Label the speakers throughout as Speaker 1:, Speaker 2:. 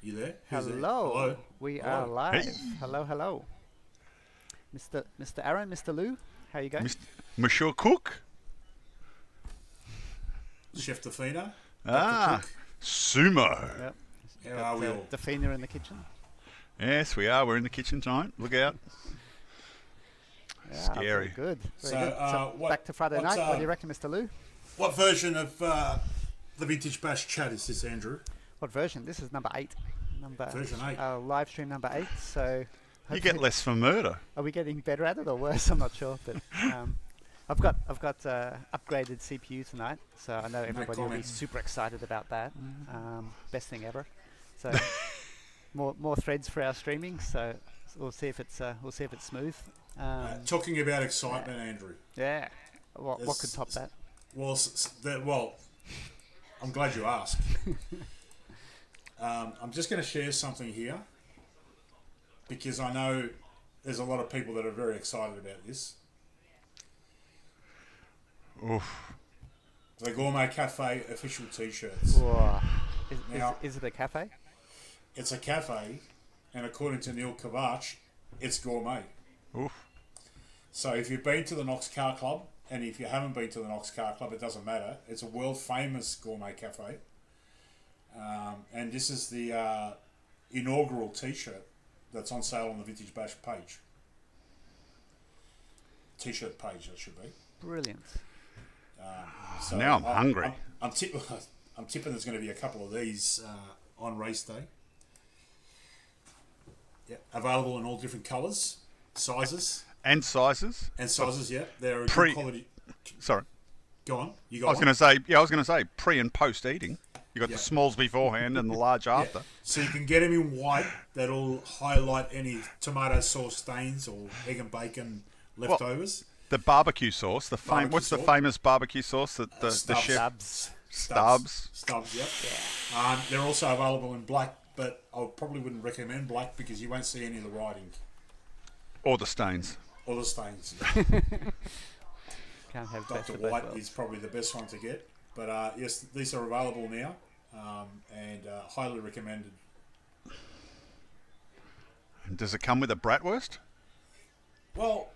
Speaker 1: You there? Who's there?
Speaker 2: Hello.
Speaker 1: Hello.
Speaker 2: We are
Speaker 1: Hello.
Speaker 2: live.
Speaker 3: Hey,
Speaker 2: Hello. Mr. Aaron, Mr. Lou, how you going?
Speaker 3: Mr. Monsieur Cook.
Speaker 1: Chef Defina. Dr.
Speaker 3: Ah,
Speaker 1: Cook.
Speaker 3: sumo.
Speaker 2: Yep.
Speaker 1: How
Speaker 2: Got
Speaker 1: are we all?
Speaker 2: Defina in the kitchen.
Speaker 3: Yes, we are. We're in the kitchen tonight. Look out.
Speaker 2: Yeah,
Speaker 3: Scary.
Speaker 2: Very good. Very
Speaker 1: So,
Speaker 2: good. So
Speaker 1: what-
Speaker 2: back to Friday
Speaker 1: what's,
Speaker 2: night. What do you reckon, Mr. Lou?
Speaker 1: What version of the Vintage Bash chat is this, Andrew?
Speaker 2: What version? This is number 8.
Speaker 1: Version 8.
Speaker 2: Live stream number 8. So
Speaker 3: You get less for murder.
Speaker 2: are we getting better at it or worse? I'm not sure, but I've got upgraded CPU tonight, so I know everybody will be
Speaker 1: comment.
Speaker 2: super excited about that. Best thing ever. So more threads for our streaming. So we'll see if it's smooth.
Speaker 1: Talking about excitement, Andrew.
Speaker 2: Yeah. What
Speaker 1: There's-
Speaker 2: could top that?
Speaker 1: Well, I'm glad you asked. I'm just going to share something here because I know there's a lot of people that are very excited about this.
Speaker 3: Oof.
Speaker 1: The Gourmet Cafe official T-shirts.
Speaker 2: Whoa.
Speaker 1: Now-
Speaker 2: Is it a cafe?
Speaker 1: It's a cafe, and according to Neil Kovach, it's gourmet.
Speaker 3: Oof.
Speaker 1: So if you've been to the Knox Car Club, and if you haven't been to the Knox Car Club, it doesn't matter. It's a world famous gourmet cafe. And this is the inaugural T-shirt that's on sale on the Vintage Bash page. T-shirt page, that should be.
Speaker 2: Brilliant.
Speaker 1: So
Speaker 3: Now I'm hungry.
Speaker 1: I'm tipping there's going to be a couple of these on race day. Yeah, available in all different colours, sizes,
Speaker 3: And sizes.
Speaker 1: Yeah, they're a
Speaker 3: Pre-
Speaker 1: good quality.
Speaker 3: Sorry.
Speaker 1: Go on, you
Speaker 3: I
Speaker 1: got
Speaker 3: was
Speaker 1: one.
Speaker 3: going to say pre and post eating. You got
Speaker 1: Yeah.
Speaker 3: the smalls beforehand and the large after.
Speaker 1: So you can get them in white. That'll highlight any tomato sauce stains or egg and bacon leftovers.
Speaker 3: The barbecue sauce.
Speaker 1: Barbecue
Speaker 3: What's the
Speaker 1: sauce.
Speaker 3: famous barbecue sauce that the
Speaker 1: Stubbs.
Speaker 3: chef
Speaker 2: Stubbs.
Speaker 3: Stubbs.
Speaker 1: Yep. They're also available in black, but I probably wouldn't recommend black because you won't see any of the writing
Speaker 3: Or the stains.
Speaker 1: or the stains.
Speaker 2: Can't have best
Speaker 1: Dr.
Speaker 2: of both
Speaker 1: White
Speaker 2: worlds.
Speaker 1: is probably the best one to get. But yes, these are available now and highly recommended.
Speaker 3: And does it come with a bratwurst?
Speaker 1: Well,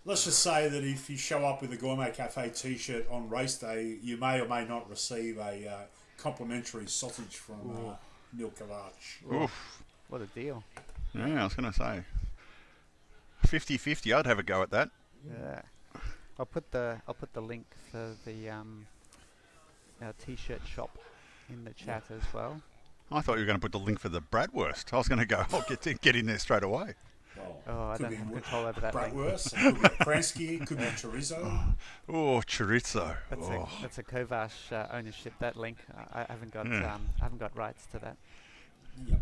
Speaker 1: let's just say that if you show up with a Gourmet Cafe T-shirt on race day, you may or may not receive a complimentary sausage from Neil Kovach.
Speaker 3: Oof.
Speaker 2: What a deal.
Speaker 3: Yeah, I was going to say. 50-50, I'd have a go at that.
Speaker 2: Yeah. I'll put the link for the our t-shirt shop in the chat as well.
Speaker 3: I thought you were going to put the link for the bratwurst. I was going to go, I'll get in there straight away.
Speaker 1: Well,
Speaker 2: Oh, I
Speaker 1: could
Speaker 2: don't
Speaker 1: be
Speaker 2: have control over that link.
Speaker 1: bratwurst, it could be Kransky, it could be chorizo.
Speaker 3: Oh, chorizo.
Speaker 2: That's
Speaker 3: Oh.
Speaker 2: a Kovash ownership. That link. I haven't got
Speaker 3: Yeah.
Speaker 2: I haven't got rights to that.
Speaker 1: Yep.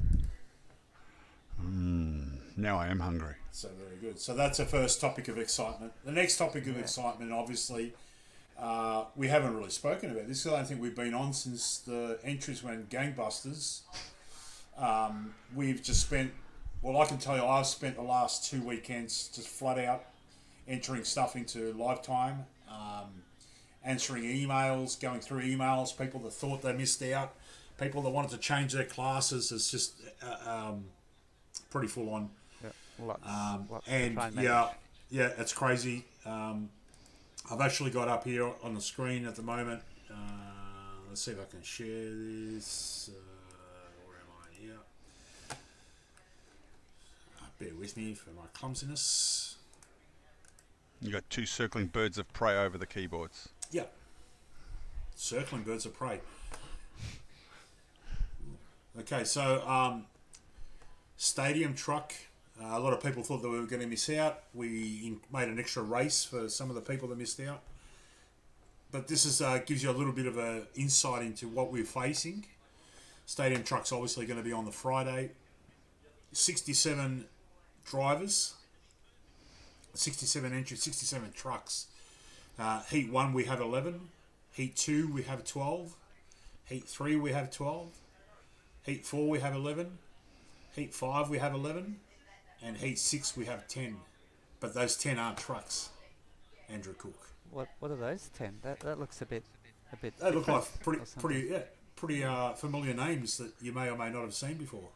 Speaker 3: Now I am hungry.
Speaker 1: So very good. So that's the first topic of excitement. The next topic of excitement, obviously, we haven't really spoken about this. I don't think we've been on since the entries went gangbusters. We've just spent, well, I can tell you, I've spent the last 2 weekends just flat out entering stuff into Lifetime, answering emails, going through emails, people that thought they missed out, people that wanted to change their classes. It's just pretty full on.
Speaker 2: Yeah, lots to
Speaker 1: And
Speaker 2: try and manage.
Speaker 1: yeah, it's crazy. I've actually got up here on the screen at the moment. Let's see if I can share this. Where am I? Yeah. Bear with me for my clumsiness.
Speaker 3: You got two circling birds of prey over the keyboards.
Speaker 1: Yeah. Circling birds of prey. Okay, so stadium truck. A lot of people thought that we were going to miss out. We made an extra race for some of the people that missed out. But this is gives you a little bit of an insight into what we're facing. Stadium truck's obviously going to be on the Friday. 67 drivers, 67 entries, 67 trucks. Heat 1 we have 11. Heat 2 we have 12. Heat 3 we have 12. Heat 4 we have 11. Heat 5 we have 11. And Heat 6 we have 10. But those 10 aren't trucks, Andrew Cook.
Speaker 2: What are those 10? That looks a bit.
Speaker 1: They look like
Speaker 2: different
Speaker 1: pretty
Speaker 2: or something.
Speaker 1: pretty familiar names that you may or may not have seen before.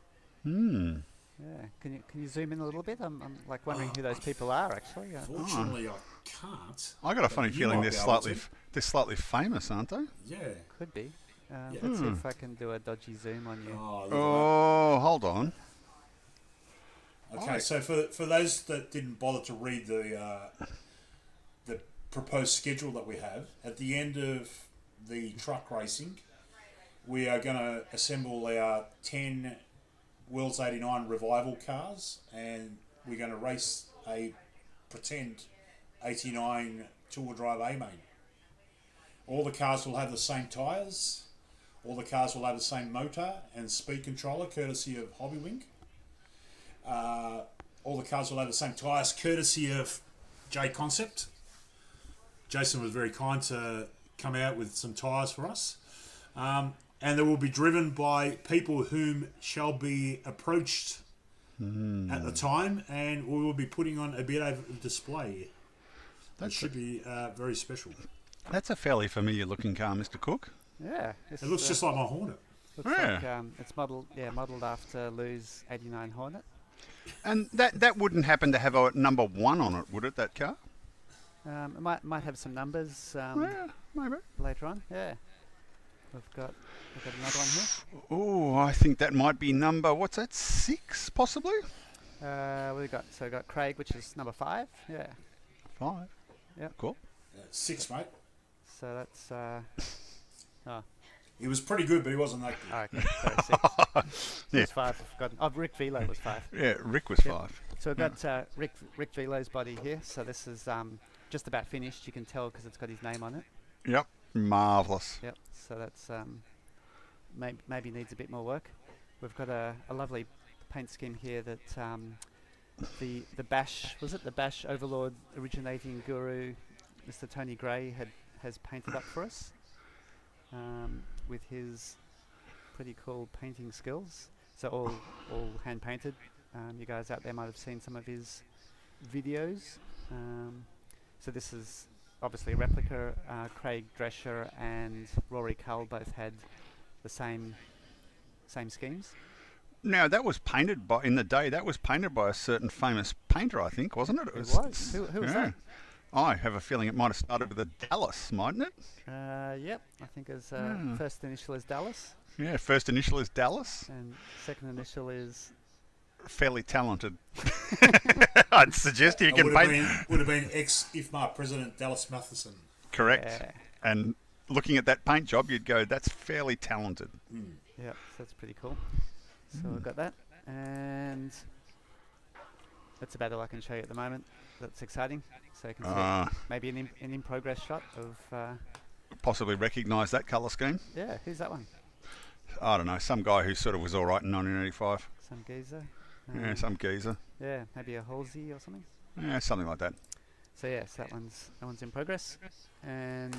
Speaker 3: Hmm.
Speaker 2: Yeah. Can you zoom in a little bit? I'm like wondering who those people are actually.
Speaker 1: Fortunately, I can't.
Speaker 3: I got a
Speaker 1: but
Speaker 3: funny
Speaker 1: you
Speaker 3: feeling
Speaker 1: might
Speaker 3: they're
Speaker 1: be able
Speaker 3: slightly
Speaker 1: to.
Speaker 3: they're slightly famous, aren't they?
Speaker 1: Yeah.
Speaker 2: Could be.
Speaker 1: Yeah.
Speaker 2: Let's see if I can do a dodgy zoom on you.
Speaker 1: Oh, look
Speaker 3: Oh, hold on.
Speaker 1: at that. Okay, so for those that didn't bother to read the proposed schedule that we have, at the end of the truck racing, we are going to assemble our 10 World's 89 revival cars, and we're going to race a pretend 89 two-wheel drive A-main. All the cars will have the same tyres. All the cars will have the same motor and speed controller, courtesy of Hobbywing. All the cars will have the same tyres, courtesy of J Concept. Jason was very kind to come out with some tyres for us. And they will be driven by people whom shall be approached at the time, and we will be putting on a bit of display. That should be very special.
Speaker 3: That's a fairly familiar looking car, Mr. Cook.
Speaker 2: Yeah.
Speaker 1: It looks just like my Hornet.
Speaker 2: Looks
Speaker 3: Yeah.
Speaker 2: like it's modelled after Lou's '89 Hornet.
Speaker 3: And that wouldn't happen to have a number 1 on it, would it, that car?
Speaker 2: It might have some numbers
Speaker 3: Yeah, maybe.
Speaker 2: later on. Yeah. We've got another one here.
Speaker 3: Oh, I think that might be number, what's that, 6 possibly?
Speaker 2: We've got Craig, which is number 5. Yeah.
Speaker 3: 5.
Speaker 2: Yep.
Speaker 3: Cool.
Speaker 1: 6, mate.
Speaker 2: So that's
Speaker 1: He was pretty good, but he wasn't that good.
Speaker 2: okay. So 6.
Speaker 3: Yeah.
Speaker 2: Was 5. I've forgotten. Oh, Rick Velo was 5.
Speaker 3: Yeah, Rick was
Speaker 2: Yep.
Speaker 3: 5.
Speaker 2: So we've got Rick Velo's body here. So this is just about finished. You can tell because it's got his name on it.
Speaker 3: Yep. Marvellous.
Speaker 2: Yep. So that's maybe needs a bit more work. We've got a lovely paint scheme here that the Bash, was it the Bash Overlord originating guru, Mr. Tony Gray has painted up for us with his pretty cool painting skills. So all hand painted. You guys out there might have seen some of his videos. So this is obviously a replica. Craig Drescher and Rory Cull both had the same schemes.
Speaker 3: Now, that was painted by, in the day, that was painted by a certain famous painter, I think, wasn't it?
Speaker 2: It was. Who was that?
Speaker 3: I have a feeling it might have started with a Dallas, mightn't it?
Speaker 2: Yep, I think his first initial is Dallas,
Speaker 3: Yeah, first initial is Dallas.
Speaker 2: and second initial is
Speaker 3: Fairly talented. I'd suggest you can paint.
Speaker 1: Would have been ex-IFMA President Dallas Matheson.
Speaker 3: Correct.
Speaker 2: Yeah.
Speaker 3: And looking at that paint job, you'd go, that's fairly talented.
Speaker 2: Yep, so that's pretty cool. So we've got that, and that's about all I can show you at the moment. That's exciting. So you can see maybe an in progress shot of
Speaker 3: Possibly recognise that colour scheme.
Speaker 2: yeah. Who's that one?
Speaker 3: I don't know, some guy who sort of was all right in 1985.
Speaker 2: Some geezer.
Speaker 3: Yeah, some geezer.
Speaker 2: Yeah, maybe a Halsey or something.
Speaker 3: Yeah, something like that.
Speaker 2: So yes, that one's in progress, and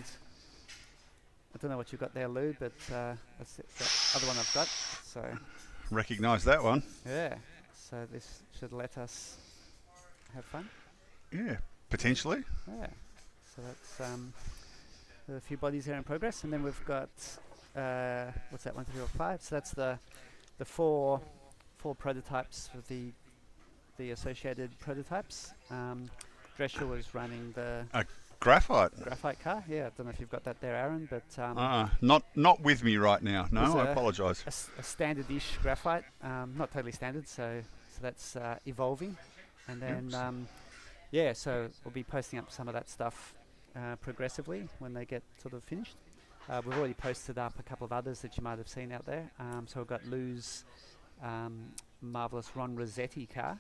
Speaker 2: I don't know what you've got there, Lou, but that's the other one I've got. So
Speaker 3: Recognise that one.
Speaker 2: yeah, so this should let us have fun.
Speaker 3: Yeah, potentially.
Speaker 2: Yeah, so that's a few bodies here in progress, and then we've got what's that, 1, 3, 4, 5. So that's the four prototypes for the associated prototypes. Drescher was running the
Speaker 3: Graphite.
Speaker 2: graphite car. Yeah, I don't know if you've got that there, Aaron, but
Speaker 3: Not with me right now.
Speaker 2: There's
Speaker 3: No, I apologise.
Speaker 2: a standard-ish graphite, not totally standard, so that's evolving, and then so we'll be posting up some of that stuff progressively when they get sort of finished. We've already posted up a couple of others that you might have seen out there. So we've got Lou's marvellous Ron Rossetti car.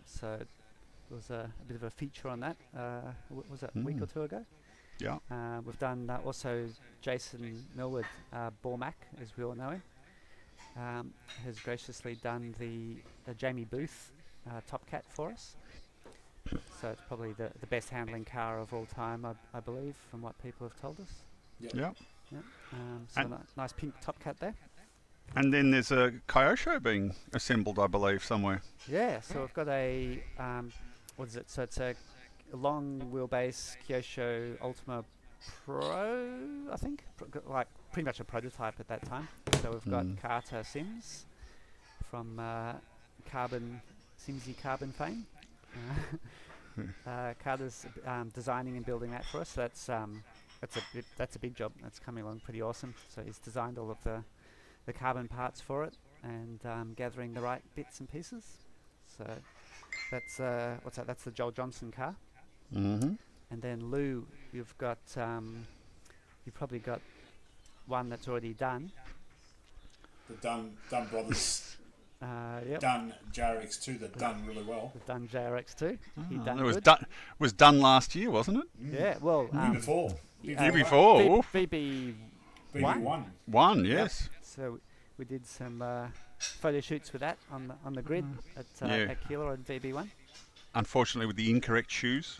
Speaker 2: So there was a bit of a feature on that. Was that a week or two ago?
Speaker 3: Yeah.
Speaker 2: We've done also Jason Millward, Bormac, as we all know him, has graciously done the Jamie Booth Top Cat for us. So it's probably the best handling car of all time, I believe, from what people have told us.
Speaker 3: Yeah.
Speaker 2: So nice pink Top Cat there.
Speaker 3: And then there's a Kyosho being assembled, I believe, somewhere.
Speaker 2: Yeah, so we've got a, what is it? So it's a long wheelbase Kyosho Ultima Pro, I think, like pretty much a prototype at that time. So we've got Carter Sims from Simsy Carbon fame. Carter's designing and building that for us. So that's a big job. That's coming along pretty awesome. So he's designed all of the carbon parts for it and gathering the right bits and pieces. So that's what's that? That's the Joel Johnson car.
Speaker 3: Mm-hmm.
Speaker 2: And then Lou, you've probably got one that's already done.
Speaker 1: The Dunn Brothers.
Speaker 2: Yep.
Speaker 1: Done JRX2 that done really well.
Speaker 2: The Done JRX2. He done
Speaker 3: It was
Speaker 2: good.
Speaker 3: was done last year, wasn't it?
Speaker 2: Yeah, well,
Speaker 1: Year before.
Speaker 3: Year before. Oof.
Speaker 2: VB1.
Speaker 1: BB1.
Speaker 3: One, yes.
Speaker 2: So we did some photo shoots with that on the grid at Keilor and VB1.
Speaker 3: Unfortunately, with the incorrect shoes.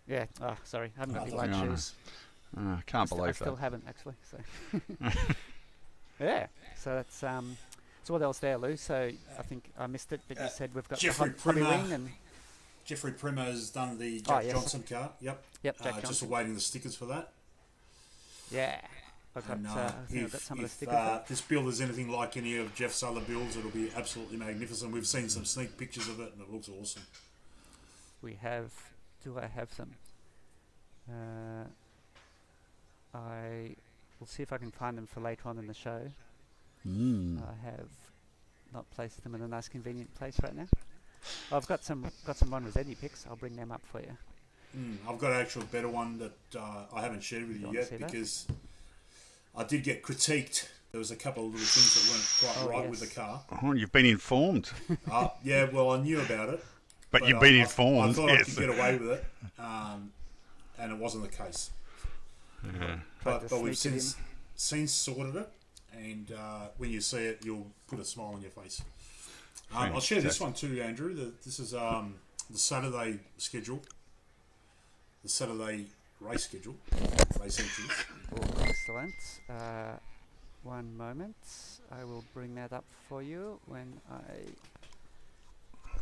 Speaker 2: Yeah. Oh, sorry, I haven't got any
Speaker 1: I
Speaker 2: white
Speaker 3: thought-
Speaker 2: shoes.
Speaker 3: Can't
Speaker 2: I
Speaker 3: believe
Speaker 2: still
Speaker 3: that.
Speaker 2: haven't actually. So yeah. So that's So what else there, Lou? So I think I missed it, but you said we've got
Speaker 1: Jeffrey
Speaker 2: the Hobby
Speaker 1: Primer.
Speaker 2: Ring and
Speaker 1: Jeffrey Primer has done the Jack
Speaker 2: yes.
Speaker 1: Johnson car. Yep.
Speaker 2: Jack
Speaker 1: Just
Speaker 2: Johnson.
Speaker 1: awaiting the stickers for that.
Speaker 2: Yeah. I've got,
Speaker 1: And
Speaker 2: I think I've got some of the
Speaker 1: if
Speaker 2: stickers.
Speaker 1: this build is anything like any of Jeff's other builds, it'll be absolutely magnificent. We've seen some sneak pictures of it, and it looks awesome.
Speaker 2: We have. Do I have them? I will see if I can find them for later on in the show. I have not placed them in a nice, convenient place right now. I've got some Ron Rossetti pics. I'll bring them up for you.
Speaker 1: I've got an actual better one that I haven't shared with you
Speaker 2: wanna see
Speaker 1: yet
Speaker 2: that?
Speaker 1: because I did get critiqued. There was a couple of little things that weren't quite right with the car.
Speaker 3: Oh, you've been informed.
Speaker 1: Yeah, well, I knew about it.
Speaker 3: But you've been
Speaker 1: I
Speaker 3: informed,
Speaker 1: thought
Speaker 3: yes.
Speaker 1: I could get away with it, and it wasn't the case.
Speaker 2: Tried to
Speaker 1: But we've
Speaker 2: sneak it
Speaker 1: since sorted it, and when you see it, you'll put a smile on your face. I'll share this one too, Andrew. This is the Saturday schedule, the Saturday race schedule, race entries.
Speaker 2: Oh, excellent. One moment. I will bring that up for you when I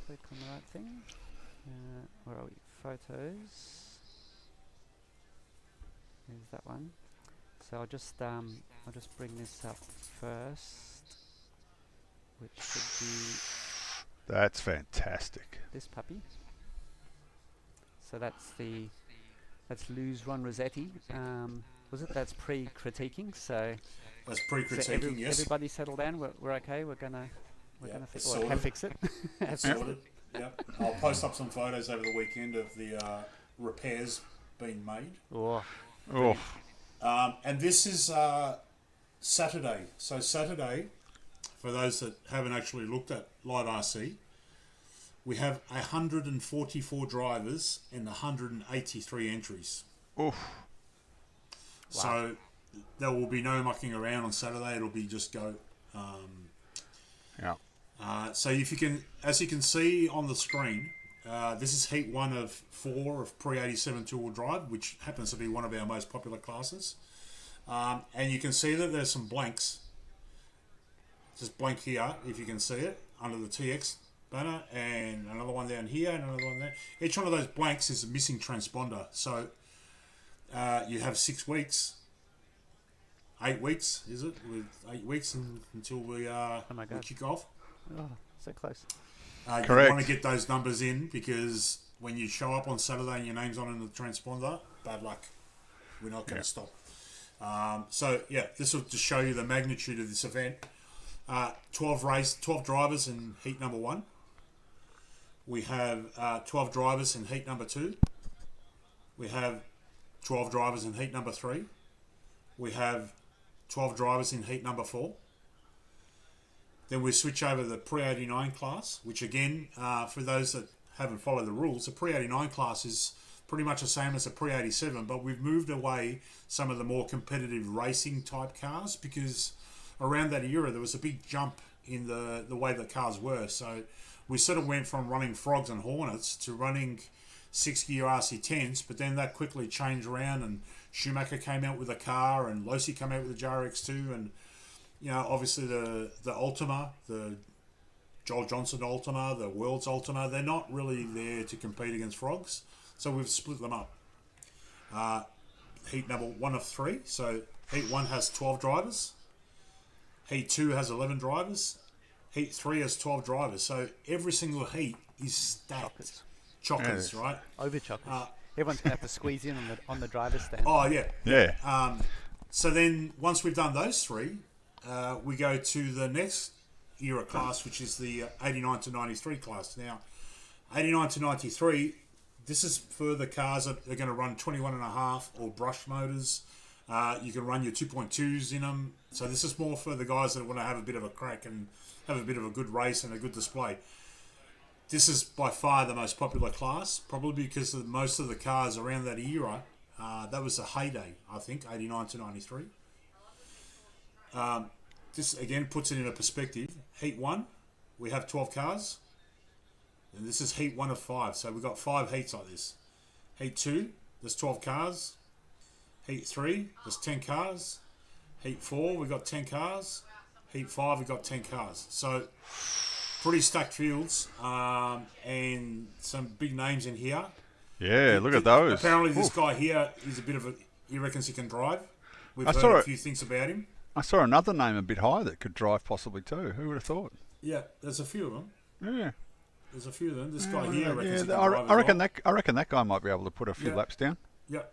Speaker 2: click on the right thing. Where are we? Photos. There's that one. So I'll just bring this up first, which should be
Speaker 3: That's fantastic.
Speaker 2: this puppy. So that's Lou's Ron Rossetti. Was it? That's pre-critiquing. So
Speaker 1: That's pre-critiquing, yes.
Speaker 2: everybody settle down. We're okay. We're gonna
Speaker 1: it's
Speaker 2: fix it.
Speaker 1: It's sorted. Yep. I'll post up some photos over the weekend of the repairs being made.
Speaker 2: Oh,
Speaker 3: Oh,
Speaker 1: And this is Saturday. So Saturday, for those that haven't actually looked at Light RC, we have 144 drivers and 183 entries.
Speaker 3: oof.
Speaker 1: So there will be no mucking around on Saturday. It'll be just go.
Speaker 3: Yeah.
Speaker 1: So if you can, as you can see on the screen, this is heat 1 of 4 of pre-87 two-wheel drive, which happens to be one of our most popular classes. And you can see that there's some blanks. Just blank here, if you can see it, under the TX banner, and another one down here, and another one there. Each one of those blanks is a missing transponder. So you have 6 weeks. 8 weeks, is it? With 8 weeks until we
Speaker 2: my God.
Speaker 1: kick off.
Speaker 2: oh, so close.
Speaker 1: You
Speaker 3: Correct.
Speaker 1: want to get those numbers in because when you show up on Saturday and your name's on in the transponder, bad luck. We're not going to stop. So yeah, this will just show you the magnitude of this event. 12 drivers in heat number 1. We have 12 drivers in heat number 2. We have 12 drivers in heat number 3. We have 12 drivers in heat number 4. Then we switch over to the pre-89 class, which again, for those that haven't followed the rules, the pre-89 class is pretty much the same as a pre-87, but we've moved away some of the more competitive racing type cars because around that era there was a big jump in the way the cars were. So we sort of went from running Frogs and Hornets to running 6-gear RC10s, but then that quickly changed around and Schumacher came out with a car and Losi came out with a JRX2 and obviously the Ultima, the Joel Johnson Ultima, the World's Ultima, they're not really there to compete against Frogs. So we've split them up. Heat number 1 of 3. So Heat 1 has 12 drivers. Heat 2 has 11 drivers. Heat 3 has 12 drivers. So every single heat is stacked. Chockers, right?
Speaker 2: Over chockers. Everyone's going to have to squeeze in on the driver's stand.
Speaker 1: Oh, yeah.
Speaker 3: Yeah.
Speaker 1: So then once we've done those three, we go to the next era class, which is the 89 to 93 class. Now, 89 to 93, this is for the cars that are going to run 21.5 or brush motors. You can run your 2.2s in them. So this is more for the guys that want to have a bit of a crack and have a bit of a good race and a good display. This is by far the most popular class, probably because of most of the cars around that era. That was the heyday, I think, 89 to 93. This, again, puts it in a perspective. Heat 1, we have 12 cars. And this is Heat 1 of 5. So we've got 5 heats like this. Heat 2, there's 12 cars. Heat 3, there's 10 cars. Heat 4, we've got 10 cars. Heat 5, we've got 10 cars. So pretty stacked fields, and some big names in here.
Speaker 3: Yeah, look at those.
Speaker 1: Apparently this guy here is a bit of a... He reckons he can drive. We've heard a few things about him.
Speaker 3: I saw another name a bit higher that could drive possibly too. Who would have thought?
Speaker 1: Yeah, there's a few of them.
Speaker 3: Yeah.
Speaker 1: There's a few of them. This guy here reckons he can
Speaker 3: I
Speaker 1: drive
Speaker 3: reckon
Speaker 1: as
Speaker 3: I reckon that guy might be able to put a few laps down.
Speaker 1: well. Yeah.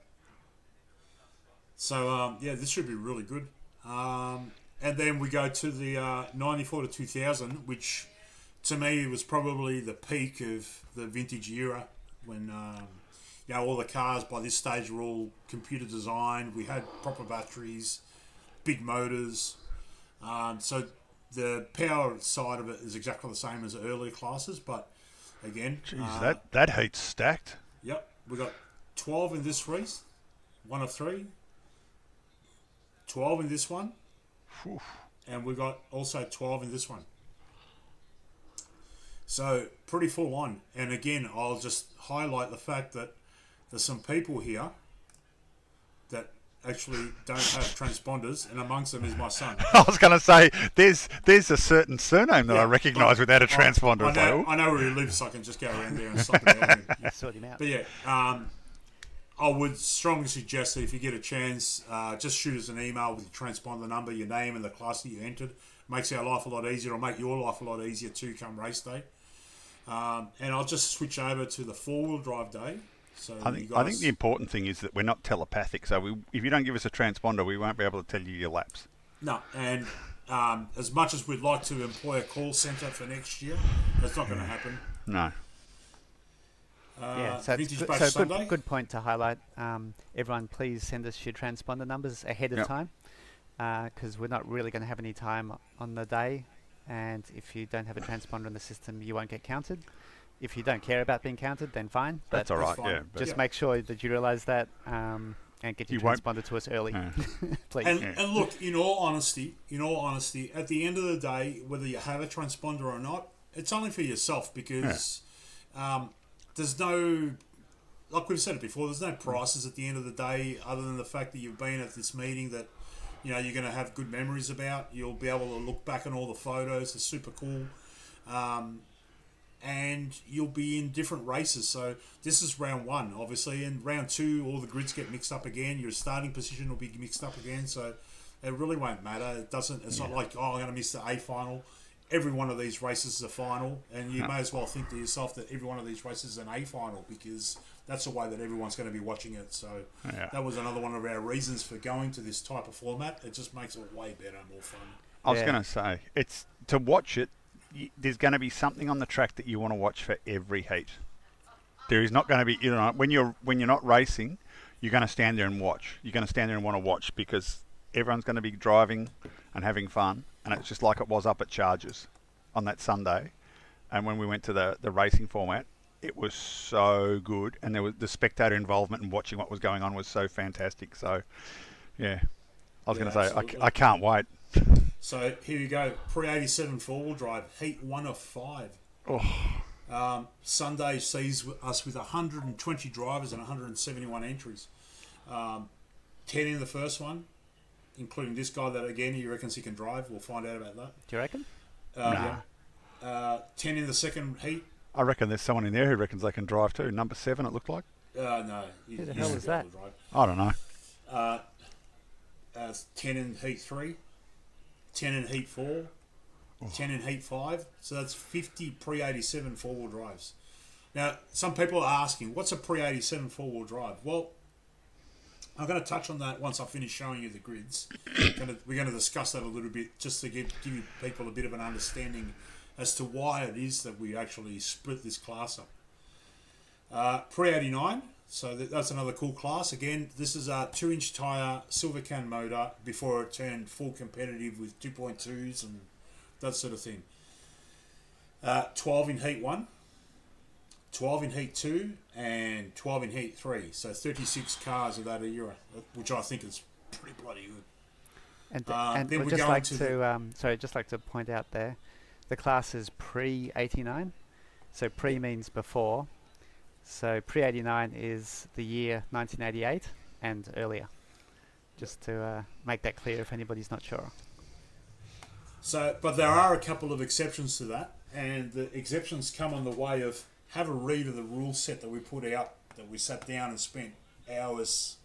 Speaker 1: So, this should be really good. And then we go to the 94 to 2000, which to me was probably the peak of the vintage era when, all the cars by this stage were all computer designed. We had proper batteries, big motors. So the power side of it is exactly the same as the earlier classes, but again...
Speaker 3: Jeez, that heat's stacked.
Speaker 1: Yep. We got 12 in this race, 1 of 3. 12 in this one.
Speaker 3: Oof.
Speaker 1: And we got also 12 in this one. So pretty full on. And again, I'll just highlight the fact that there's some people here that actually don't have transponders, and amongst them is my son.
Speaker 3: I was going to say, there's a certain surname that I recognise without a transponder.
Speaker 1: I know where he lives, so I can just go around there and stop him.
Speaker 2: You sort him out.
Speaker 1: But yeah, I would strongly suggest that if you get a chance, just shoot us an email with your transponder number, your name, and the class that you entered. Makes our life a lot easier. It'll make your life a lot easier too come race day. And I'll just switch over to the four-wheel drive day. So
Speaker 3: I think the important thing is that we're not telepathic. So if you don't give us a transponder, we won't be able to tell you your laps.
Speaker 1: No, and as much as we'd like to employ a call centre for next year, that's not going to happen.
Speaker 3: No.
Speaker 2: So
Speaker 1: Vintage Bash Sunday.
Speaker 2: good point to highlight. Everyone, please send us your transponder numbers ahead of time, because we're not really going to have any time on the day, and if you don't have a transponder in the system, you won't get counted. If you don't care about being counted, then fine. But
Speaker 3: That's all right.
Speaker 1: fine.
Speaker 3: Yeah.
Speaker 2: just make sure that you realise that, and get your transponder to us early, please.
Speaker 1: And look, in all honesty, at the end of the day, whether you have a transponder or not, it's only for yourself, because there's no, like we've said it before, there's no prices at the end of the day other than the fact that you've been at this meeting that you're going to have good memories about. You'll be able to look back on all the photos. It's super cool. And you'll be in different races. So this is round one, obviously. And round two, all the grids get mixed up again. Your starting position will be mixed up again. So it really won't matter. It's not like, I'm going to miss the A final. Every one of these races is a final. And you may as well think to yourself that every one of these races is an A final, because that's the way that everyone's going to be watching it. So that was another one of our reasons for going to this type of format. It just makes it way better and more fun.
Speaker 3: I was going to say, it's to watch it, there's going to be something on the track that you want to watch for every heat. There is not going to be, when you're not racing, you're going to stand there and watch. You're going to stand there and want to watch, because everyone's going to be driving and having fun, and it's just like it was up at Chargers on that Sunday. And when we went to the racing format, it was so good, and there was the spectator involvement and watching what was going on was so fantastic. So, I was going to say, I can't wait.
Speaker 1: So here you go, pre-87 four-wheel drive, heat 1 of 5. Sunday sees us with 120 drivers and 171 entries. 10 in the first one, including this guy that, again, he reckons he can drive. We'll find out about that.
Speaker 2: Do you reckon?
Speaker 1: Yeah. 10 in the second heat.
Speaker 3: I reckon there's someone in there who reckons they can drive too. Number 7, it looked like.
Speaker 1: No.
Speaker 2: Who the hell is that?
Speaker 3: I don't know.
Speaker 1: 10 in Heat 3, 10 in Heat 4, 10 in Heat 5. So that's 50 pre-87 four-wheel drives. Now, some people are asking, what's a pre-87 four-wheel drive? Well, I'm going to touch on that once I finish showing you the grids. We're going to discuss that a little bit just to give you people a bit of an understanding as to why it is that we actually split this class up. Pre-89, so that's another cool class. Again, this is a 2-inch tyre Silvercan motor before it turned full competitive with 2.2s and that sort of thing. 12 in Heat 1, 12 in Heat 2, and 12 in Heat 3. So 36 cars of that era, which I think is pretty bloody good.
Speaker 2: And
Speaker 1: then
Speaker 2: we'd
Speaker 1: we
Speaker 2: just
Speaker 1: go
Speaker 2: like
Speaker 1: into
Speaker 2: to just like to point out there, the class is pre-89. So pre means before. So pre-89 is the year 1988 and earlier. Just to make that clear if anybody's not sure.
Speaker 1: So, but there are a couple of exceptions to that, and the exceptions come on the way of have a read of the rule set that we put out, that we sat down and spent hours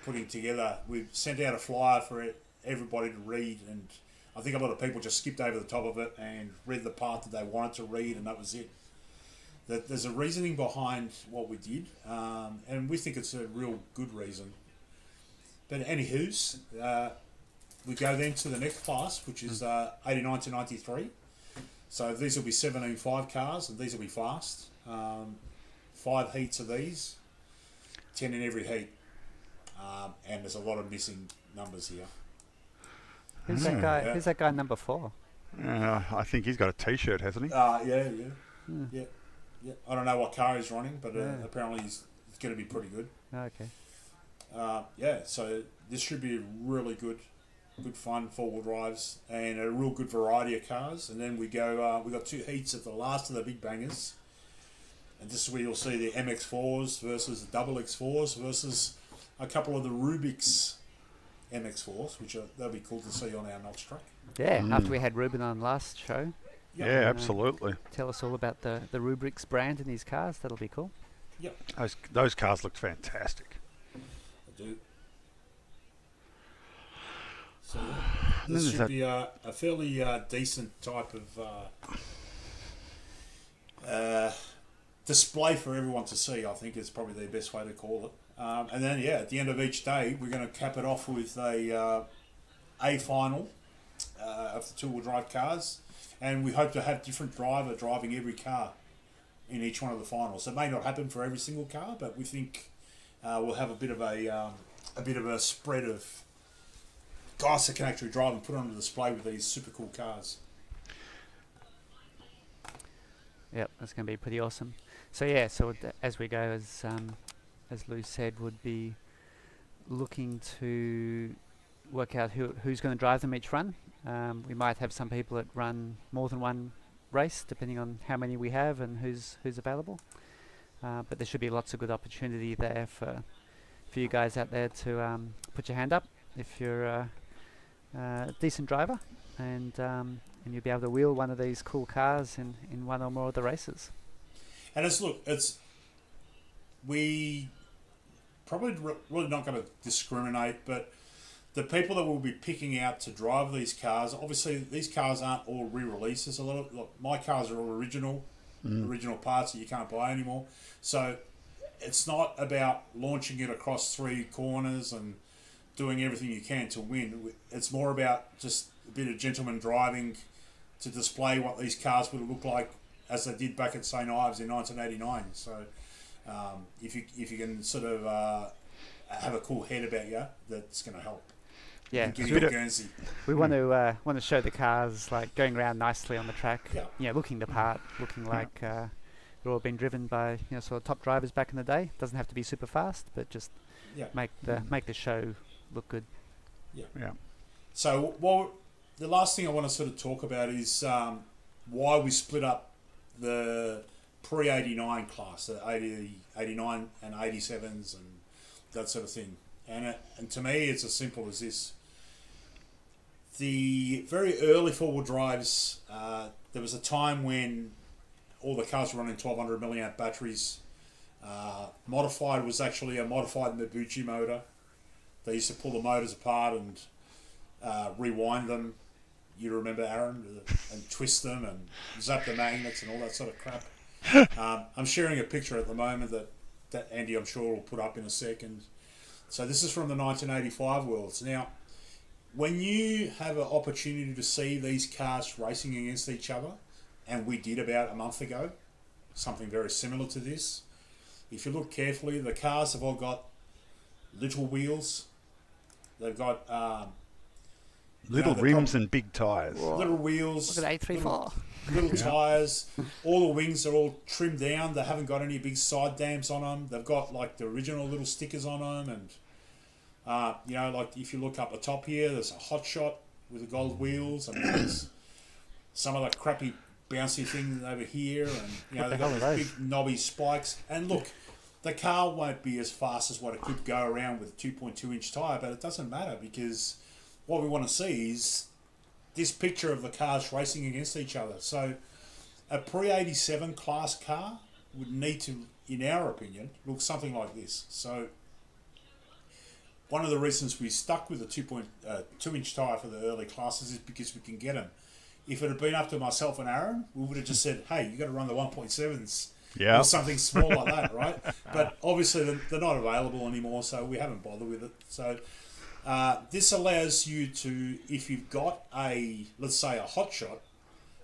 Speaker 1: putting together. We sent out a flyer for everybody to read, and I think a lot of people just skipped over the top of it and read the part that they wanted to read, and that was it. That there's a reasoning behind what we did, and we think it's a real good reason. But anywho's, we go then to the next class, which is 89 to 93. So these will be 17.5 cars, and these will be fast. 5 heats of these, 10 in every heat. And there's a lot of missing numbers here.
Speaker 2: Who's that guy?
Speaker 1: Yeah.
Speaker 2: Who's that guy number 4?
Speaker 3: I think he's got a T-shirt, hasn't he?
Speaker 1: Yeah. I don't know what car he's running, but apparently he's going to be pretty good.
Speaker 2: Okay.
Speaker 1: So this should be really good fun 4-wheel drives and a real good variety of cars. And then we go, we got 2 heats at the last of the big bangers, and this is where you'll see the MX4s versus the double X4s versus a couple of the Rubik's MX4s, which that'll be cool to see on our notch track.
Speaker 2: Yeah, after we had Ruben on last show,
Speaker 1: Yep.
Speaker 3: Yeah, absolutely.
Speaker 2: tell us all about the Rubrix brand in these cars. That'll be cool.
Speaker 1: Yep,
Speaker 3: Those cars looked fantastic.
Speaker 1: I do. So
Speaker 3: Then
Speaker 1: this
Speaker 3: there's
Speaker 1: should
Speaker 3: that-
Speaker 1: be a fairly decent type of display for everyone to see. I think is probably the best way to call it. And then at the end of each day, we're going to cap it off with a final of the 2-wheel drive cars, and we hope to have different driver driving every car in each one of the finals. It may not happen for every single car, but we think we'll have a bit of a spread of guys that can actually drive and put on display with these super cool cars.
Speaker 2: Yep, that's going to be pretty awesome. So as we go, as Lou said, would be looking to work out who's going to drive them each run. We might have some people that run more than one race, depending on how many we have and who's available. But there should be lots of good opportunity there for you guys out there to put your hand up if you're a decent driver, and you'll be able to wheel one of these cool cars in one or more of the races.
Speaker 1: And we probably really not going to discriminate, but the people that we'll be picking out to drive these cars, obviously these cars aren't all re-releases. My cars are all original parts that you can't buy anymore. So it's not about launching it across 3 corners and doing everything you can to win. It's more about just a bit of gentleman driving to display what these cars would look like as they did back at St. Ives in 1989. So if you can sort of have a cool head about you, that's going to help.
Speaker 2: Yeah,
Speaker 1: Give you a Guernsey.
Speaker 2: we want to show the cars like going around nicely on the track.
Speaker 1: Yeah.
Speaker 2: Looking the part, looking like they're all been driven by sort of top drivers back in the day. Doesn't have to be super fast, but just make the show look good.
Speaker 3: Yeah.
Speaker 1: So, the last thing I want to sort of talk about is why we split up the pre-89 class, the 80, 89 and 87s and that sort of thing. And to me, it's as simple as this. The very early 4-wheel drives, there was a time when all the cars were running 1200 milliamp batteries. Modified was actually a modified Mabuchi motor. They used to pull the motors apart and rewind them. You remember, Aaron, and twist them and zap the magnets and all that sort of crap. I'm sharing a picture at the moment that Andy, I'm sure, will put up in a second. So this is from the 1985 Worlds. Now, when you have an opportunity to see these cars racing against each other, and we did about a month ago, something very similar to this, if you look carefully, the cars have all got little wheels. They've got
Speaker 3: Little rims and big tyres.
Speaker 1: little wheels.
Speaker 2: Look at A34.
Speaker 1: Little tyres. All the wings are all trimmed down. They haven't got any big side dams on them. They've got like the original little stickers on them, and like if you look up the top here, there's a Hot Shot with the gold wheels. I mean, there's some of the crappy bouncy things over here, and
Speaker 2: What the
Speaker 1: they've
Speaker 2: hell
Speaker 1: got
Speaker 2: are
Speaker 1: these
Speaker 2: those?
Speaker 1: big knobby spikes. And look, the car won't be as fast as what it could go around with a 2.2-inch tyre, but it doesn't matter because what we want to see is this picture of the cars racing against each other. So a pre-87 class car would need to, in our opinion, look something like this. So one of the reasons we stuck with a 2.2-inch tyre for the early classes is because we can get them. If it had been up to myself and Aaron, we would have just said, hey, you got to run the 1.7s.
Speaker 3: Yeah.
Speaker 1: Or something small like that, right? But obviously they're not available anymore, so we haven't bothered with it. So this allows you to, if you've got let's say a Hot Shot,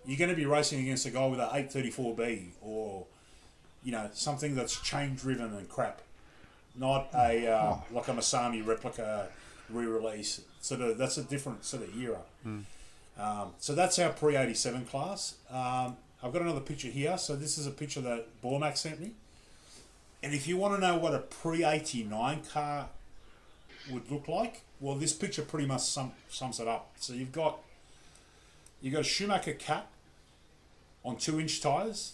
Speaker 1: you're going to be racing against a guy with an 834B or, something that's chain driven and crap. Not like a Masami replica re-release. That's a different sort of era. So that's our pre-87 class. I've got another picture here. So this is a picture that Bormac sent me. And if you want to know what a pre-89 car would look like, well, this picture pretty much sums it up. So you've got a Schumacher Cat on 2-inch tyres,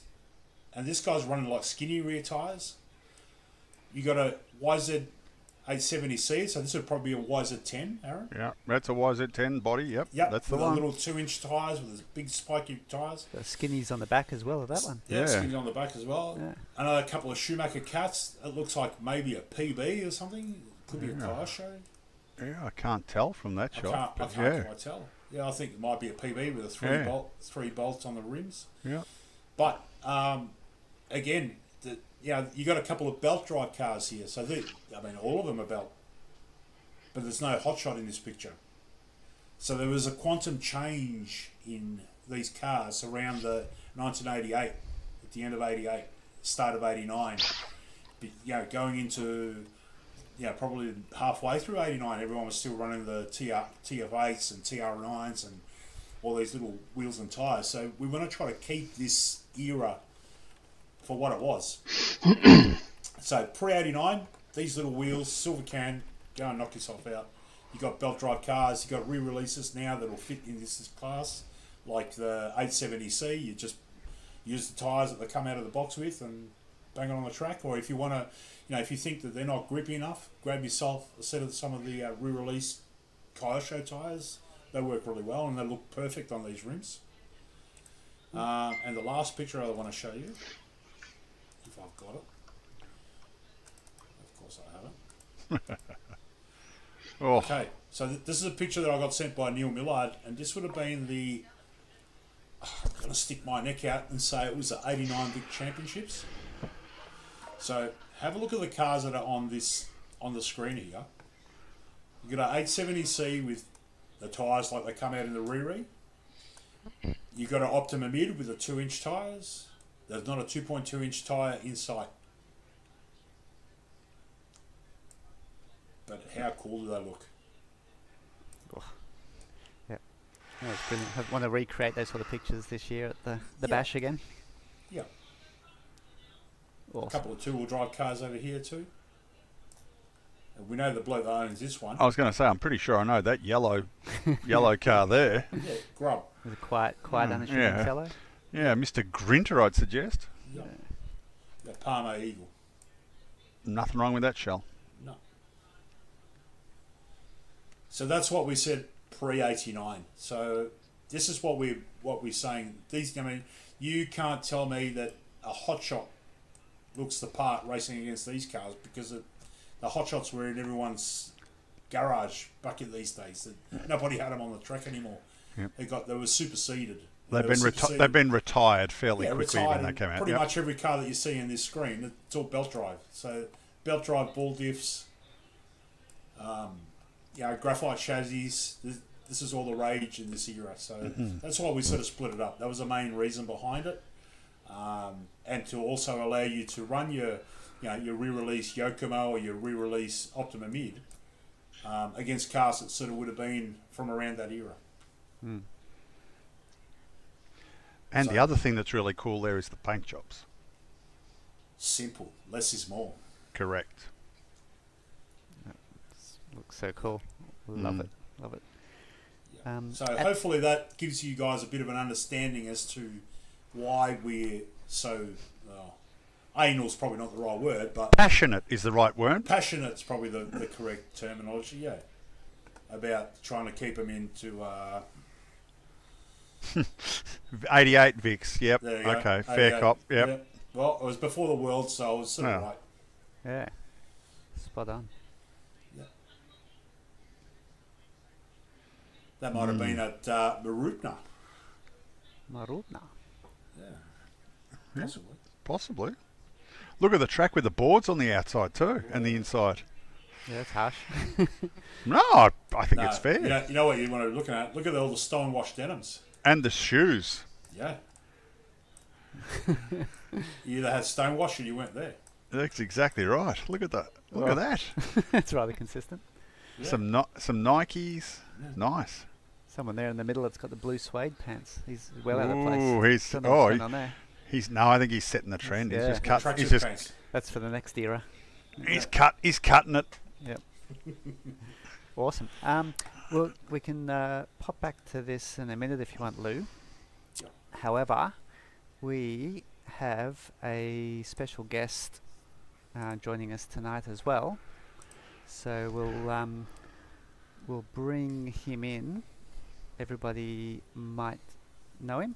Speaker 1: and this guy's running like skinny rear tyres. You got a YZ870C, so this would probably be a YZ10, Aaron.
Speaker 3: Yeah, that's a YZ10 body. Yep,
Speaker 1: Yep,
Speaker 3: that's the
Speaker 1: with
Speaker 3: one.
Speaker 1: little 2-inch tyres with those big spiky tyres.
Speaker 2: The skinnies on the back as well of that one.
Speaker 1: Yeah,
Speaker 3: Yeah.
Speaker 1: skinny on the back as well.
Speaker 2: Yeah.
Speaker 1: Another couple of Schumacher Cats. It looks like maybe a PB or something. Could be a car show.
Speaker 3: Yeah, I can't tell from that
Speaker 1: I
Speaker 3: shot.
Speaker 1: can't
Speaker 3: but
Speaker 1: quite tell. Yeah, I think it might be a PB with a
Speaker 3: Yeah.
Speaker 1: three bolts on the rims.
Speaker 3: yeah.
Speaker 1: But again, you got a couple of belt drive cars here. So all of them are belt, but there's no Hot Shot in this picture. So there was a quantum change in these cars around the 1988, at the end of 88, start of 89. Going into probably halfway through 89, everyone was still running the TF8s and TR9s and all these little wheels and tyres. So we want to try to keep this era for what it was. So pre-89, these little wheels, silver can, go and knock yourself out. You got belt drive cars, you got re-releases now that will fit in this class, like the 870C. You just use the tyres that they come out of the box with and bang it on the track. Or if you want to, if you think that they're not grippy enough, grab yourself a set of some of the re-release Kyosho tyres. They work really well and they look perfect on these rims. And the last picture I want to show you, if I've got it. Of course I haven't.
Speaker 3: Oh,
Speaker 1: Okay, so this is a picture that I got sent by Neil Millard, and this would have been I'm going to stick my neck out and say it was the 89 Vic Championships. So have a look at the cars that are on the screen here. You've got an 870C with the tyres like they come out in the Riri. You've got an Optima Mid with the 2-inch tyres. There's not a 2.2-inch tyre inside. But how cool do they look?
Speaker 2: Yeah, it's brilliant. I want to recreate those sort of pictures this year at the
Speaker 1: Yeah.
Speaker 2: Bash again.
Speaker 1: Yeah. A
Speaker 2: Awesome.
Speaker 1: couple of 2-wheel drive cars over here too. And we know the bloke that owns this one.
Speaker 3: I was going to say, I'm pretty sure I know that yellow car there.
Speaker 1: Yeah, Grub.
Speaker 2: With a quiet unassuming
Speaker 3: yeah.
Speaker 2: fellow.
Speaker 3: Yeah, Mr. Grinter, I'd suggest.
Speaker 1: Yeah. The Palmo Eagle.
Speaker 3: Nothing wrong with that shell.
Speaker 1: No. So that's what we said pre-89. So this is what we're saying. You can't tell me that a Hot Shot looks the part racing against these cars because the Hot Shots were in everyone's garage bucket these days. Nobody had them on the track anymore.
Speaker 3: Yep.
Speaker 1: They were superseded.
Speaker 3: They've been retired fairly quickly
Speaker 1: retired,
Speaker 3: when they came out.
Speaker 1: Pretty much every car that you see in this screen, it's all belt drive. So belt drive, ball diffs, graphite chassis. This is all the rage in this era. So that's why we sort of split it up. That was the main reason behind it, and to also allow you to run your re-release Yokomo or your re-release Optima Mid against cars that sort of would have been from around that era.
Speaker 3: And the other thing that's really cool there is the paint jobs.
Speaker 1: Simple. Less is more.
Speaker 3: Correct.
Speaker 2: Looks so cool. Love it.
Speaker 1: Yeah. So hopefully that gives you guys a bit of an understanding as to why we're so... anal's probably not the right word, but...
Speaker 3: Passionate is the right word.
Speaker 1: Passionate's probably the correct terminology, yeah. About trying to keep them into...
Speaker 3: 88 Vicks, yep.
Speaker 1: There you go.
Speaker 3: Okay, fair cop, yep.
Speaker 1: Yeah. Well, it was before the world, so I was sort of right.
Speaker 2: Yeah. Spot on.
Speaker 1: Yeah. That might have been at Marupna.
Speaker 2: Marupna.
Speaker 1: Yeah.
Speaker 3: Possibly. Look at the track with the boards on the outside too, and the inside.
Speaker 2: Yeah, it's harsh.
Speaker 3: No, I think it's fair.
Speaker 1: You know what you want to look at? Look at all the stone-washed denims.
Speaker 3: And the shoes.
Speaker 1: Yeah. You either had stonewash or you weren't there.
Speaker 3: That's exactly right. Look at that. Look at that.
Speaker 2: It's rather consistent.
Speaker 1: Yeah.
Speaker 3: Some Nikes. Yeah. Nice.
Speaker 2: Someone there in the middle that's got the blue suede pants. He's well out of
Speaker 3: Ooh,
Speaker 2: place.
Speaker 3: he's
Speaker 2: on there.
Speaker 3: I think he's setting the trend.
Speaker 2: Yeah.
Speaker 3: He's just cut.
Speaker 1: Pants.
Speaker 2: That's for the next era.
Speaker 3: He's cutting it.
Speaker 2: Yep. Awesome. Well, we can pop back to this in a minute if you want, Lou.
Speaker 1: Yep.
Speaker 2: However, we have a special guest joining us tonight as well. So we'll bring him in. Everybody might know him.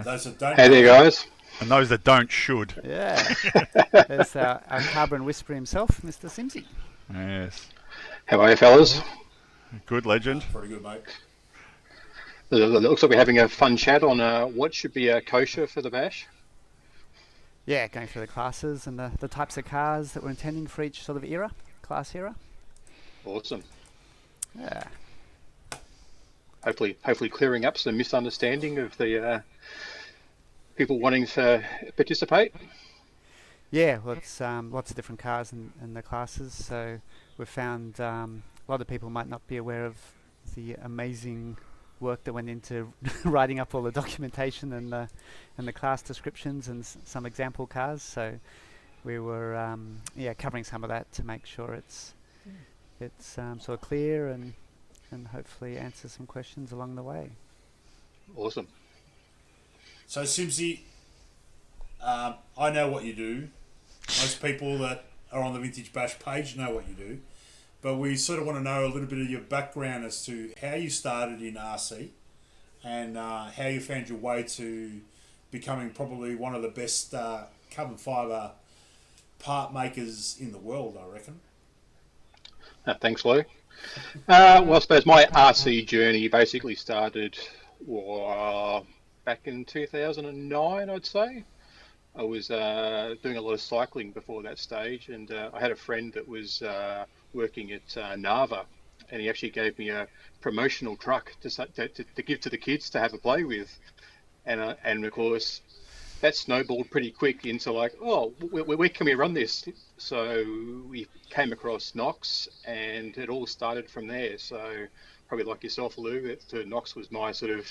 Speaker 1: Those that don't
Speaker 4: Hey there, guys.
Speaker 3: And those that don't should.
Speaker 2: Yeah. There's our carbon whisperer himself, Mr. Simsy.
Speaker 3: Yes.
Speaker 4: How are you, fellas?
Speaker 3: Good legend.
Speaker 1: Pretty good, mate.
Speaker 4: It looks like we're having a fun chat on what should be kosher for the bash.
Speaker 2: Yeah, going through the classes and the types of cars that we're intending for each sort of class era.
Speaker 4: Awesome.
Speaker 2: Yeah.
Speaker 4: Hopefully clearing up some misunderstanding of the people wanting to participate.
Speaker 2: Yeah, well, it's lots of different cars in the classes, so we've found a lot of people might not be aware of the amazing work that went into writing up all the documentation and the class descriptions and some example cars. So we were covering some of that to make sure it's sort of clear and hopefully answer some questions along the way.
Speaker 4: Awesome.
Speaker 1: So, Simsy, I know what you do. Most people that are on the Vintage Bash page know what you do. But we sort of want to know a little bit of your background as to how you started in RC and how you found your way to becoming probably one of the best carbon fibre part makers in the world, I reckon.
Speaker 4: Thanks, Lou. Well, I suppose my RC journey basically started back in 2009, I'd say. I was doing a lot of cycling before that stage, and I had a friend that was working at Nava, and he actually gave me a promotional truck to give to the kids to have a play with, and of course that snowballed pretty quick into like, oh, where can we run this? So we came across Knox, and it all started from there. So probably like yourself, Lou, Knox was my sort of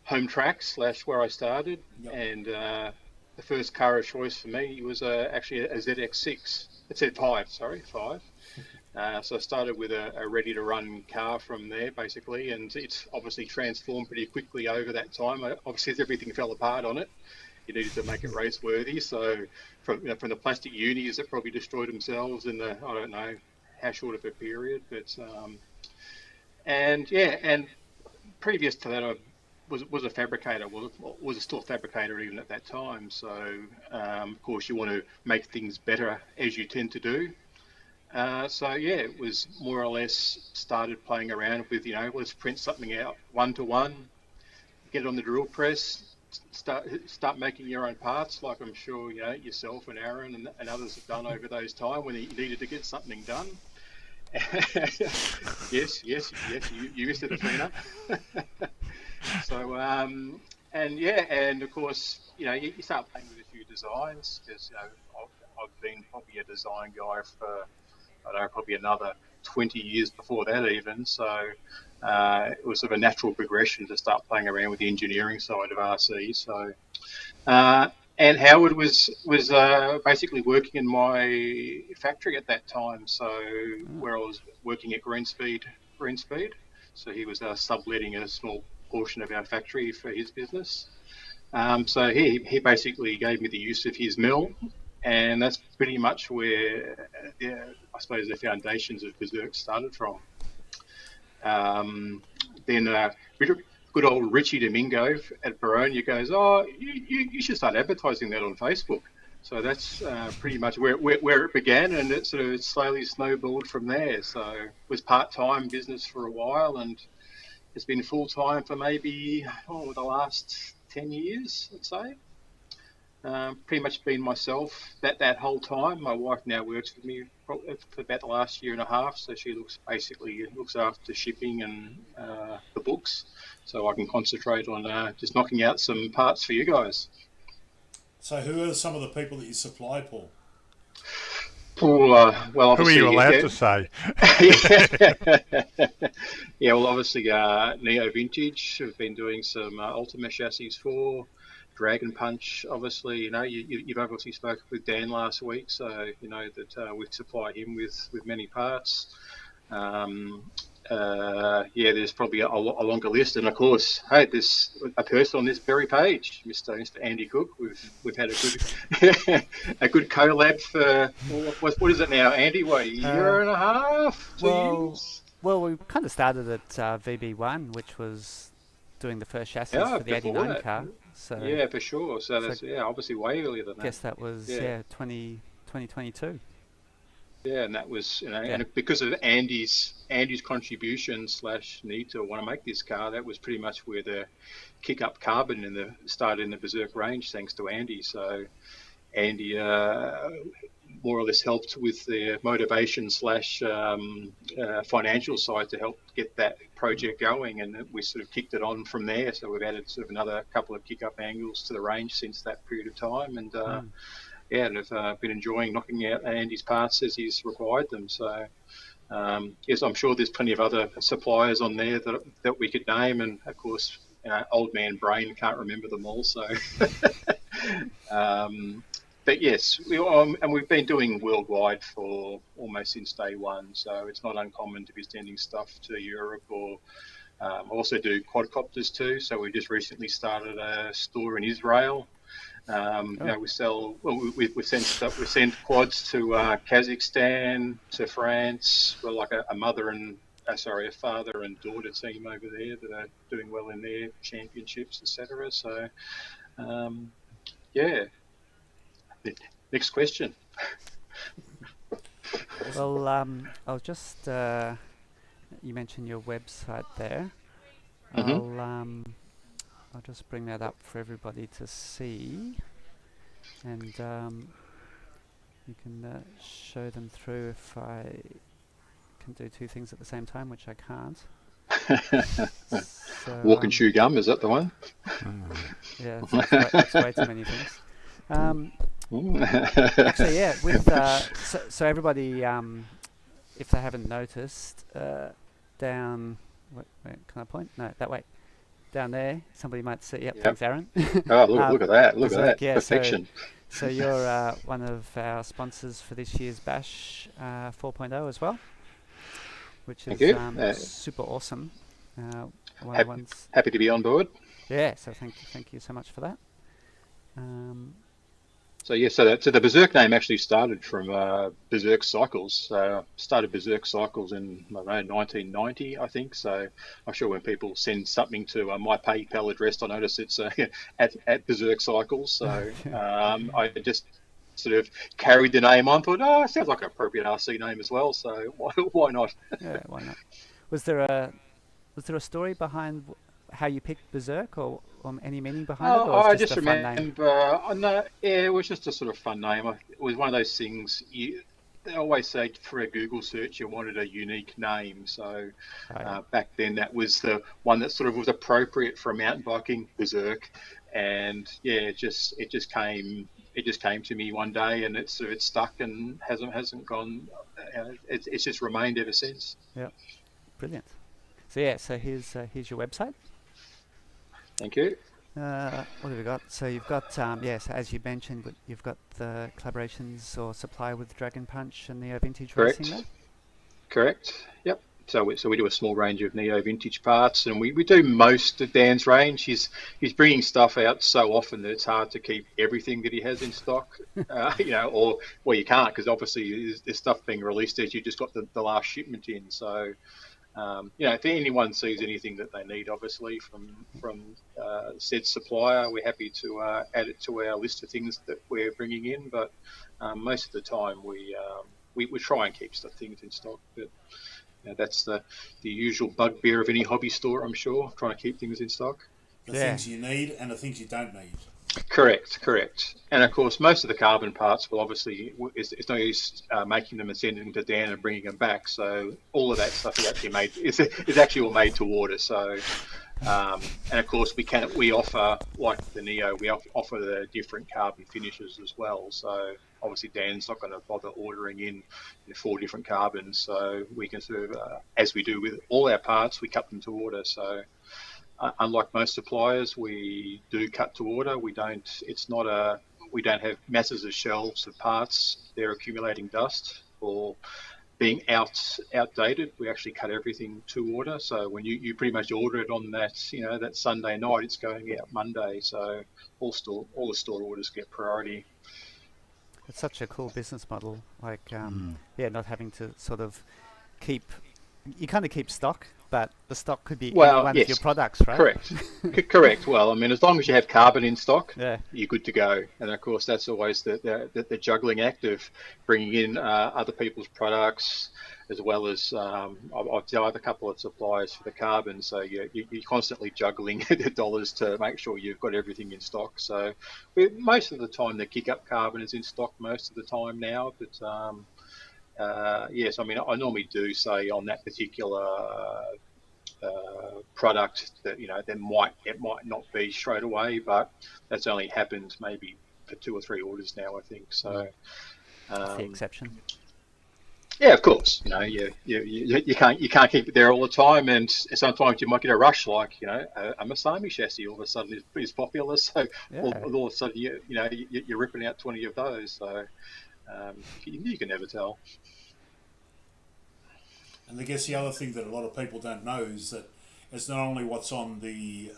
Speaker 4: home track / where I started.
Speaker 1: Yep.
Speaker 4: And the first car of choice for me was actually a ZX6. It said 5. So I started with a ready-to-run car from there, basically, and it's obviously transformed pretty quickly over that time. Obviously, everything fell apart on it. You needed to make it race-worthy. So from the plastic unis that probably destroyed themselves in I don't know how short of a period, but and previous to that, I was a fabricator. Was still a fabricator even at that time. So of course, you want to make things better as you tend to do. So yeah, it was more or less started playing around with, let's print something out 1-to-1, get it on the drill press, start making your own parts, like I'm sure yourself and Aaron and others have done over those time when you needed to get something done. yes, you missed it, Athena. So and of course, you start playing with a few designs because I've been probably a design guy for, I don't know, probably another 20 years before that even. So it was sort of a natural progression to start playing around with the engineering side of RC. So and Howard was basically working in my factory at that time. So where I was working at Greenspeed. So he was subletting a small portion of our factory for his business. So he basically gave me the use of his mill, and that's pretty much where I suppose the foundations of Berserk started from. Then good old Richie Domingo at Baronia goes, "Oh, you should start advertising that on Facebook." So that's pretty much where it began, and it sort of slowly snowballed from there. So it was part-time business for a while, and it's been full-time for maybe the last 10 years, I'd say. Pretty much been myself that whole time. My wife now works with me for about the last year and a half, so she looks after shipping and the books, so I can concentrate on just knocking out some parts for you guys.
Speaker 1: So who are some of the people that you supply, Paul?
Speaker 4: Well,
Speaker 3: Who are
Speaker 4: obviously,
Speaker 3: you allowed to say?
Speaker 4: Yeah, well, obviously, Neo Vintage have been doing some Ultima chassis for Dragon Punch. Obviously, you've obviously spoken with Dan last week, so you know that we supply him with many parts. There's probably a longer list, and of course, hey, there's a person on this very page, Mr. Andy Cook. We've had a good collab for what is it now, Andy? What, a year and a half? 2 years?
Speaker 2: Well, we kind of started at VB1, which was doing the first chassis for the 89
Speaker 4: that.
Speaker 2: car. So
Speaker 4: Yeah, for sure. So that's obviously way earlier than that.
Speaker 2: I guess that was 2022.
Speaker 4: Yeah, and that was and because of Andy's contribution / need to want to make this car, that was pretty much where the kick up carbon started in the Berserk range, thanks to Andy. So Andy more or less helped with the motivation / financial side to help get that project going, and we sort of kicked it on from there. So we've added sort of another couple of kick up angles to the range since that period of time, and and I've been enjoying knocking out Andy's parts as he's required them. So, yes, I'm sure there's plenty of other suppliers on there that we could name, and of course, old man brain can't remember them all. So, but yes, we've been doing worldwide for almost since day one. So it's not uncommon to be sending stuff to Europe, or also do quadcopters too. So we just recently started a store in Israel. We sell. Well, we send quads to Kazakhstan, to France. We're like a father and daughter team over there that are doing well in their championships, etc. So, Next question.
Speaker 2: Well, I'll just you mentioned your website there.
Speaker 4: Mm-hmm.
Speaker 2: I'll just bring that up for everybody to see, and you can show them through if I can do two things at the same time, which I can't. So,
Speaker 4: Walk and chew gum, is that the one?
Speaker 2: Yeah, it's way too many things. Actually, yeah. With so everybody, if they haven't noticed, down. Wait, can I point? No, that way. Down there, somebody might see. Yep. Thanks, Aaron.
Speaker 4: Oh, look at that! Look at that!
Speaker 2: Yeah,
Speaker 4: Perfection.
Speaker 2: So you're one of our sponsors for this year's Bash 4.0 as well, which is super awesome.
Speaker 4: Happy to be on board.
Speaker 2: Yeah. So thank you so much for that.
Speaker 4: So the Berserk name actually started from Berserk Cycles. Started Berserk Cycles in 1990, I think. So I'm sure when people send something to my PayPal address, I notice it's at Berserk Cycles. So I just sort of carried the name on. Thought, oh, it sounds like an appropriate RC name as well. So why not?
Speaker 2: Yeah, why not? Was there a story behind how you picked Berserk, or any meaning behind it, or
Speaker 4: I
Speaker 2: was it
Speaker 4: just
Speaker 2: just a fun name?
Speaker 4: remember. No, yeah, it was just a sort of fun name. It was one of those things. They always say for a Google search you wanted a unique name. So
Speaker 2: Right.
Speaker 4: back then that was the one that sort of was appropriate for mountain biking, Berserk. And yeah, it just came to me one day, and it's stuck and hasn't gone. It's just remained ever since.
Speaker 2: Yeah, brilliant. So yeah, so here's your website.
Speaker 4: Thank you.
Speaker 2: What have we got? So you've got yes, as you mentioned, you've got the collaborations or supply with Dragon Punch and Neo Vintage
Speaker 4: Correct.
Speaker 2: Racing there.
Speaker 4: Correct. Yep. So we do a small range of Neo Vintage parts, and we do most of Dan's range. He's bringing stuff out so often that it's hard to keep everything that he has in stock. Or well, you can't, because obviously there's stuff being released as you just got the last shipment in. So if anyone sees anything that they need, obviously from said supplier, we're happy to add it to our list of things that we're bringing in. But most of the time, we try and keep things in stock. But that's the usual bugbear of any hobby store, I'm sure, trying to keep things in stock.
Speaker 1: The
Speaker 2: Yeah.
Speaker 1: things you need and the things you don't need.
Speaker 4: Correct. And of course, most of the carbon parts will obviously, it's no use making them and sending them to Dan and bringing them back. So all of that stuff is actually made, is actually all made to order. So, and of course, we offer, like the Neo, we offer the different carbon finishes as well. So obviously Dan's not going to bother ordering in 4 different carbons. So we can sort of, as we do with all our parts, we cut them to order. So unlike most suppliers, we do cut to order. We don't have masses of shelves of parts. They're accumulating dust or being outdated. We actually cut everything to order. So when you pretty much order it on that Sunday night, it's going out Monday. So all the store orders get priority.
Speaker 2: It's such a cool business model. Like not having to sort of keep stock, but the stock could be any one of your products, right?
Speaker 4: Correct. Correct. Well, I mean, as long as you have carbon in stock,
Speaker 2: Yeah.
Speaker 4: you're good to go. And of course, that's always the juggling act of bringing in other people's products, as well as I've dealt with a couple of suppliers for the carbon. So you're constantly juggling the dollars to make sure you've got everything in stock. So most of the time, the kick-up carbon is in stock most of the time now, but yes, I mean, I normally do say on that particular product that it might not be straight away, but that's only happened maybe for 2 or 3 orders now, I think. So
Speaker 2: That's the exception.
Speaker 4: yeah, of course, you can't keep it there all the time, and sometimes you might get a rush, like a Masami chassis all of a sudden is popular, so
Speaker 2: Yeah.
Speaker 4: all of a sudden you're ripping out 20 of those. So you can never tell.
Speaker 1: And I guess the other thing that a lot of people don't know is that it's not only what's on the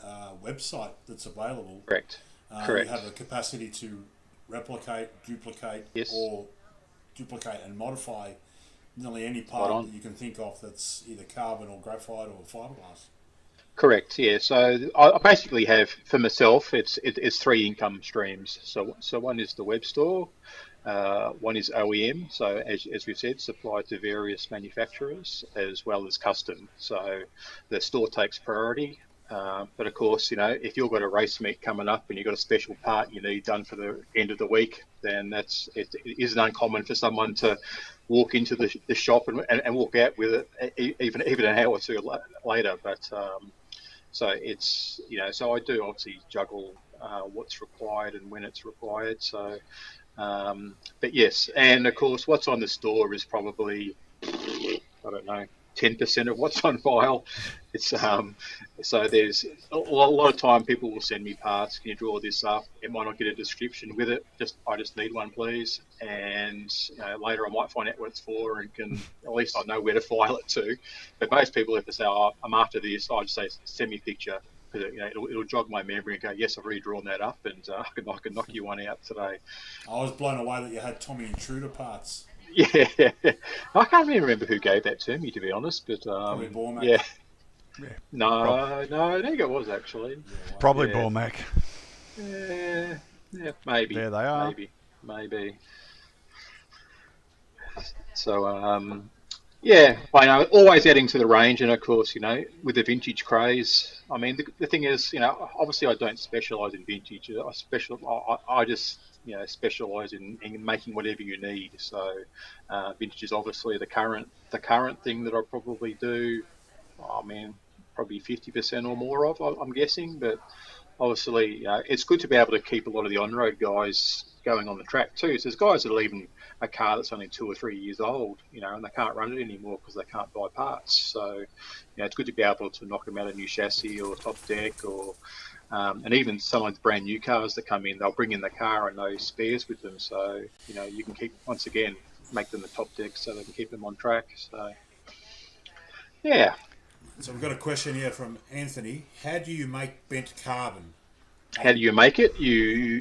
Speaker 1: website that's available.
Speaker 4: Correct.
Speaker 1: You have a capacity to replicate, duplicate,
Speaker 4: Yes.
Speaker 1: or duplicate and modify nearly any
Speaker 4: Spot
Speaker 1: part
Speaker 4: on.
Speaker 1: that you can think of that's either carbon or graphite or fiberglass.
Speaker 4: Correct. Yeah. So I basically have, for myself, it's 3 income streams. So one is the web store, one is OEM. So as we've said, supplied to various manufacturers, as well as custom. So the store takes priority. But of course, if you've got a race meet coming up and you've got a special part you need done for the end of the week, then it isn't uncommon for someone to walk into the shop and walk out with it even an hour or 2 later. But so it's so I do obviously juggle what's required and when it's required. So but yes, and of course what's on the store is probably, I don't know, 10% of what's on file. It's so there's a lot of time people will send me parts. Can you draw this up? It might not get a description with it. I just need one, please. And later I might find out what it's for and can at least I know where to file it to. But most people, if they say, "Oh, I'm after this," I just say, "Send me a picture." Because it'll jog my memory and go, "Yes, I've already drawn that up, and I can knock you one out today."
Speaker 1: I was blown away that you had Tommy Intruder parts.
Speaker 4: Yeah, I can't really remember who gave that to me, to be honest. But
Speaker 1: Probably Bormac.
Speaker 4: yeah,
Speaker 3: Yeah.
Speaker 4: no, I think it was actually.
Speaker 1: Yeah, wow.
Speaker 3: Probably
Speaker 4: Yeah.
Speaker 3: Bormac.
Speaker 4: Yeah, maybe.
Speaker 3: There they are.
Speaker 4: Maybe. maybe. So yeah, I know, always adding to the range, and of course, with the vintage craze. I mean, the thing is, obviously, I don't specialize in vintage. I just, specialize in making whatever you need. So, vintage is obviously the current thing that I probably do. I mean, probably 50% or more of, I'm guessing, but obviously, it's good to be able to keep a lot of the on-road guys going on the track too. So there's guys that are leaving a car that's only 2 or 3 years old, and they can't run it anymore because they can't buy parts. So, it's good to be able to knock them out a new chassis or top deck, or and even some of the brand new cars that come in, they'll bring in the car and no spares with them. So, you can make them the top deck so they can keep them on track. So, yeah.
Speaker 1: So we've got a question here from Anthony. How do you make bent carbon?
Speaker 4: How do you make it? You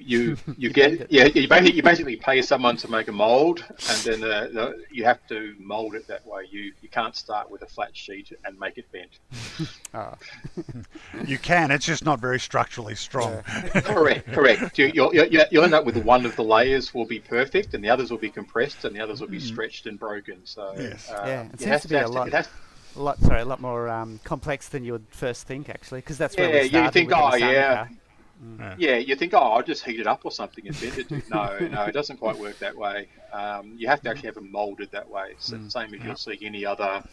Speaker 4: get you basically pay someone to make a mold, and then you have to mold it that way. You can't start with a flat sheet and make it bent.
Speaker 3: You can. It's just not very structurally strong.
Speaker 2: Yeah.
Speaker 4: Correct. You'll end up with one of the layers will be perfect, and the others will be compressed, and the others will be stretched and broken. So
Speaker 3: Yes.
Speaker 2: It seems to be a lot more complex than you would first think, actually, because that's where we started.
Speaker 4: You think,
Speaker 2: with the
Speaker 4: oh
Speaker 2: Masami
Speaker 4: yeah.
Speaker 2: car.
Speaker 4: Yeah, you think, I'll just heat it up or something and bend it. No, it doesn't quite work that way. You have to actually have them molded that way. It's the same as you'll see any other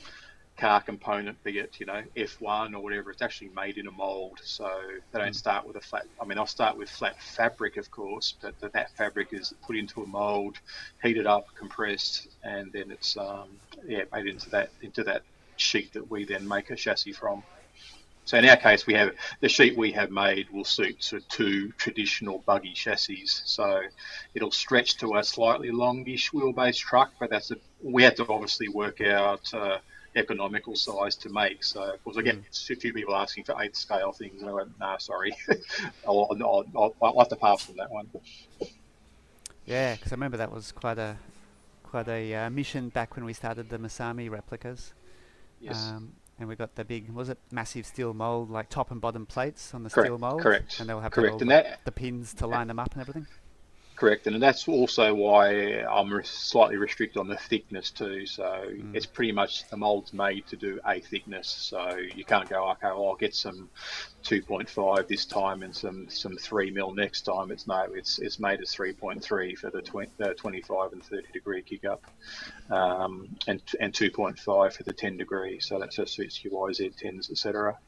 Speaker 4: car component, be it, F1 or whatever. It's actually made in a mold. So they don't start with a flat. I mean, I'll start with flat fabric, of course, but that fabric is put into a mold, heated up, compressed, and then it's made into that sheet that we then make a chassis from. So in our case, the sheet we have made will suit sort of two traditional buggy chassis. So it'll stretch to a slightly longish wheelbase truck, but we had to obviously work out economical size to make. So of course, I get a few people asking for 8th scale things, and I went, no, sorry, I'll have to pass on that one.
Speaker 2: Yeah, because I remember that was quite a mission back when we started the Masami replicas.
Speaker 4: Yes.
Speaker 2: And we got the big, was it massive steel mold, like top and bottom plates on the steel mold?
Speaker 4: Correct.
Speaker 2: And they'll have
Speaker 4: Correct.
Speaker 2: the pins to line them up and everything?
Speaker 4: Correct, and that's also why I'm slightly restricted on the thickness too. So it's pretty much the mold's made to do a thickness. So you can't go, okay, well, I'll get some 2.5 this time and some 3 mil next time. It's made as 3.3 for the 25 and 30 degree kick up, and 2.5 for the 10 degree. So that just suits your YZ10s, etc.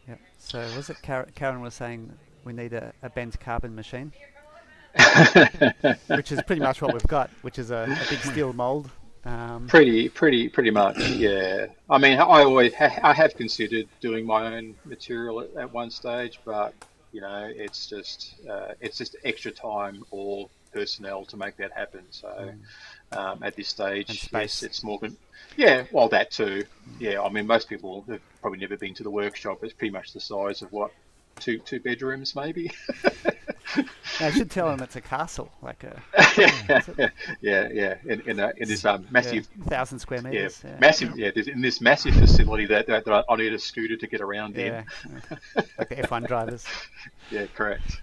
Speaker 2: Yeah. So was it Karen was saying we need a bent carbon machine, which is pretty much what we've got, which is a big steel mold.
Speaker 4: Pretty much, yeah. I mean, I have considered doing my own material at one stage, but it's just extra time or personnel to make that happen. So at this stage, yes, it's more. Yeah, well, that too. Yeah, I mean, most people have probably never been to the workshop. It's pretty much the size of what. Two bedrooms, maybe.
Speaker 2: I should tell them it's a castle, like a.
Speaker 4: Yeah. In this massive
Speaker 2: 1,000 square meters.
Speaker 4: Yeah, massive. Yeah, in this massive facility that I need a scooter to get around in.
Speaker 2: Like the F1 drivers.
Speaker 4: Yeah, correct.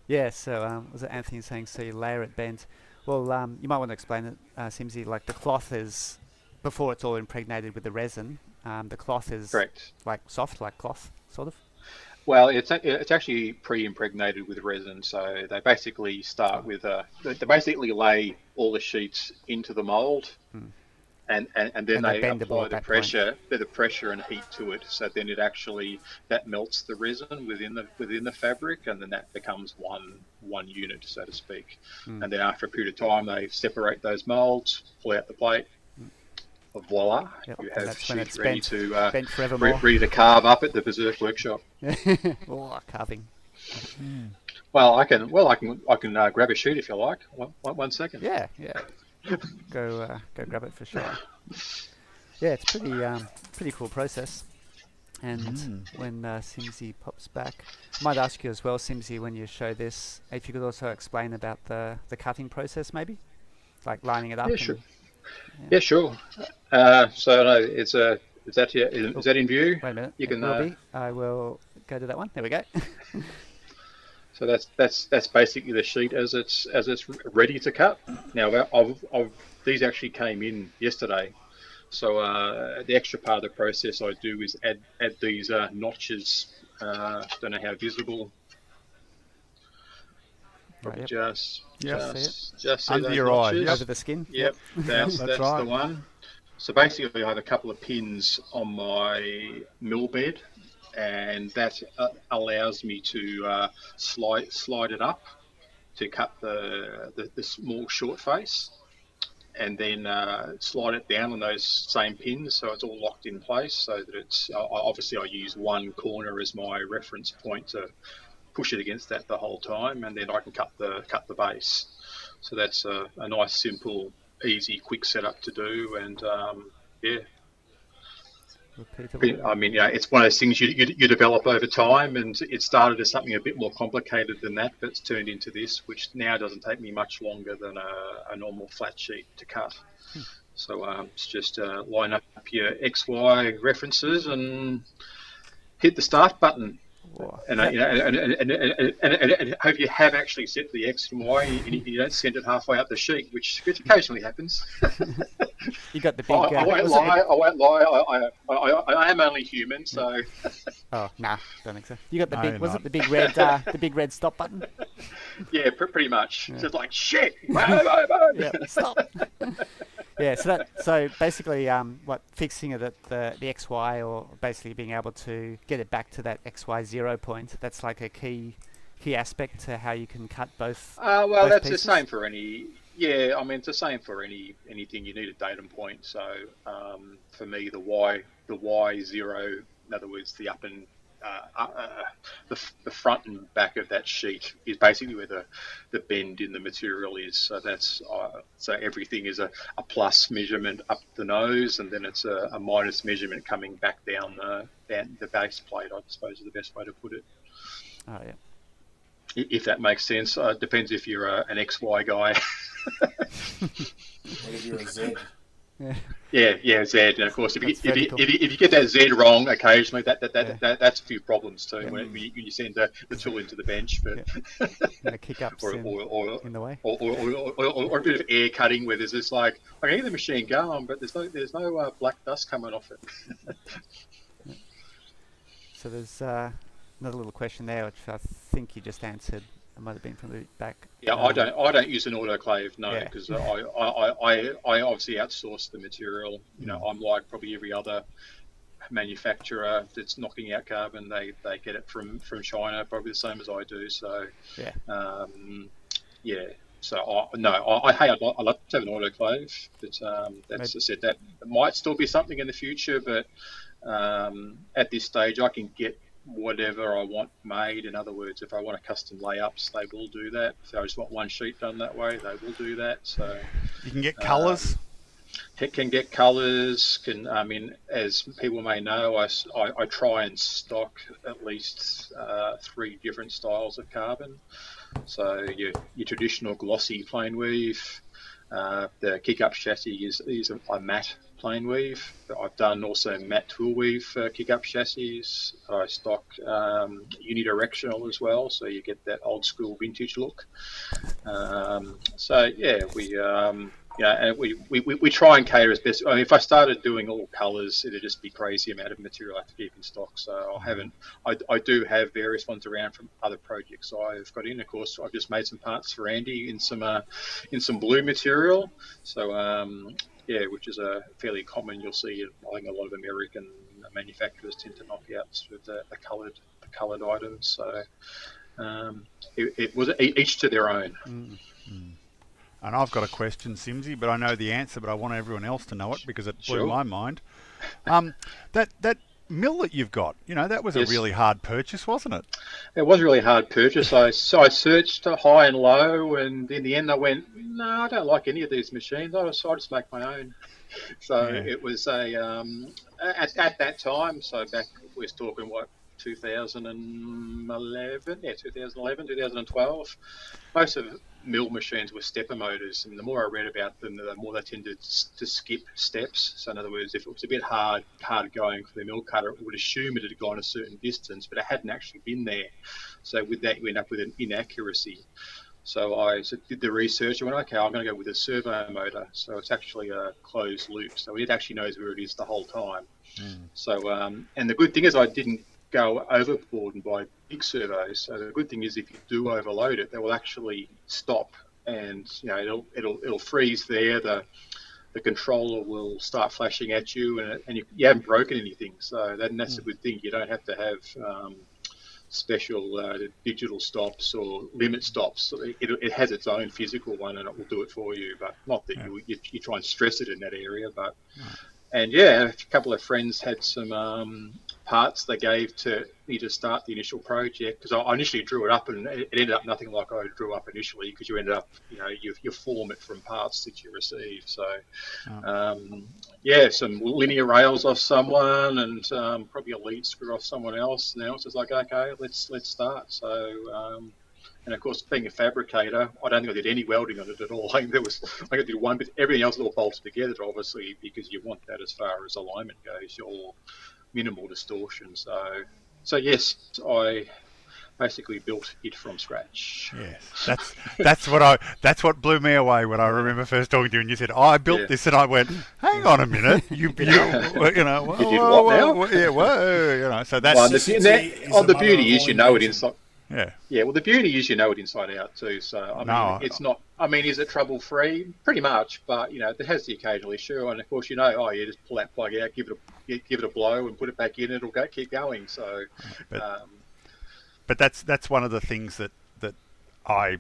Speaker 2: Yeah. So was it Anthony saying? So you layer it bent. Well, you might want to explain it, Simsy. Like the cloth is before it's all impregnated with the resin. The cloth is
Speaker 4: correct.
Speaker 2: Like soft, like cloth, sort of.
Speaker 4: Well, it's actually pre-impregnated with resin, so they basically start with they basically lay all the sheets into the mold, and then they apply the pressure and heat to it. So then that melts the resin within the fabric, and then that becomes one unit, so to speak. And then after a period of time, they separate those molds, pull out the plate. Voila!
Speaker 2: Yep.
Speaker 4: You have sheets
Speaker 2: ready
Speaker 4: to carve up at the Berserk workshop.
Speaker 2: Carving.
Speaker 4: Well, I can grab a sheet if you like. One second.
Speaker 2: Yeah. Go grab it for sure. Yeah, it's pretty cool process. And when Simsy pops back, I might ask you as well, Simsy, when you show this, if you could also explain about the cutting process, maybe, like lining it up.
Speaker 4: Yeah, sure. Yeah, sure. So no, is that in view?
Speaker 2: Wait a minute.
Speaker 4: You can.
Speaker 2: I will go to that one. There we go.
Speaker 4: So that's basically the sheet as it's ready to cut. Now these actually came in yesterday, so the extra part of the process I do is add these notches. Don't know how visible.
Speaker 2: Right, yep.
Speaker 4: Just see
Speaker 3: Under
Speaker 4: those
Speaker 3: your eye,
Speaker 4: notches.
Speaker 3: yep.
Speaker 2: Over the skin.
Speaker 4: Yep, that's
Speaker 3: right.
Speaker 4: the one. So basically, I have a couple of pins on my mill bed, and that allows me to slide it up to cut the small short face, and then slide it down on those same pins, so it's all locked in place. So that it's obviously I use one corner as my reference point to push it against that the whole time, and then I can cut the base. So that's a nice, simple, easy, quick setup to do, and yeah.
Speaker 2: Repeatable.
Speaker 4: I mean, it's one of those things you develop over time, and it started as something a bit more complicated than that, but it's turned into this, which now doesn't take me much longer than a normal flat sheet to cut. So it's just line up your XY references and hit the start button.
Speaker 2: Whoa.
Speaker 4: And hope you have actually set the X and Y, and you don't send it halfway up the sheet, which occasionally happens.
Speaker 2: You got the big.
Speaker 4: I won't lie. I am only human, so.
Speaker 2: Oh nah, don't think so. You got the
Speaker 3: No,
Speaker 2: big.
Speaker 3: you're
Speaker 2: Was
Speaker 3: not.
Speaker 2: it the big red? The big red stop button.
Speaker 4: Yeah, pretty much.
Speaker 2: Yeah.
Speaker 4: Just like shit.
Speaker 2: Yeah, stop. Yeah, so basically, fixing it at the XY, or basically being able to get it back to that XY 0 point. That's like a key aspect to how you can cut both.
Speaker 4: Well,
Speaker 2: both
Speaker 4: that's
Speaker 2: pieces?
Speaker 4: the same for any. Yeah, I mean it's the same for anything. You need a datum point. So for me, the Y 0, in other words, the up and the front and back of that sheet is basically where the bend in the material is. So that's so everything is a plus measurement up the nose, and then it's a minus measurement coming back down the base plate, I suppose is the best way to put it.
Speaker 2: Oh yeah.
Speaker 4: If that makes sense. Depends if you're an XY guy.
Speaker 1: What if you're a Z?
Speaker 2: Yeah.
Speaker 4: Yeah, Z. And of course, if
Speaker 2: That's
Speaker 4: you
Speaker 2: vertical.
Speaker 4: get that Z wrong occasionally, that's a few problems too.
Speaker 2: Yeah.
Speaker 4: When you send the tool into the bench, but
Speaker 2: And the kick ups
Speaker 4: or
Speaker 2: in the way.
Speaker 4: a bit of air cutting where there's this like I can hear the machine going, but there's no black dust coming off it.
Speaker 2: So there's another little question there, which I think you just answered. It might have been from the back.
Speaker 4: Yeah, I don't use an autoclave, no,
Speaker 2: Yeah.
Speaker 4: because I obviously outsource the material. You know, I'm like probably every other manufacturer that's knocking out carbon. They get it from China, probably the same as I do. So
Speaker 2: Yeah.
Speaker 4: yeah. So I'd love to have an autoclave, but that's I said that might still be something in the future. But at this stage, I can get whatever I want made. In other words, if I want a custom layups, they will do that. If I just want one sheet done that way, they will do that. So
Speaker 3: You can get colours.
Speaker 4: it can get colours. I mean, as people may know, I try and stock at least 3 different styles of carbon. So your traditional glossy plain weave. The kick-up chassis is a matte plain weave. I've done also matte tool weave for kick-up chassis. I stock unidirectional as well, so you get that old school vintage look. So yeah, we try and cater as best. I mean, if I started doing all colours, it'd just be crazy amount of material I have to keep in stock. So I do have various ones around from other projects I've got in. Of course, I've just made some parts for Andy in some blue material. So yeah, which is a fairly common. You'll see. I think a lot of American manufacturers tend to knock out sort of the coloured items. So it was each to their own.
Speaker 3: And I've got a question, Simsy, but I know the answer, but I want everyone else to know it because it blew
Speaker 4: Sure.
Speaker 3: my mind. That mill that you've got, that was
Speaker 4: Yes.
Speaker 3: a really hard purchase, wasn't it?
Speaker 4: It was a really hard purchase. I searched high and low, and in the end I went, no, I don't like any of these machines. I'll just make my own. So
Speaker 3: Yeah.
Speaker 4: it was at that time. So back we're talking 2011, 2012. Most of mill machines were stepper motors, and the more I read about them, the more they tended to skip steps. So in other words, if it was a bit hard going for the mill cutter, it would assume it had gone a certain distance, but it hadn't actually been there. So with that, you end up with an inaccuracy. So I did the research. I went, okay, I'm going to go with a servo motor. So it's actually a closed loop. So it actually knows where it is the whole time. So, and the good thing is I didn't go overboard and buy big servos. So the good thing is if you do overload it, they will actually stop, and it'll freeze there. The controller will start flashing at you, and you haven't broken anything. So that's a good thing. You don't have to have special digital stops or limit stops. It has its own physical one, and it will do it for you. But not that you try and stress it in that area. But and a couple of friends had some parts they gave to me to start the initial project, because I initially drew it up, and it ended up nothing like I drew up initially, because you ended up, you form it from parts that you receive. So, some linear rails off someone, and probably a lead screw off someone else. And then I was just like, okay, let's start. So, and of course, being a fabricator, I don't think I did any welding on it at all. I could do one bit, everything else is all bolted together, obviously, because you want that as far as alignment goes. You're minimal distortion. So yes, I basically built it from scratch.
Speaker 3: Yes, that's what blew me away when I remember first talking to you, and you said, "Oh, I built this," and I went, "Hang on a minute, you
Speaker 4: you did what now?
Speaker 3: So that's
Speaker 4: the beauty is it inside.
Speaker 3: Yeah.
Speaker 4: Well, the beauty is it inside out too. So it's not. Is it trouble free? Pretty much, but it has the occasional issue, and of course you just pull that plug out, give it a blow, and put it back in. It'll keep going. So,
Speaker 3: but that's one of the things that I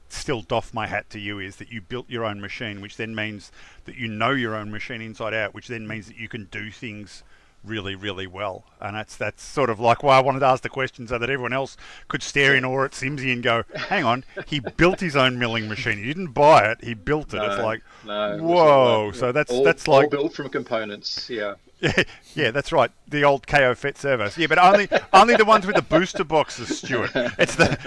Speaker 3: still doff my hat to you, is that you built your own machine, which then means that you know your own machine inside out, which then means that you can do things really, really well. And that's sort of like why I wanted to ask the question, so that everyone else could stare in awe at Simsy and go, hang on, he built his own milling machine. He didn't buy it, he built it. It's like, whoa. So that's like
Speaker 4: all built from components.
Speaker 3: Yeah, that's right. The old KO FET servos. Yeah, but only the ones with the booster boxes, Stuart. It's the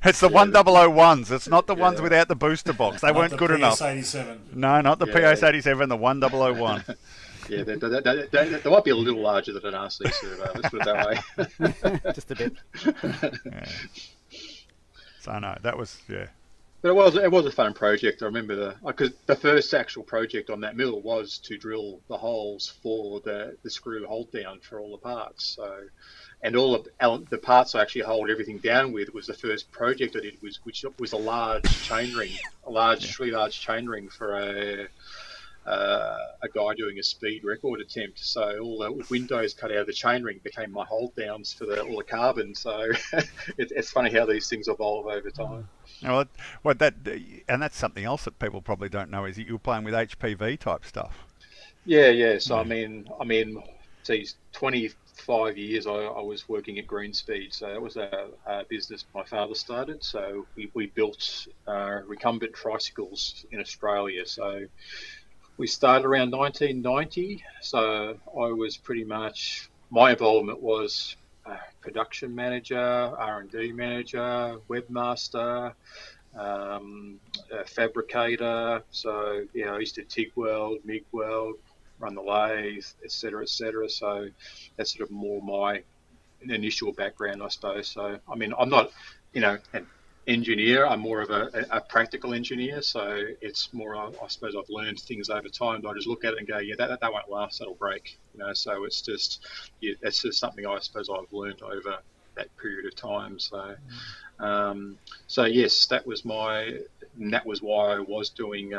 Speaker 3: 1001s. It's not the ones without the booster box. They weren't good enough.
Speaker 1: PS87.
Speaker 3: No, not the PS87. The 1001.
Speaker 4: Yeah, they might be a little larger than an RC servo. Let's put it that
Speaker 2: way. Just a bit.
Speaker 3: So no, that was
Speaker 4: But it was a fun project. I remember because the first actual project on that mill was to drill the holes for the screw hold down for all the parts. So, and all of the parts I actually hold everything down with was the first project I did, which was a large chain ring, really large chain ring for a guy doing a speed record attempt. So all the windows cut out of the chain ring became my hold downs for all the carbon. So it's funny how these things evolve over time.
Speaker 3: Well, and that's something else that people probably don't know, is that you were playing with HPV type stuff.
Speaker 4: Yeah. So geez, 25 years I was working at Greenspeed. So that was a business my father started. So we built recumbent tricycles in Australia. So we started around 1990, so I was pretty much, my involvement was production manager, R&D manager, webmaster, fabricator. So I used to TIG weld, MIG weld, run the lathe, etc. So that's sort of more my initial background, I suppose. So I'm not an engineer. I'm more of a practical engineer, so it's more, I suppose I've learned things over time, but I just look at it and go, that won't last, that'll break, so it's just, that's just something I suppose I've learned over that period of time. So yes, that was why I was doing,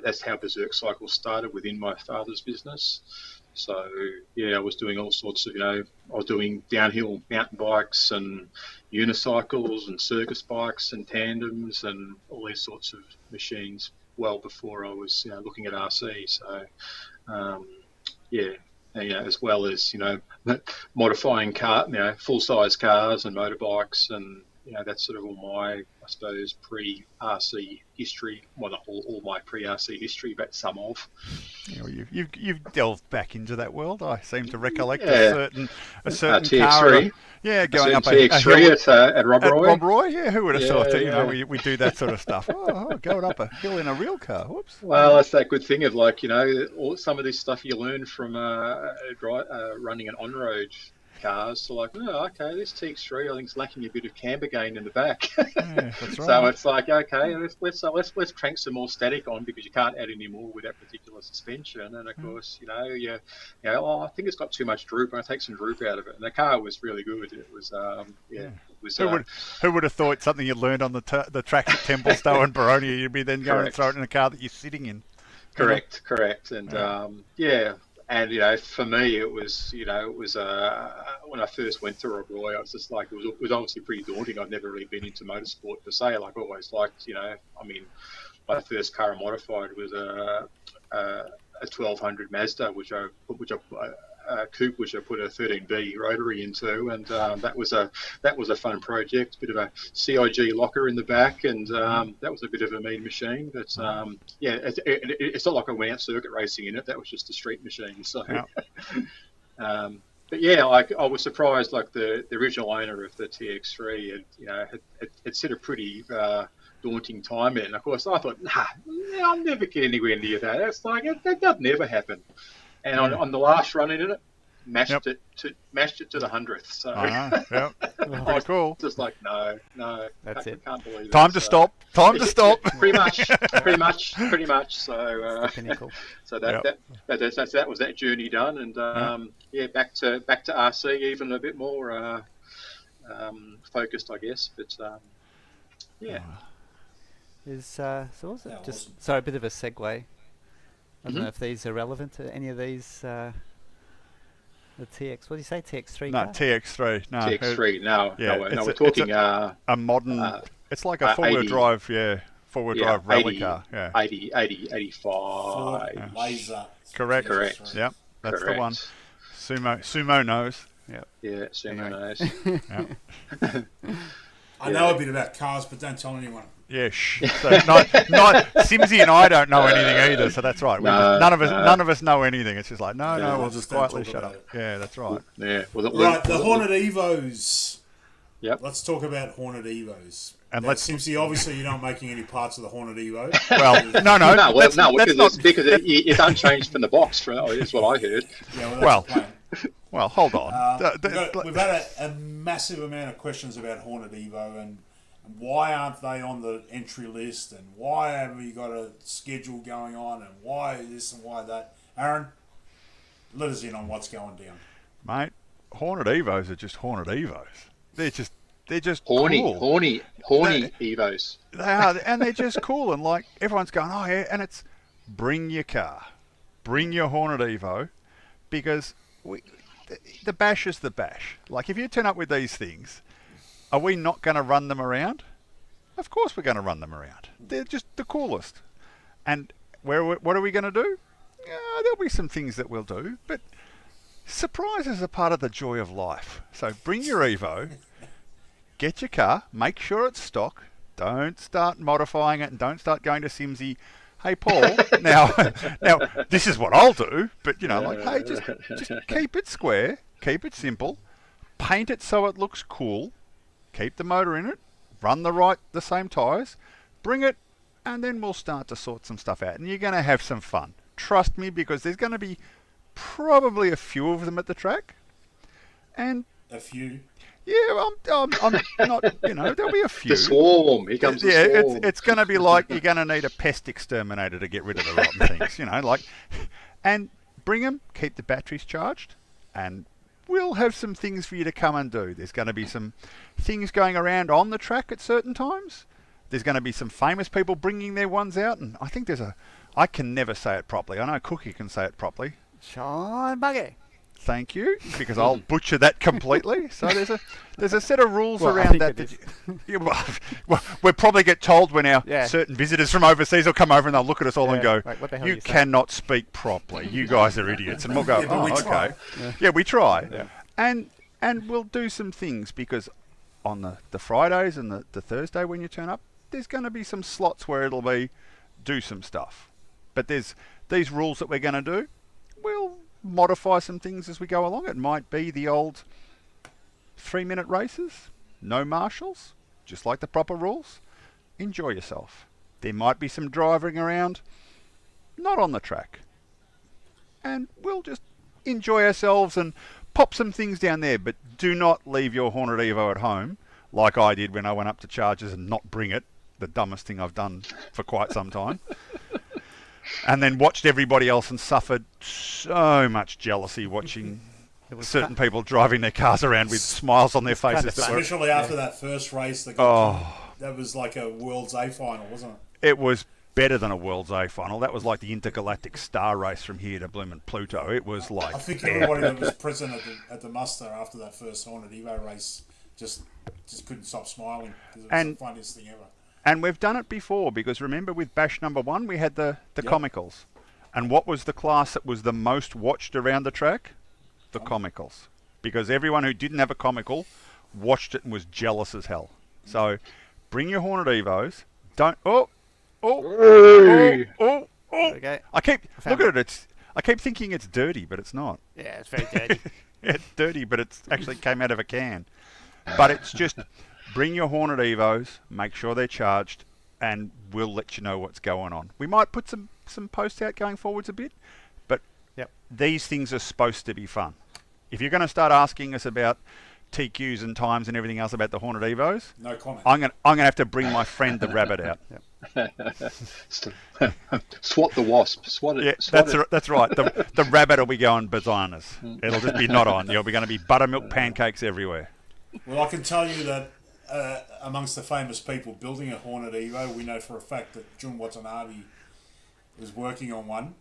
Speaker 4: that's how Berserk Cycle started within my father's business. So I was doing all sorts of, I was doing downhill mountain bikes and unicycles and circus bikes and tandems and all these sorts of machines well before I was looking at RC. So as well as modifying full size cars and motorbikes, and that's sort of all my, I suppose, pre-RC history. Well, not all my pre-RC history, but some of.
Speaker 3: You've delved back into that world. I seem to recollect a certain
Speaker 4: TX3.
Speaker 3: Car. Going up
Speaker 4: TX3 at Rob Roy.
Speaker 3: Rob Roy, who would have thought that? We do that sort of stuff. Going up a hill in a real car. Whoops.
Speaker 4: Well, that's that good thing of some of this stuff you learn from running an on-road cars to like, oh, okay, this TX3 I think is lacking a bit of camber gain in the back.
Speaker 3: Yeah, that's
Speaker 4: So
Speaker 3: right.
Speaker 4: it's like, okay, let's crank some more static on because you can't add any more with that particular suspension. And of course, oh, I think it's got too much droop. I'm gonna take some droop out of it. And the car was really good. It was, it was.
Speaker 3: Who would have thought something you learned on the tracks at Templestowe and Baronia, you'd be then going and
Speaker 4: Correct.
Speaker 3: throw it in a car that you're sitting in.
Speaker 4: Correct. And and for me, it was when I first went to Rob Roy, I was just like, it was obviously pretty daunting. I'd never really been into motorsport per se. Like, I always liked, my first car I modified was a 1200 Mazda, which I coupe, which I put a 13B rotary into, and that was a fun project. Bit of a CIG locker in the back, and that was a bit of a mean machine. But it's not like I went out circuit racing in it. That was just a street machine. So,
Speaker 3: Yeah.
Speaker 4: but yeah, like I was surprised. Like the original owner of the TX3 had set a pretty daunting time in. Of course, I thought, I'll never get anywhere near that. It's like that never happen. And on the last run in it, mashed it to the 100th. So
Speaker 3: I know. Yep. Pretty cool.
Speaker 4: just like no,
Speaker 2: That's it.
Speaker 4: Can't believe
Speaker 3: Time
Speaker 4: it.
Speaker 3: to
Speaker 4: So-
Speaker 3: stop. Time to stop.
Speaker 4: Pretty much. So
Speaker 2: Pinnacle.
Speaker 4: so that was that journey done, and back to RC, even a bit more focused, I guess. But yeah.
Speaker 2: So what was it?
Speaker 1: Yeah,
Speaker 2: Just
Speaker 1: awesome.
Speaker 2: sorry, a bit of a segue. I don't know if these are relevant to any of these. The TX. What do you say? TX3.
Speaker 3: No,
Speaker 2: car?
Speaker 3: TX3. No,
Speaker 4: TX3. No,
Speaker 3: yeah,
Speaker 4: no,
Speaker 3: it's
Speaker 4: we're
Speaker 3: a-
Speaker 4: talking
Speaker 3: a modern. It's like a
Speaker 4: 80
Speaker 3: four-wheel drive. Yeah, four-wheel drive rally car. Yeah,
Speaker 4: 80, 85.
Speaker 1: Ford Laser.
Speaker 3: correct.
Speaker 4: Correct.
Speaker 3: Yep, that's
Speaker 4: Correct.
Speaker 3: the one. Sumo knows.
Speaker 4: Yeah, Sumo
Speaker 2: Anyway.
Speaker 4: knows.
Speaker 3: Yep.
Speaker 1: I know a bit about cars, but don't tell anyone.
Speaker 3: Yeah, so not Simsy and I don't know anything either, so that's right. None of us know anything. It's just like no,
Speaker 1: Yeah,
Speaker 3: we'll
Speaker 1: just
Speaker 3: just
Speaker 1: don't
Speaker 3: quietly
Speaker 1: talk
Speaker 3: shut
Speaker 1: about
Speaker 3: up. Yeah, that's right.
Speaker 4: Yeah.
Speaker 1: Right, the Hornet Evos.
Speaker 4: Yep.
Speaker 1: Let's talk about Hornet Evos.
Speaker 3: And
Speaker 1: Now,
Speaker 3: let's-
Speaker 1: Simpsy, obviously you're not making any parts of the Hornet Evo.
Speaker 3: Well, no,
Speaker 4: No,
Speaker 3: that's
Speaker 4: because
Speaker 3: not.
Speaker 4: it's unchanged from the box. Is what I heard.
Speaker 1: Yeah, that's
Speaker 3: Well,
Speaker 1: the plan.
Speaker 3: Well, hold on.
Speaker 1: We've had a massive amount of questions about Hornet Evo and why aren't they on the entry list and why have we got a schedule going on and why this and why that. Aaron, let us in on what's going down.
Speaker 3: Mate, Hornet Evos are just Hornet Evos. They're just
Speaker 4: Horny
Speaker 3: cool.
Speaker 4: Evos.
Speaker 3: They are, and they're just cool. And like everyone's going, oh yeah, and it's bring your car, bring your Hornet Evo, because the bash is the bash. Like if you turn up with these things, are we not going to run them around? Of course we're going to run them around. They're just the coolest. And what are we going to do? Yeah, there'll be some things that we'll do, but surprises are part of the joy of life. So bring your Evo, get your car, make sure it's stock, don't start modifying it and don't start going to Simsy. Hey Paul, now this is what I'll do, but hey, just keep it square, keep it simple, paint it so it looks cool, keep the motor in it, run the same tyres, bring it, and then we'll start to sort some stuff out. And you're going to have some fun. Trust me, because there's going to be probably a few of them at the track. And
Speaker 1: A few.
Speaker 3: yeah, I'm not, there'll be a few.
Speaker 4: The swarm. Here comes the
Speaker 3: Yeah,
Speaker 4: swarm.
Speaker 3: it's going to be like you're going to need a pest exterminator to get rid of the rotten things, and bring them, keep the batteries charged, and we'll have some things for you to come and do. There's going to be some things going around on the track at certain times. There's going to be some famous people bringing their ones out, and I think I can never say it properly. I know Cookie can say it properly.
Speaker 2: Sean Buggy.
Speaker 3: Thank you, because I'll butcher that completely. So there's a set of rules
Speaker 2: Well, I
Speaker 3: around
Speaker 2: think
Speaker 3: that.
Speaker 2: it
Speaker 3: Yeah, well, we'll probably get told when our
Speaker 2: Yeah.
Speaker 3: certain visitors from overseas will come over and they'll look at us all and
Speaker 2: Yeah,
Speaker 3: go,
Speaker 2: like, what the hell are
Speaker 3: "You
Speaker 2: you saying?"
Speaker 3: cannot speak properly. You guys are idiots." And we'll go,
Speaker 1: Yeah, but
Speaker 3: "Oh,
Speaker 1: we try.
Speaker 3: okay." Yeah, we try.
Speaker 2: Yeah.
Speaker 3: And we'll do some things, because on the Fridays and the Thursday when you turn up, there's going to be some slots where it'll be do some stuff. But there's these rules that we're going to do. We'll modify some things as we go along. It might be the old 3-minute races, no marshals, just like the proper rules. Enjoy yourself. There might be some driving around, not on the track. And we'll just enjoy ourselves and pop some things down there, but do not leave your Hornet Evo at home like I did when I went up to Chargers and not bring it. The dumbest thing I've done for quite some time. And then watched everybody else and suffered so much jealousy watching
Speaker 2: It was
Speaker 3: certain people driving their cars around with smiles on their
Speaker 2: kind of
Speaker 3: faces. That were,
Speaker 1: Especially after that first race, that was like a World's A final, wasn't it?
Speaker 3: it was better than a World's A final. That was like the intergalactic star race from here to Bloomin' Pluto. It was like...
Speaker 1: I think everybody that was present at the muster after that first Hornet Evo race just couldn't stop smiling because it was
Speaker 3: And-
Speaker 1: the funniest thing ever.
Speaker 3: And we've done it before, because remember with Bash number 1, we had the
Speaker 1: Yep.
Speaker 3: comicals. And what was the class that was the most watched around the track? The comicals. Because everyone who didn't have a comical watched it and was jealous as hell. So bring your Hornet Evos. Don't...
Speaker 4: Hey!
Speaker 3: Oh!
Speaker 2: There we go.
Speaker 3: I keep...
Speaker 2: found
Speaker 3: Look at it. I keep thinking it's dirty, but it's not.
Speaker 2: Yeah, it's very dirty.
Speaker 3: It's dirty, but it's actually came out of a can. But it's just... Bring your Hornet Evos, make sure they're charged, and we'll let you know what's going on. We might put some posts out going forwards a bit, but
Speaker 2: Yep.
Speaker 3: these things are supposed to be fun. If you're going to start asking us about TQs and times and everything else about the Hornet Evos,
Speaker 1: No comment.
Speaker 3: I'm gonna have to bring my friend the rabbit out.
Speaker 4: Swat the wasp. Swat it.
Speaker 3: Yeah,
Speaker 4: swat it.
Speaker 3: that's right. The rabbit will be going bananas. It'll just be not on. There'll be going to be buttermilk pancakes everywhere.
Speaker 1: Well, I can tell you that amongst the famous people building a Hornet Evo, we know for a fact that Jun Watanabe is working on one,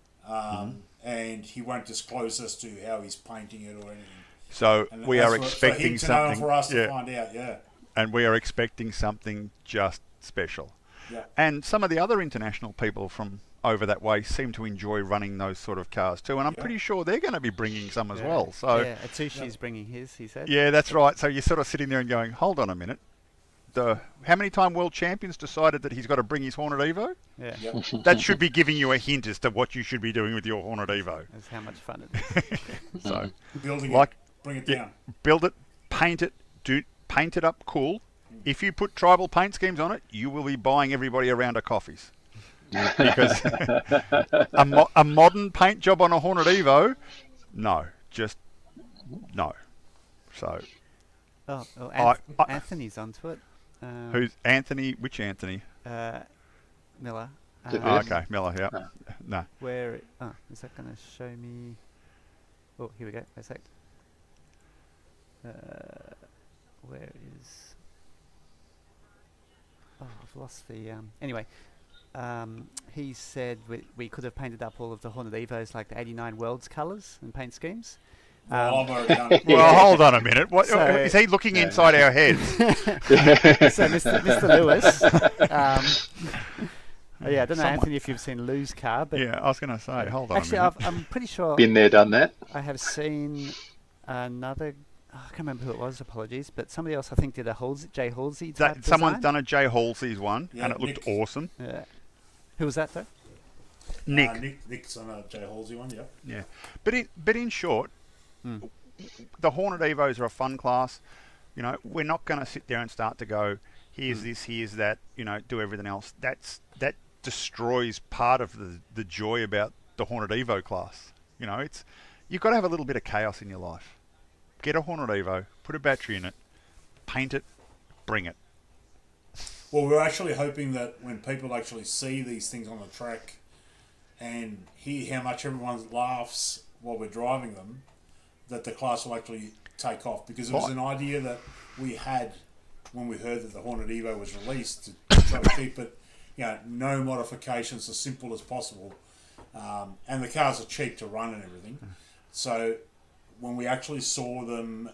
Speaker 1: and he won't disclose as to how he's painting it or anything.
Speaker 3: So
Speaker 1: And
Speaker 3: we
Speaker 1: that's
Speaker 3: are
Speaker 1: for him
Speaker 3: expecting
Speaker 1: to know and
Speaker 3: something.
Speaker 1: for us to
Speaker 3: Yeah.
Speaker 1: find out. Yeah,
Speaker 3: And we are expecting something just special.
Speaker 1: yeah.
Speaker 3: And some of the other international people from over that way seem to enjoy running those sort of cars too. And I'm
Speaker 1: Yeah.
Speaker 3: pretty sure they're going to be bringing some as
Speaker 2: Yeah.
Speaker 3: well. So
Speaker 2: yeah, Atsushi's bringing his, he said.
Speaker 3: yeah, that's right. So you're sort of sitting there and going, hold on a minute. How many time world champions decided that he's got to bring his Hornet Evo?
Speaker 2: Yeah.
Speaker 1: Yeah.
Speaker 3: That should be giving you a hint as to what you should be doing with your Hornet Evo.
Speaker 2: That's how much fun it is.
Speaker 3: So
Speaker 1: Building
Speaker 3: Like-
Speaker 1: it, bring it
Speaker 3: yeah.
Speaker 1: down.
Speaker 3: build it, paint it, paint it up cool. If you put tribal paint schemes on it, you will be buying everybody around a coffees. Because a modern paint job on a Hornet Evo, no, just no. So
Speaker 2: Oh,
Speaker 3: I-
Speaker 2: Anthony's onto it.
Speaker 3: who's Anthony? Which Anthony?
Speaker 2: Miller.
Speaker 4: Is it
Speaker 3: Oh,
Speaker 4: this?
Speaker 3: okay, Miller. Yeah, no.
Speaker 2: Where? Oh, is that going to show me? Oh, here we go. A sec. Where is? Oh, I've lost the. Anyway, he said we could have painted up all of the Hornet Evos like the '89 Worlds colours and paint schemes.
Speaker 1: Well, I've already done it.
Speaker 3: Well, hold on a minute. What
Speaker 2: So-
Speaker 3: is he looking inside our heads?
Speaker 2: So, Mr. Lewis. Oh, yeah, I don't know,
Speaker 3: Someone-
Speaker 2: Anthony, if you've seen Lou's car, but
Speaker 3: Yeah, I was going to say, hold on
Speaker 2: actually,
Speaker 3: a minute.
Speaker 2: I'm pretty sure
Speaker 4: Been there, done that.
Speaker 2: I have seen another. Oh, I can't remember who it was. Apologies, but somebody else I think did a Jay Halsey type
Speaker 3: Someone's
Speaker 2: design.
Speaker 3: done a Jay Halsey's one,
Speaker 1: Yeah,
Speaker 3: and it looked
Speaker 1: Nick.
Speaker 3: awesome.
Speaker 2: Yeah. Who was that though?
Speaker 3: Nick.
Speaker 1: Nick's on a Jay Halsey one, yeah.
Speaker 3: Yeah, but in short, the Hornet Evos are a fun class. You know, we're not going to sit there and start to go, here's this, here's that. You know, do everything else. That destroys part of the joy about the Hornet Evo class. You know, you've got to have a little bit of chaos in your life. Get a Hornet Evo, put a battery in it, paint it, bring it.
Speaker 1: Well, we're actually hoping that when people actually see these things on the track and hear how much everyone laughs while we're driving them, that the class will actually take off. Because it was
Speaker 3: Right.
Speaker 1: an idea that we had when we heard that the Hornet Evo was released to try to keep it, you know, no modifications, as simple as possible. And the cars are cheap to run and everything. So when we actually saw them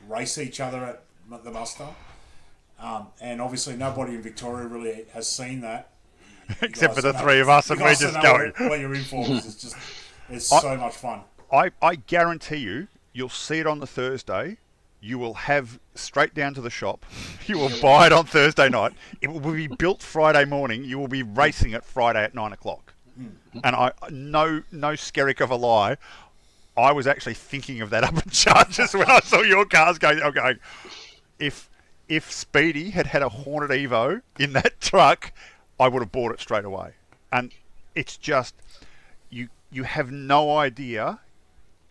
Speaker 1: race each other at the muster, and obviously nobody in Victoria really has seen that. You
Speaker 3: Except
Speaker 1: guys
Speaker 3: for the
Speaker 1: know-
Speaker 3: three of us,
Speaker 1: you
Speaker 3: and we're
Speaker 1: guys
Speaker 3: just
Speaker 1: know
Speaker 3: going.
Speaker 1: what you're in for. 'Cause it's so much fun.
Speaker 3: I guarantee you'll see it on the Thursday. You will have straight down to the shop. You will buy it on Thursday night. It will be built Friday morning. You will be racing it Friday at 9 o'clock. And no skerrick of a lie, I was actually thinking of that up at Chargers when I saw your cars going. I'm going, if Speedy had had a Hornet Evo in that truck, I would have bought it straight away. And it's just you have no idea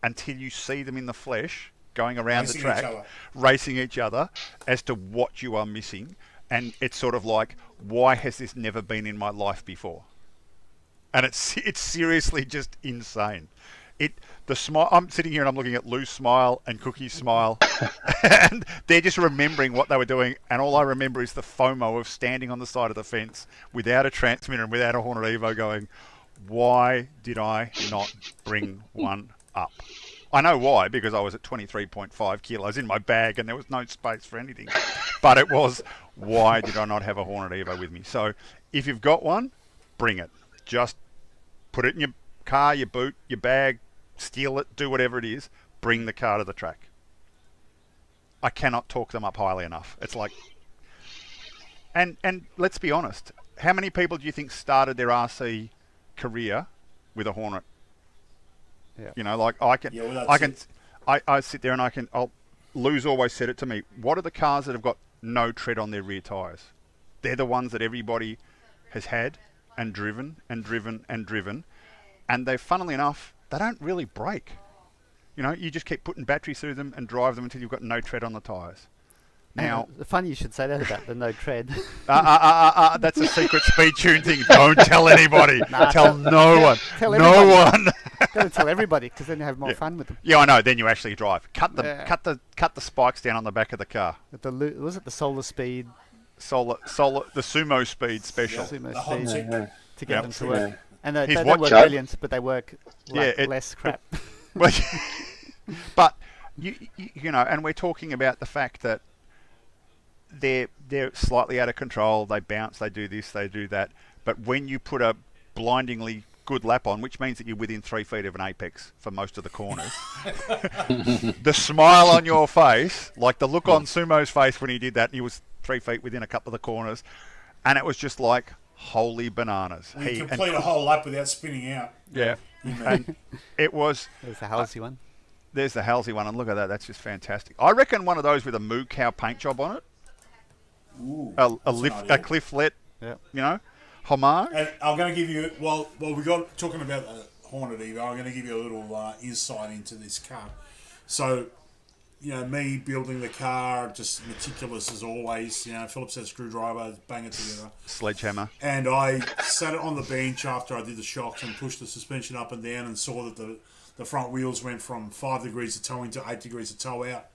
Speaker 3: until you see them in the flesh going around the
Speaker 1: Racing each
Speaker 3: track,
Speaker 1: other.
Speaker 3: racing each other, as to what you are missing. And it's sort of like, why has this never been in my life before? And it's seriously just insane. The smile. I'm sitting here and I'm looking at Lou's smile and Cookie's smile, and they're just remembering what they were doing. And all I remember is the FOMO of standing on the side of the fence without a transmitter and without a Hornet Evo, going, "Why did I not bring one up?" I know why, because I was at 23.5 kilos in my bag and there was no space for anything. But it was, why did I not have a Hornet Evo with me? So if you've got one, bring it. Just put it in your car, your boot, your bag, steal it, do whatever it is. Bring the car to the track. I cannot talk them up highly enough. It's like, and let's be honest, how many people do you think started their RC career with a Hornet?
Speaker 2: Yeah.
Speaker 3: You know, like I sit there and Lou's always said it to me. What are the cars that have got no tread on their rear tyres? They're the ones that everybody has had and driven and driven and driven. And they, funnily enough, they don't really break. You know, you just keep putting batteries through them and drive them until you've got no tread on the tyres. Now,
Speaker 2: funny you should say that about the no tread.
Speaker 3: that's a secret speed tune thing. Don't tell anybody. Tell no one.
Speaker 2: Tell
Speaker 3: no
Speaker 2: everybody.
Speaker 3: one.
Speaker 2: Got to tell everybody, because then you have more fun with them.
Speaker 3: Yeah, I know. Then you actually drive. Cut the spikes down on the back of the car.
Speaker 2: Was it the Solar Speed?
Speaker 3: Solar, the Sumo Speed Special.
Speaker 2: Sumo
Speaker 1: The hot
Speaker 2: Speed
Speaker 1: tip.
Speaker 2: to get them to work. And they
Speaker 3: His
Speaker 2: work
Speaker 3: watch-
Speaker 2: brilliant, but they work less crap.
Speaker 3: But you know, and we're talking about the fact that they're slightly out of control. They bounce. They do this. They do that. But when you put a blindingly good lap on, which means that you're within 3 feet of an apex for most of the corners, the smile on your face, like the look on Sumo's face when he did that, and he was 3 feet within a couple of the corners, and it was just like, holy bananas.
Speaker 1: We complete a whole lap without spinning out.
Speaker 3: Yeah. And it was...
Speaker 2: There's the Halsey one.
Speaker 3: There's the Halsey one, and look at that. That's just fantastic. I reckon one of those with a moo cow paint job on it.
Speaker 1: Ooh,
Speaker 3: A Cliff-let, you know, homage.
Speaker 1: And I'm going to give you, we got talking about the Hornet Evo, I'm going to give you a little insight into this car. So, you know, me building the car, just meticulous as always. You know, Phillips had a screwdriver, bang it together.
Speaker 3: Sledgehammer.
Speaker 1: And I sat on the bench after I did the shocks and pushed the suspension up and down and saw that the front wheels went from 5 degrees of toe in to 8 degrees of toe out.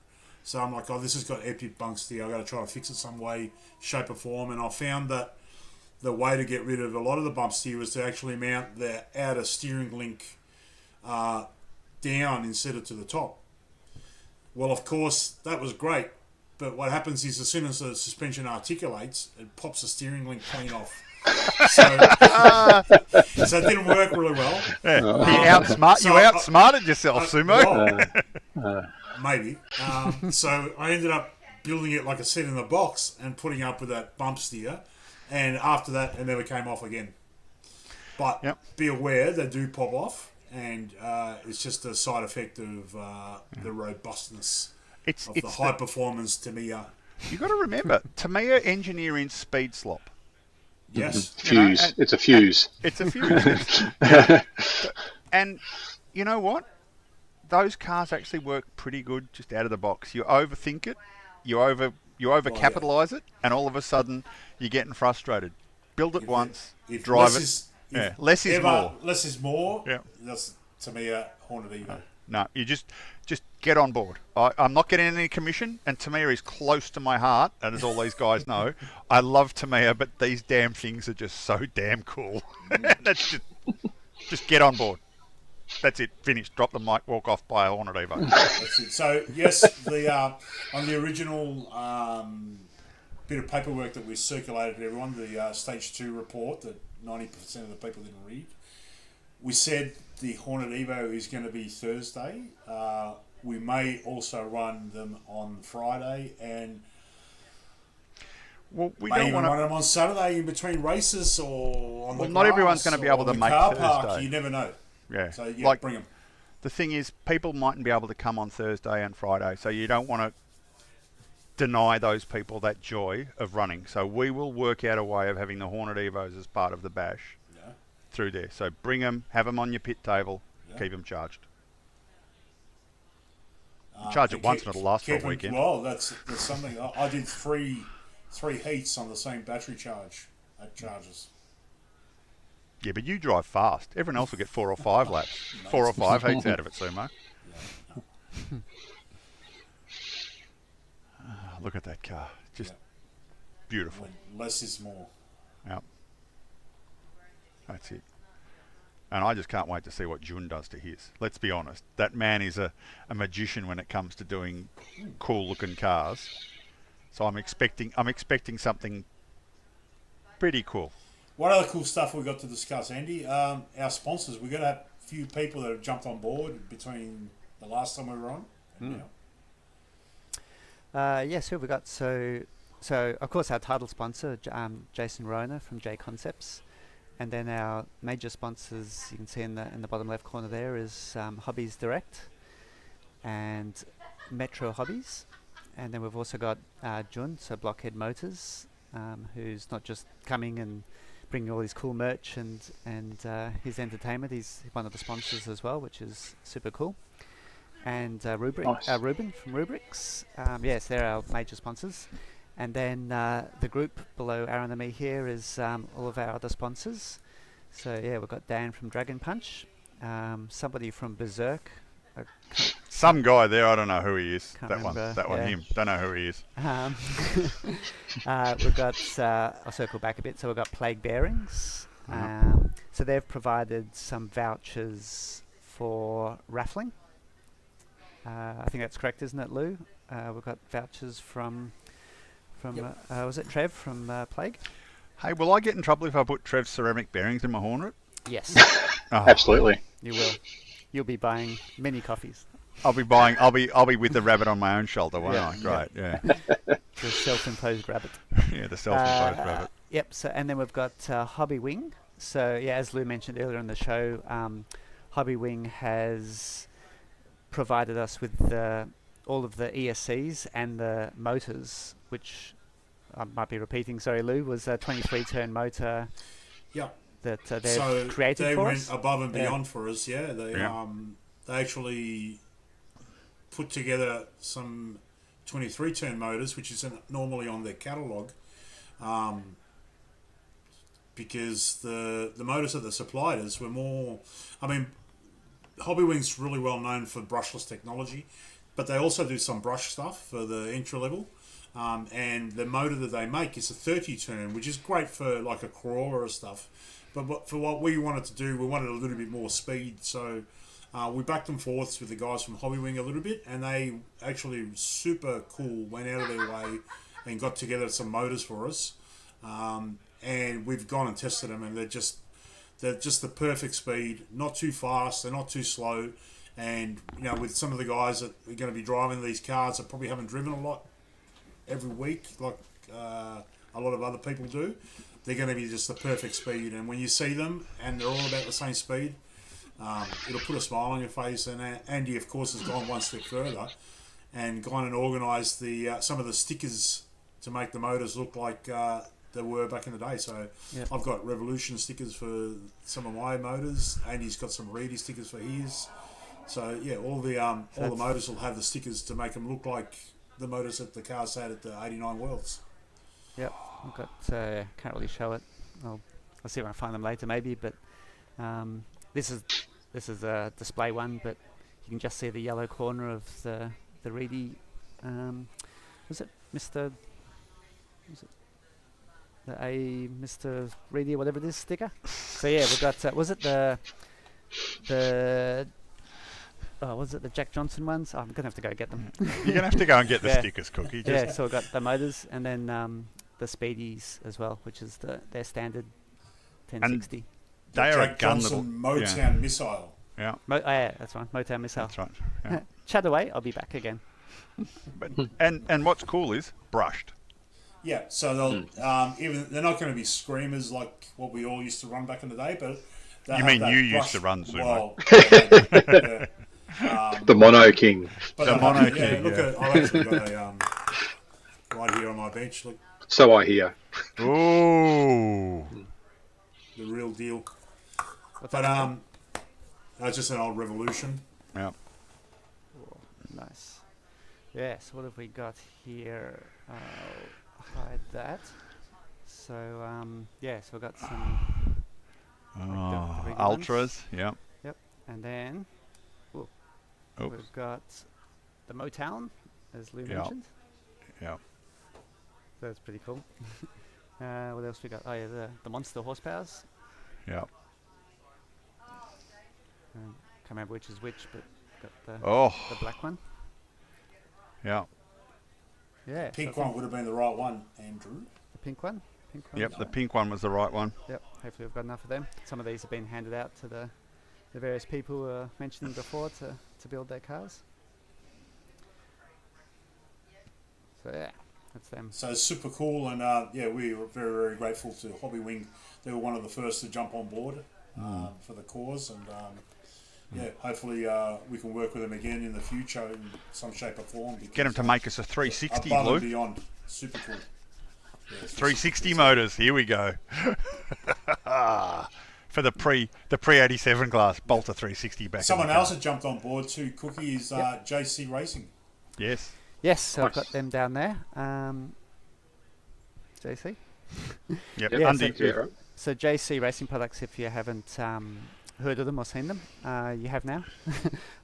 Speaker 1: So I'm like, this has got epic bunks here. I've got to try to fix it some way, shape or form. And I found that the way to get rid of a lot of the bumps here was to actually mount the outer steering link down instead of to the top. Well, of course, that was great. But what happens is as soon as the suspension articulates, it pops the steering link clean off. So it didn't work really well.
Speaker 3: Yeah. You outsmarted yourself, Sumo.
Speaker 1: Maybe. So I ended up building it, like I said, in the box and putting up with that bump steer. And after that, it never came off again. But be aware, they do pop off. And it's just a side effect of the robustness of the high performance Tamiya.
Speaker 3: You've got to remember, Tamiya engineering speed slop.
Speaker 1: Yes.
Speaker 4: Fuse. It's a fuse.
Speaker 3: It's a fuse. And you know what? Those cars actually work pretty good just out of the box. You overthink it, you over capitalize it, and all of a sudden you're getting frustrated. Build it once, drive it. Less is more.
Speaker 1: Less is more.
Speaker 3: Yeah.
Speaker 1: That's Tamiya Hornet Evo.
Speaker 3: No, you just get on board. I'm not getting any commission, and Tamiya is close to my heart, and as all these guys know, I love Tamiya, but these damn things are just so damn cool. That's just get on board. That's it. Finished. Drop the mic. Walk off. Buy a Hornet Evo.
Speaker 1: That's it. So yes, on the original bit of paperwork that we circulated to everyone, the Stage 2 report that 90% of the people didn't read, we said the Hornet Evo is going to be Thursday. We may also run them on Friday, and
Speaker 3: well, we
Speaker 1: may
Speaker 3: don't
Speaker 1: even
Speaker 3: want
Speaker 1: run them on Saturday in between races or on the
Speaker 3: not everyone's
Speaker 1: grass
Speaker 3: going to be able
Speaker 1: or
Speaker 3: to
Speaker 1: the
Speaker 3: make
Speaker 1: car
Speaker 3: Thursday.
Speaker 1: park. You never know.
Speaker 3: Yeah.
Speaker 1: So bring them.
Speaker 3: The thing is, people mightn't be able to come on Thursday and Friday, so you don't want to deny those people that joy of running. So we will work out a way of having the Hornet Evos as part of the bash through there. So bring them, have them on your pit table, keep them charged. Charge
Speaker 1: to
Speaker 3: it once
Speaker 1: keep-
Speaker 3: and it'll last for a
Speaker 1: keep 'em-
Speaker 3: weekend.
Speaker 1: Well, that's something. I did three heats on the same battery charge at Chargers.
Speaker 3: Yeah, but you drive fast. Everyone else will get 4 or 5 laps. 4 or 5 heats out of it, Sumo. Look at that car. Just
Speaker 1: Yeah.
Speaker 3: beautiful.
Speaker 1: When less is more.
Speaker 3: Yep. That's it. And I just can't wait to see what Jun does to his. Let's be honest. That man is a magician when it comes to doing cool looking cars. So I'm expecting something pretty cool.
Speaker 1: What other cool stuff we got to discuss, Andy? Our sponsors. We got a few people that have jumped on board between the last time we were on and now.
Speaker 2: Yes, who have we got? So of course our title sponsor, Jason Rona from J Concepts, and then our major sponsors you can see in the bottom left corner there is Hobbies Direct and Metro Hobbies, and then we've also got Jun, so Blockhead Motors, who's not just coming and bringing all his cool merch and his entertainment. He's one of the sponsors as well, which is super cool. And
Speaker 4: Nice.
Speaker 2: Ruben from Rubrics. Yes, they're our major sponsors. And then the group below Aaron and me here is all of our other sponsors. So yeah, we've got Dan from Dragon Punch, somebody from Berserk.
Speaker 3: Some guy there, I don't know who he is.
Speaker 2: Can't
Speaker 3: That one,
Speaker 2: remember, yeah.
Speaker 3: him. Don't know who he is.
Speaker 2: We've got, I'll circle back a bit, so we've got Plague Bearings. So they've provided some vouchers for raffling. I think that's correct, isn't it, Lou? We've got vouchers from
Speaker 1: Yep.
Speaker 2: was it Trev from Plague?
Speaker 3: Hey, will I get in trouble if I put Trev's ceramic bearings in my Hornet?
Speaker 2: Yes,
Speaker 3: Oh,
Speaker 4: Absolutely.
Speaker 2: you will. You'll be buying many coffees.
Speaker 3: I'll be with the rabbit on my own shoulder, won't
Speaker 2: Yeah,
Speaker 3: I? Great, yeah.
Speaker 2: The self-imposed rabbit.
Speaker 3: Yeah, the self-imposed rabbit.
Speaker 2: Yep. So and then we've got Hobby Wing. So yeah, as Lou mentioned earlier in the show, Hobby Wing has provided us with all of the ESCs and the motors, which I might be repeating. Sorry, Lou, was a 23-turn motor
Speaker 1: Yeah.
Speaker 2: that they've
Speaker 1: So
Speaker 2: created
Speaker 1: they
Speaker 2: for
Speaker 1: went
Speaker 2: us.
Speaker 1: above and
Speaker 2: Yeah.
Speaker 1: beyond for us. Yeah, they actually put together some 23-turn motors, which isn't normally on their catalogue, because the motors that they supplied us were more. I mean, Hobbywing's really well known for brushless technology, but they also do some brush stuff for the entry level. And the motor that they make is a 30-turn, which is great for like a Corolla or stuff. But for what we wanted to do, we wanted a little bit more speed. So we backed and forths with the guys from Hobbywing a little bit, and they actually super cool, went out of their way and got together some motors for us. And we've gone and tested them, and they're just the perfect speed, not too fast, they're not too slow. And with some of the guys that are going to be driving these cars that probably haven't driven a lot every week, like a lot of other people do, they're going to be just the perfect speed. And when you see them and they're all about the same speed, it'll put a smile on your face. And Andy, of course, has gone one step further and gone and organised some of the stickers to make the motors look like they were back in the day. So
Speaker 2: Yep.
Speaker 1: I've got Revolution stickers for some of my motors. Andy's got some Reedy stickers for his. So yeah, all the motors will have the stickers to make them look like the motors that the cars had at the 89 Worlds.
Speaker 2: Yep, I've got. Can't really show it. I'll see if I can find them later, maybe. But this is a display one, but you can just see the yellow corner of the Reedy. Was it Mr. Was it the Mr. Reedy or whatever it is sticker? So yeah, we've got. Was it the was it the Jack Johnson ones? Oh, I'm gonna have to go get them.
Speaker 3: You're going to have to go and get the
Speaker 2: Yeah.
Speaker 3: stickers, Cookie.
Speaker 2: Yeah, so we've got the motors and then the Speedies as well, which is their standard 1060.
Speaker 3: They are a
Speaker 1: Jack
Speaker 3: gun
Speaker 1: Johnson
Speaker 3: little...
Speaker 1: Motown missile.
Speaker 3: Yeah,
Speaker 2: Yeah, that's right, Motown Missile.
Speaker 3: that's right. Yeah.
Speaker 2: Chat away, I'll be back again.
Speaker 3: But, and what's cool is brushed.
Speaker 1: Yeah, so they'll even they're not going to be screamers like what we all used to run back in the day, but they
Speaker 3: You
Speaker 1: have
Speaker 3: mean
Speaker 1: that
Speaker 3: you used
Speaker 1: brush-
Speaker 3: to run, Sumo?
Speaker 1: Well, yeah,
Speaker 4: The Mono King.
Speaker 1: but
Speaker 3: The
Speaker 1: they have-
Speaker 3: Mono
Speaker 1: yeah,
Speaker 3: King,
Speaker 1: look
Speaker 3: yeah.
Speaker 1: at I've actually got a right here on my bench. Look,
Speaker 4: So I hear.
Speaker 3: Ooh.
Speaker 1: the real deal.
Speaker 2: What's
Speaker 1: But
Speaker 2: that?
Speaker 1: that's just an old Revolution.
Speaker 3: Yeah.
Speaker 2: Nice. Yeah, so what have we got here? I'll hide that. So, yeah, so we've got some, the regular
Speaker 3: Ultras,
Speaker 2: ones.
Speaker 3: yep.
Speaker 2: Yep. And then
Speaker 3: Oops.
Speaker 2: we've got the Motown, as Lou
Speaker 3: Yep.
Speaker 2: mentioned.
Speaker 3: Yep.
Speaker 2: That's pretty cool. What else we got? Oh, yeah, the Monster Horsepowers.
Speaker 3: Yep.
Speaker 2: Can't remember which is which, but got
Speaker 3: Oh,
Speaker 2: the black one.
Speaker 3: yeah.
Speaker 2: Yeah.
Speaker 1: Pink
Speaker 2: so I
Speaker 1: one would have been the right one, Andrew.
Speaker 2: think the pink one. Pink one.
Speaker 3: Yep, the pink one was the right one.
Speaker 2: Yep. Hopefully we've got enough of them. Some of these have been handed out to the various people who were mentioning before to build their cars. So yeah, that's them.
Speaker 1: So it's super cool, and yeah, we were very, very grateful to Hobby Wing. They were one of the first to jump on board for the cause, and yeah, hopefully we can work with them again in the future in some shape or form.
Speaker 3: Get them to make us a 360,
Speaker 1: above and
Speaker 3: Blue.
Speaker 1: beyond, super cool. Yeah, it's
Speaker 3: 360 motors. Here we go. For the pre 87 class, Bolter 360 back.
Speaker 1: Someone else that jumped on board too, Cookie, is JC Racing.
Speaker 3: Yes.
Speaker 2: Yes, so I've
Speaker 4: Nice.
Speaker 2: got them down there. JC.
Speaker 3: Yep.
Speaker 2: Yeah,
Speaker 3: Undy.
Speaker 4: Yeah, right.
Speaker 2: So JC Racing Products, if you haven't heard of them or seen them, you have now.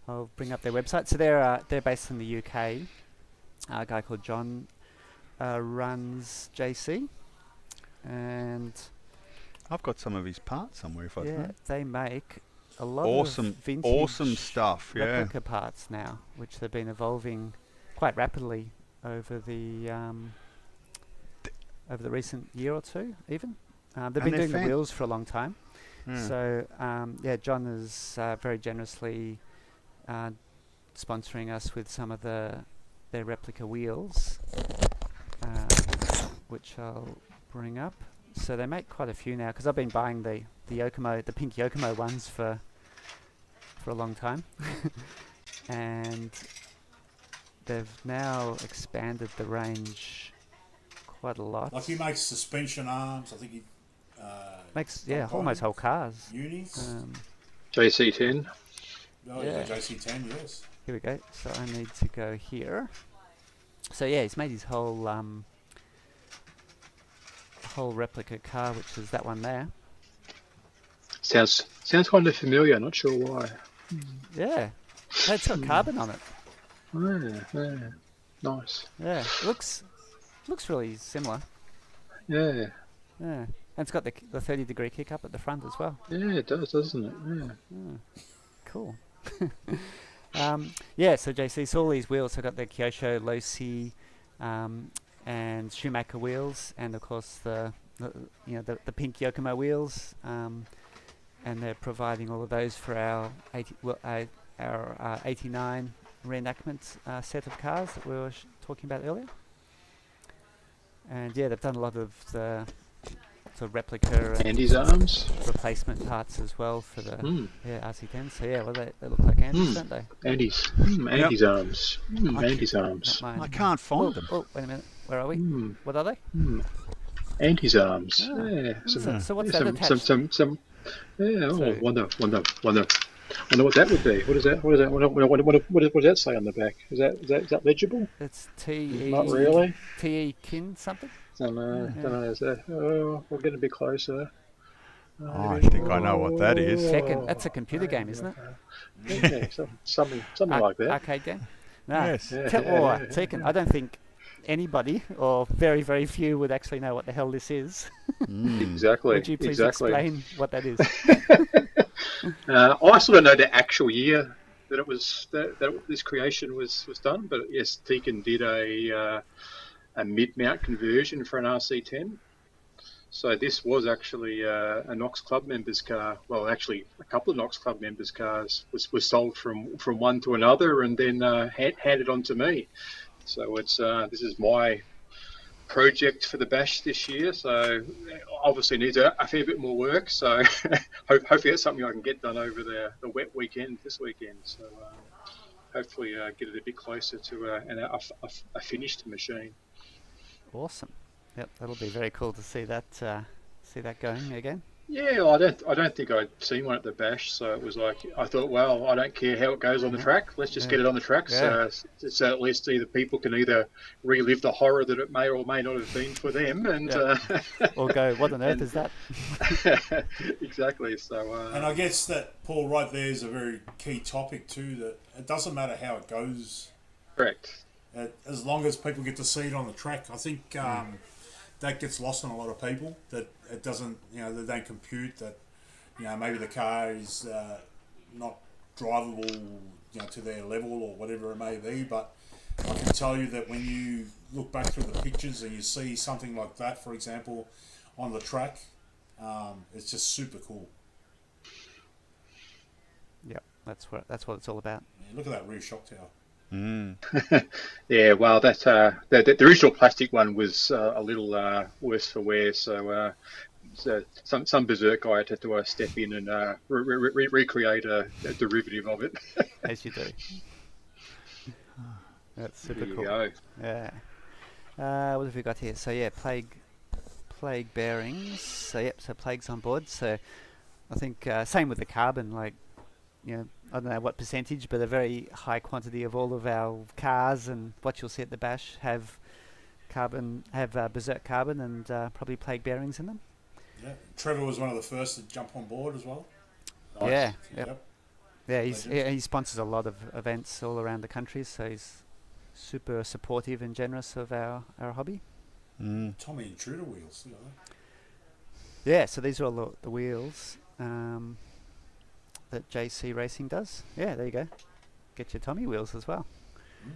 Speaker 2: I'll bring up their website. So they're based in the UK. A guy called John runs JC, and
Speaker 3: I've got some of his parts somewhere if I
Speaker 2: yeah,
Speaker 3: can.
Speaker 2: they make a lot
Speaker 3: Awesome,
Speaker 2: of vintage
Speaker 3: awesome stuff. Yeah.
Speaker 2: replica parts now, which they've been evolving quite rapidly over the recent year or two, even. They've
Speaker 3: And
Speaker 2: been
Speaker 3: they're
Speaker 2: doing the wheels for a long time.
Speaker 3: Mm.
Speaker 2: So yeah, John is very generously sponsoring us with some of their replica wheels, which I'll bring up. So they make quite a few now, because I've been buying the Yokomo, the pink Yokomo ones for a long time, and they've now expanded the range quite a lot.
Speaker 1: Like he makes suspension arms. I think he
Speaker 2: Makes
Speaker 1: Not
Speaker 2: almost
Speaker 1: bad.
Speaker 2: whole cars.
Speaker 1: unis.
Speaker 4: JC10.
Speaker 1: Oh
Speaker 2: yeah.
Speaker 1: yeah, JC10. Yes.
Speaker 2: Here we go. So I need to go here. So yeah, he's made his whole replica car, which is that one there.
Speaker 4: Sounds kind of familiar. Not sure why.
Speaker 2: Yeah, it's got carbon on it.
Speaker 4: Yeah, nice.
Speaker 2: Yeah, it looks really similar.
Speaker 4: Yeah,
Speaker 2: Yeah, and it's got the 30-degree kick up at the front as well.
Speaker 4: yeah, it does, doesn't it? Yeah.
Speaker 2: Cool. Yeah, so JC, so all these wheels, I've got the Kyosho, Losi, and Schumacher wheels, and of course the pink Yokomo wheels, and they're providing all of those for our 89 reenactment set of cars that we were talking about earlier. And yeah, they've done a lot of the sort of replica and
Speaker 4: Andy's arms.
Speaker 2: replacement parts as well for the
Speaker 4: Mm.
Speaker 2: RC10s. So yeah, well they look like Andy's, don't they?
Speaker 4: Andy's. Andy's arms. Andy's arms.
Speaker 2: Not mine.
Speaker 3: I can't find them.
Speaker 2: Oh, wait a minute. Where are we?
Speaker 4: Mm.
Speaker 2: What are they?
Speaker 4: Andy's arms.
Speaker 2: Ah.
Speaker 4: Yeah.
Speaker 2: So what's
Speaker 4: yeah,
Speaker 2: that attached?
Speaker 4: some. Yeah. Oh,
Speaker 2: So-
Speaker 4: wonder what that would be. What is that? What does that say on the back? Is that legible?
Speaker 2: It's TE.
Speaker 4: Not really.
Speaker 2: TE kin something.
Speaker 4: Don't know. Is that? Oh, we're getting a bit closer.
Speaker 3: Oh, I think I know what that is.
Speaker 2: Tekken. That's a computer game, isn't it?
Speaker 4: Yeah, something like that.
Speaker 2: Arcade game. No.
Speaker 3: Yes.
Speaker 2: Tekken. I don't think anybody, or very, very few, would actually know what the hell this is.
Speaker 4: Exactly.
Speaker 2: Would you please
Speaker 4: exactly.
Speaker 2: explain what that is?
Speaker 4: I sort of know the actual year that it was that this creation was done, but yes, Tekken did a mid-mount conversion for an RC10. So this was actually a Knox Club members car. Well, actually, a couple of Knox Club members cars was sold from one to another, and then handed on to me. So it's this is my project for the bash this year. So obviously needs a fair bit more work. So hopefully that's something I can get done over the wet weekend this weekend. So hopefully get it a bit closer to a finished machine.
Speaker 2: Awesome. Yep, that'll be very cool to see that going again.
Speaker 4: Yeah, I don't think I'd seen one at the Bash, so it was like I thought, well, I don't care how it goes on the track. Let's just
Speaker 2: Yeah.
Speaker 4: get it on the track,
Speaker 2: Yeah.
Speaker 4: so at least people can either relive the horror that it may or may not have been for them, and
Speaker 2: Yeah. Or go, what on earth
Speaker 4: and
Speaker 2: is that?
Speaker 4: exactly. So
Speaker 1: And I guess that, Paul, right there is a very key topic too. That it doesn't matter how it goes,
Speaker 4: correct.
Speaker 1: as long as people get to see it on the track. I think that gets lost on a lot of people. That it doesn't, they don't compute that, maybe the car is not drivable, to their level or whatever it may be. But I can tell you that when you look back through the pictures and you see something like that, for example, on the track, it's just super cool.
Speaker 2: Yep, that's what it's all about.
Speaker 1: Yeah, look at that rear shock tower.
Speaker 4: Yeah, well, the original plastic one was a little worse for wear, so some berserk guy had to step in and recreate a derivative of it.
Speaker 2: As you do. That's super
Speaker 4: There you
Speaker 2: cool.
Speaker 4: go.
Speaker 2: Yeah. What have we got here? So yeah, plague bearings. So yep, so plague's on board. So I think same with the carbon. Like, I don't know what percentage, but a very high quantity of all of our cars and what you'll see at the Bash have berserk carbon and probably plague bearings in them.
Speaker 1: Yeah, Trevor was one of the first to jump on board as well.
Speaker 4: Nice.
Speaker 2: Yeah. Yep.
Speaker 1: Yep.
Speaker 2: Yeah,
Speaker 1: Legend.
Speaker 2: he sponsors a lot of events all around the country, so he's super supportive and generous of our hobby.
Speaker 1: Tommy Intruder wheels. Look at that.
Speaker 2: Yeah, so these are all the wheels that JC Racing does. Yeah, there you go. Get your Tommy wheels as well.
Speaker 1: Mm.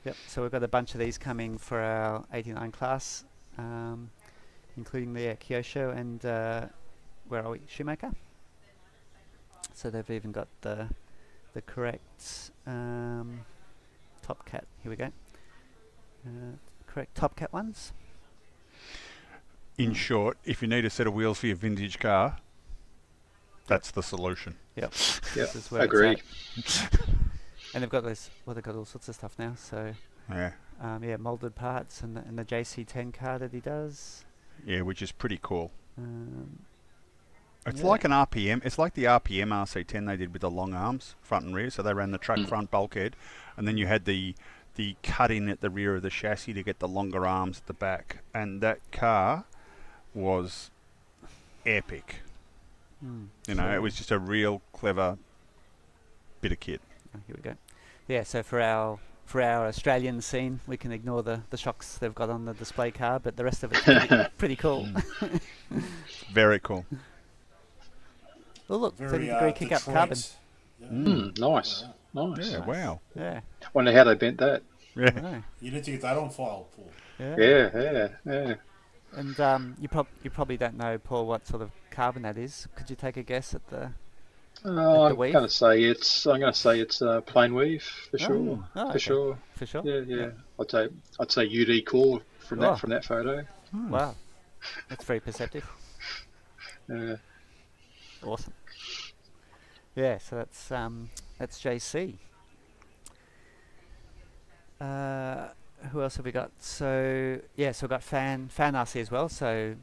Speaker 2: Yep, so we've got a bunch of these coming for our 89 class, including the Kyosho and, where are we, Shoemaker. So they've even got the correct Top Cat. Here we go. Correct Top Cat ones.
Speaker 3: In short, if you need a set of wheels for your vintage car, that's the solution.
Speaker 2: Yep.
Speaker 4: Yeah,
Speaker 2: This is where it's
Speaker 4: agree.
Speaker 2: at. And they've got this. Well, they've got all sorts of stuff now. So
Speaker 3: Yeah,
Speaker 2: yeah, molded parts and the JC10 car that he does.
Speaker 3: yeah, which is pretty cool. It's
Speaker 2: Yeah.
Speaker 3: like an RPM. It's like the RPM RC10 they did with the long arms, front and rear. So they ran the truck front bulkhead, and then you had the cut in at the rear of the chassis to get the longer arms at the back. And that car was epic. It was just a real clever bit of kit.
Speaker 2: Oh, here we go. Yeah, so for our Australian scene, we can ignore the shocks they've got on the display car, but the rest of it's pretty cool.
Speaker 3: Very cool.
Speaker 2: Oh look,
Speaker 1: Very
Speaker 2: 30-degree kick-up
Speaker 1: Detroit.
Speaker 2: carbon.
Speaker 1: Yeah.
Speaker 4: Nice.
Speaker 3: Yeah, wow.
Speaker 2: Yeah,
Speaker 4: Wonder how they bent that.
Speaker 2: I
Speaker 3: Yeah.
Speaker 2: know.
Speaker 1: You need to get that on file, Paul.
Speaker 4: Yeah.
Speaker 2: And you probably don't know, Paul, what sort of carbon that is. Could you take a guess at the?
Speaker 4: I'm
Speaker 2: weave?
Speaker 4: going to say it's plain weave for sure.
Speaker 2: Oh,
Speaker 4: For
Speaker 2: okay.
Speaker 4: sure.
Speaker 2: For sure.
Speaker 4: Yeah. I'd say UD core from
Speaker 2: Oh.
Speaker 4: that photo.
Speaker 2: Wow, that's very perceptive.
Speaker 4: Yeah.
Speaker 2: Awesome. Yeah, so that's JC. Who else have we got? So yeah, so we've got Fan RC as well. So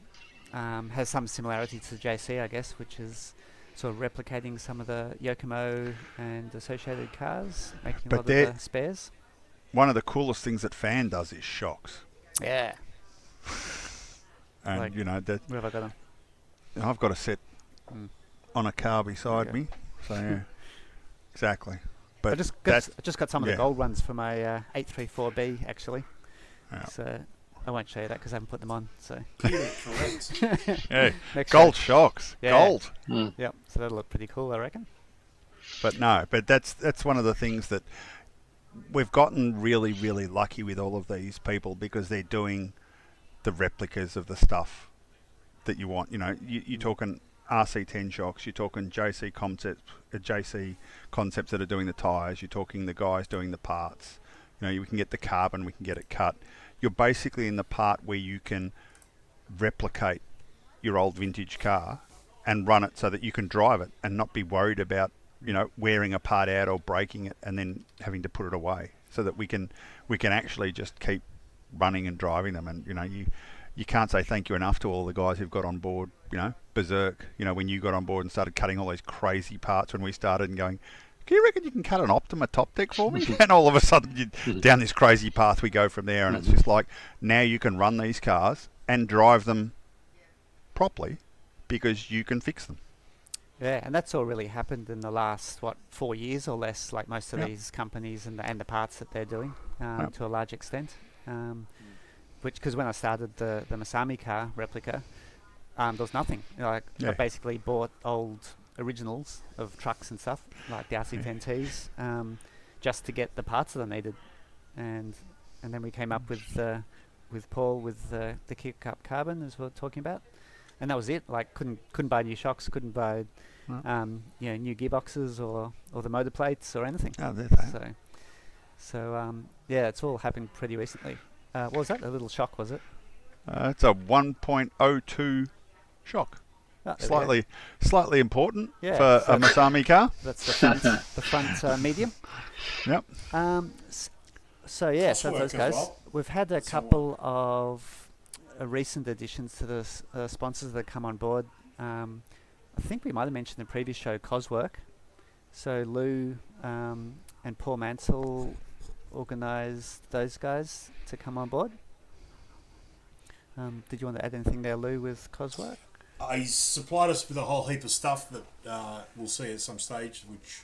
Speaker 2: has some similarity to JC, I guess, which is sort of replicating some of the Yokomo and associated cars, making
Speaker 3: But
Speaker 2: a lot of the spares.
Speaker 3: One of the coolest things that Fan does is shocks.
Speaker 2: Yeah.
Speaker 3: And,
Speaker 2: Like-
Speaker 3: that
Speaker 2: Where have I got them?
Speaker 3: I've got a set
Speaker 2: Mm.
Speaker 3: on a car beside
Speaker 2: Okay.
Speaker 3: me. So, yeah. Exactly. But
Speaker 2: I just got some of
Speaker 3: yeah.
Speaker 2: the gold ones for my 834B actually.
Speaker 3: Yeah.
Speaker 2: So I won't show you that because I haven't put them on. So
Speaker 1: Clearly correct.
Speaker 3: yeah,
Speaker 2: next
Speaker 3: gold
Speaker 2: show.
Speaker 3: shocks.
Speaker 2: Yeah.
Speaker 3: Gold.
Speaker 2: Yep. So that'll look pretty cool, I reckon.
Speaker 3: But no, that's one of the things that we've gotten really, really lucky with all of these people because they're doing the replicas of the stuff that you want. You're talking RC10 shocks, you're talking JC concepts that are doing the tyres, you're talking the guys doing the parts. We can get the carbon, we can get it cut. You're basically in the part where you can replicate your old vintage car and run it so that you can drive it and not be worried about wearing a part out or breaking it and then having to put it away, so that we can actually just keep running and driving them. And you can't say thank you enough to all the guys who've got on board, Berserk, when you got on board and started cutting all those crazy parts when we started and going, do you reckon you can cut an Optima top deck for me? And all of a sudden, down this crazy path we go from there, and it's just like, now you can run these cars and drive them properly because you can fix them.
Speaker 2: Yeah, and that's all really happened in the last 4 years or less. Like most of
Speaker 3: Yep.
Speaker 2: these companies and the parts that they're doing
Speaker 3: Yep.
Speaker 2: to a large extent. Because when I started the Masami car replica, there was nothing. I
Speaker 3: Yeah.
Speaker 2: basically bought old originals of trucks and stuff, like the RC10Ts, just to get the parts that I needed, and then we came up with Paul with the Kick Up Carbon, as we were talking about, and that was it. Like couldn't buy new shocks, couldn't buy new gearboxes or the motor plates or anything.
Speaker 3: Oh, there's that.
Speaker 2: So it's all happened pretty recently. What was that? A little shock, was it?
Speaker 3: It's a 1.02 shock.
Speaker 2: Oh, there we go.
Speaker 3: Slightly important
Speaker 2: Yeah,
Speaker 3: for
Speaker 2: so
Speaker 3: a Masami car.
Speaker 2: That's the front medium.
Speaker 3: Yep.
Speaker 2: So
Speaker 1: Crosswork
Speaker 2: those
Speaker 1: as
Speaker 2: guys.
Speaker 1: well.
Speaker 2: We've had a couple of recent additions to the sponsors that come on board. I think we might have mentioned in the previous show Coswork. So Lou and Paul Mansell organised those guys to come on board. Did you want to add anything there, Lou, with Coswork?
Speaker 1: He's supplied us with a whole heap of stuff that we'll see at some stage, which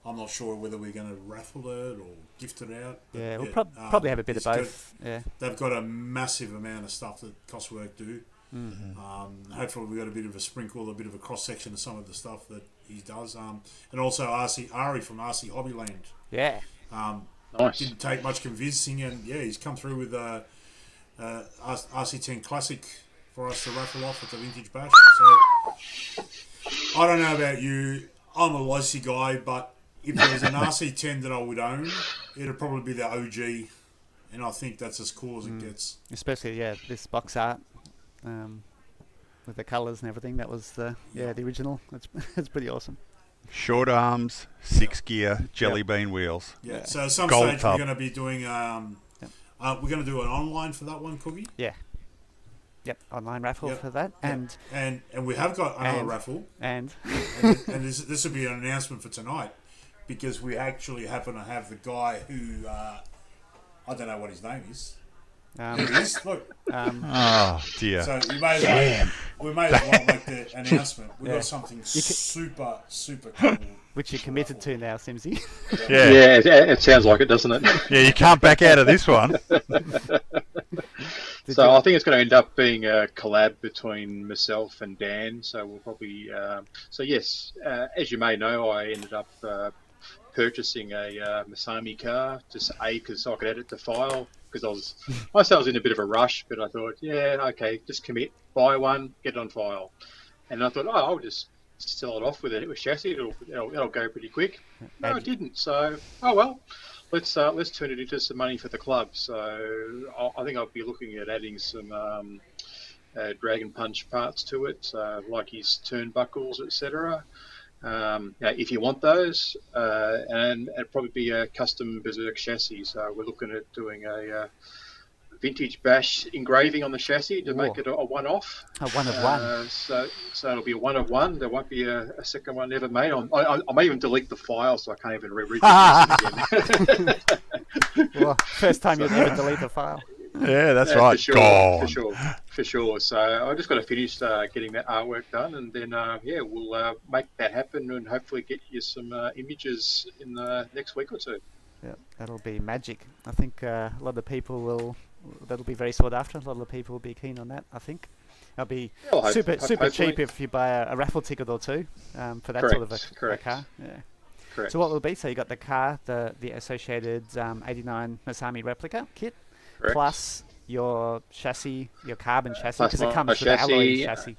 Speaker 1: I'm not sure whether we're going to raffle it or gift it out. But
Speaker 2: Yeah, we'll probably have a bit of both.
Speaker 1: They've got a massive amount of stuff that Coswork do.
Speaker 2: Mm-hmm.
Speaker 1: Hopefully we've got a bit of a sprinkle, a bit of a cross-section of some of the stuff that he does. And also Ari from RC Hobbyland.
Speaker 2: Yeah.
Speaker 4: Nice.
Speaker 1: Didn't take much convincing, and he's come through with RC10 Classic for us to raffle off at the Vintage Bash. So I don't know about you, I'm a Losi guy, but if there's an RC10 that I would own, it'd probably be the OG, and I think that's as cool as it gets.
Speaker 2: Especially this box art with the colours and everything. That was the original. It's pretty awesome.
Speaker 3: Short arms, 6-gear, jelly bean wheels.
Speaker 1: Yeah. So at some
Speaker 3: Gold
Speaker 1: stage
Speaker 3: tub.
Speaker 1: we're going to be doing we're going to do an online for that one, Cookie.
Speaker 2: Yeah. Yep. Online raffle
Speaker 1: Yep.
Speaker 2: for that,
Speaker 1: and we have got another
Speaker 2: and-
Speaker 1: raffle,
Speaker 2: and
Speaker 1: and this will be an announcement for tonight, because we actually happen to have the guy who I don't know what his name is. Here he is. Look.
Speaker 3: Oh, dear.
Speaker 1: So we may as well make the announcement. We've
Speaker 2: Yeah.
Speaker 1: got something super cool.
Speaker 2: which you're committed to now, Simsy.
Speaker 3: Yeah.
Speaker 4: Yeah, it sounds like it, doesn't it?
Speaker 3: Yeah, you can't back out of this one.
Speaker 4: So I think it's going to end up being a collab between myself and Dan. So we'll probably. So yes, as you may know, I ended up purchasing a Masami car just because I could add it to file, because I was in a bit of a rush, but I thought, just commit, buy one, get it on file, and I thought, I'll just sell it off with it. It was chassis, it'll go pretty quick. No, it didn't. So let's turn it into some money for the club. So I think I'll be looking at adding some Dragon Punch parts to it, like his turnbuckles, etc. If you want those, and it'd probably be a custom Berserk chassis. So we're looking at doing a Vintage Bash engraving on the chassis to make it a one-off.
Speaker 2: A one of one.
Speaker 4: So it'll be a one of one. There won't be a second one ever made. I may even delete the file, so I can't even read it again.
Speaker 2: Well, first time you'll ever delete a file.
Speaker 3: Yeah, that's right. Gone.
Speaker 4: For sure. So I just got to finish getting that artwork done, and then we'll make that happen, and hopefully get you some images in the next week or two.
Speaker 2: Yeah, that'll be magic. I think a lot of people that'll be very sought after. A lot of people will be keen on that, I think. It'll be super
Speaker 4: hopefully.
Speaker 2: cheap if you buy a raffle ticket or two for that
Speaker 4: Correct,
Speaker 2: sort of a
Speaker 4: correct.
Speaker 2: car. Yeah.
Speaker 4: Correct.
Speaker 2: So what will it be? So you got the car, the associated 89 Masami replica kit,
Speaker 4: Correct.
Speaker 2: plus your chassis, your carbon chassis,
Speaker 4: Plus
Speaker 2: because it
Speaker 4: my
Speaker 2: comes with an alloy
Speaker 4: chassis,
Speaker 2: chassis.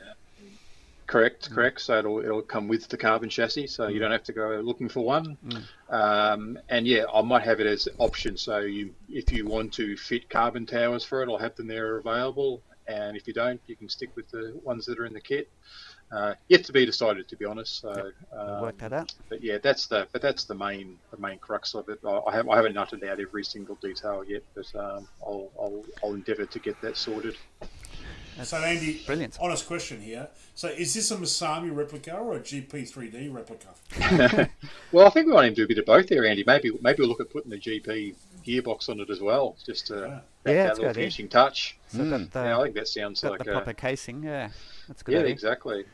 Speaker 4: Correct. So it'll come with the carbon chassis, so you don't have to go looking for one. And I might have it as option. So if you want to fit carbon towers for it, I'll have them there available. And if you don't, you can stick with the ones that are in the kit. Yet to be decided, to be honest. So
Speaker 2: We'll work that out.
Speaker 4: But that's the main crux of it. I haven't nutted out every single detail yet, but I'll endeavour to get that sorted.
Speaker 2: That's
Speaker 1: So Andy,
Speaker 2: brilliant.
Speaker 1: honest question here. So is this a Masami replica or a GP3D replica?
Speaker 4: Well, I think we want him to do a bit of both there, Andy. Maybe we'll look at putting the GP gearbox on it as well, just to
Speaker 2: Yeah,
Speaker 4: that
Speaker 2: that's
Speaker 4: little
Speaker 2: good idea.
Speaker 4: finishing touch.
Speaker 2: So got the,
Speaker 4: Yeah, I think that sounds
Speaker 2: got
Speaker 4: like
Speaker 2: the proper casing. Yeah, that's a good.
Speaker 4: yeah,
Speaker 2: idea.
Speaker 4: exactly.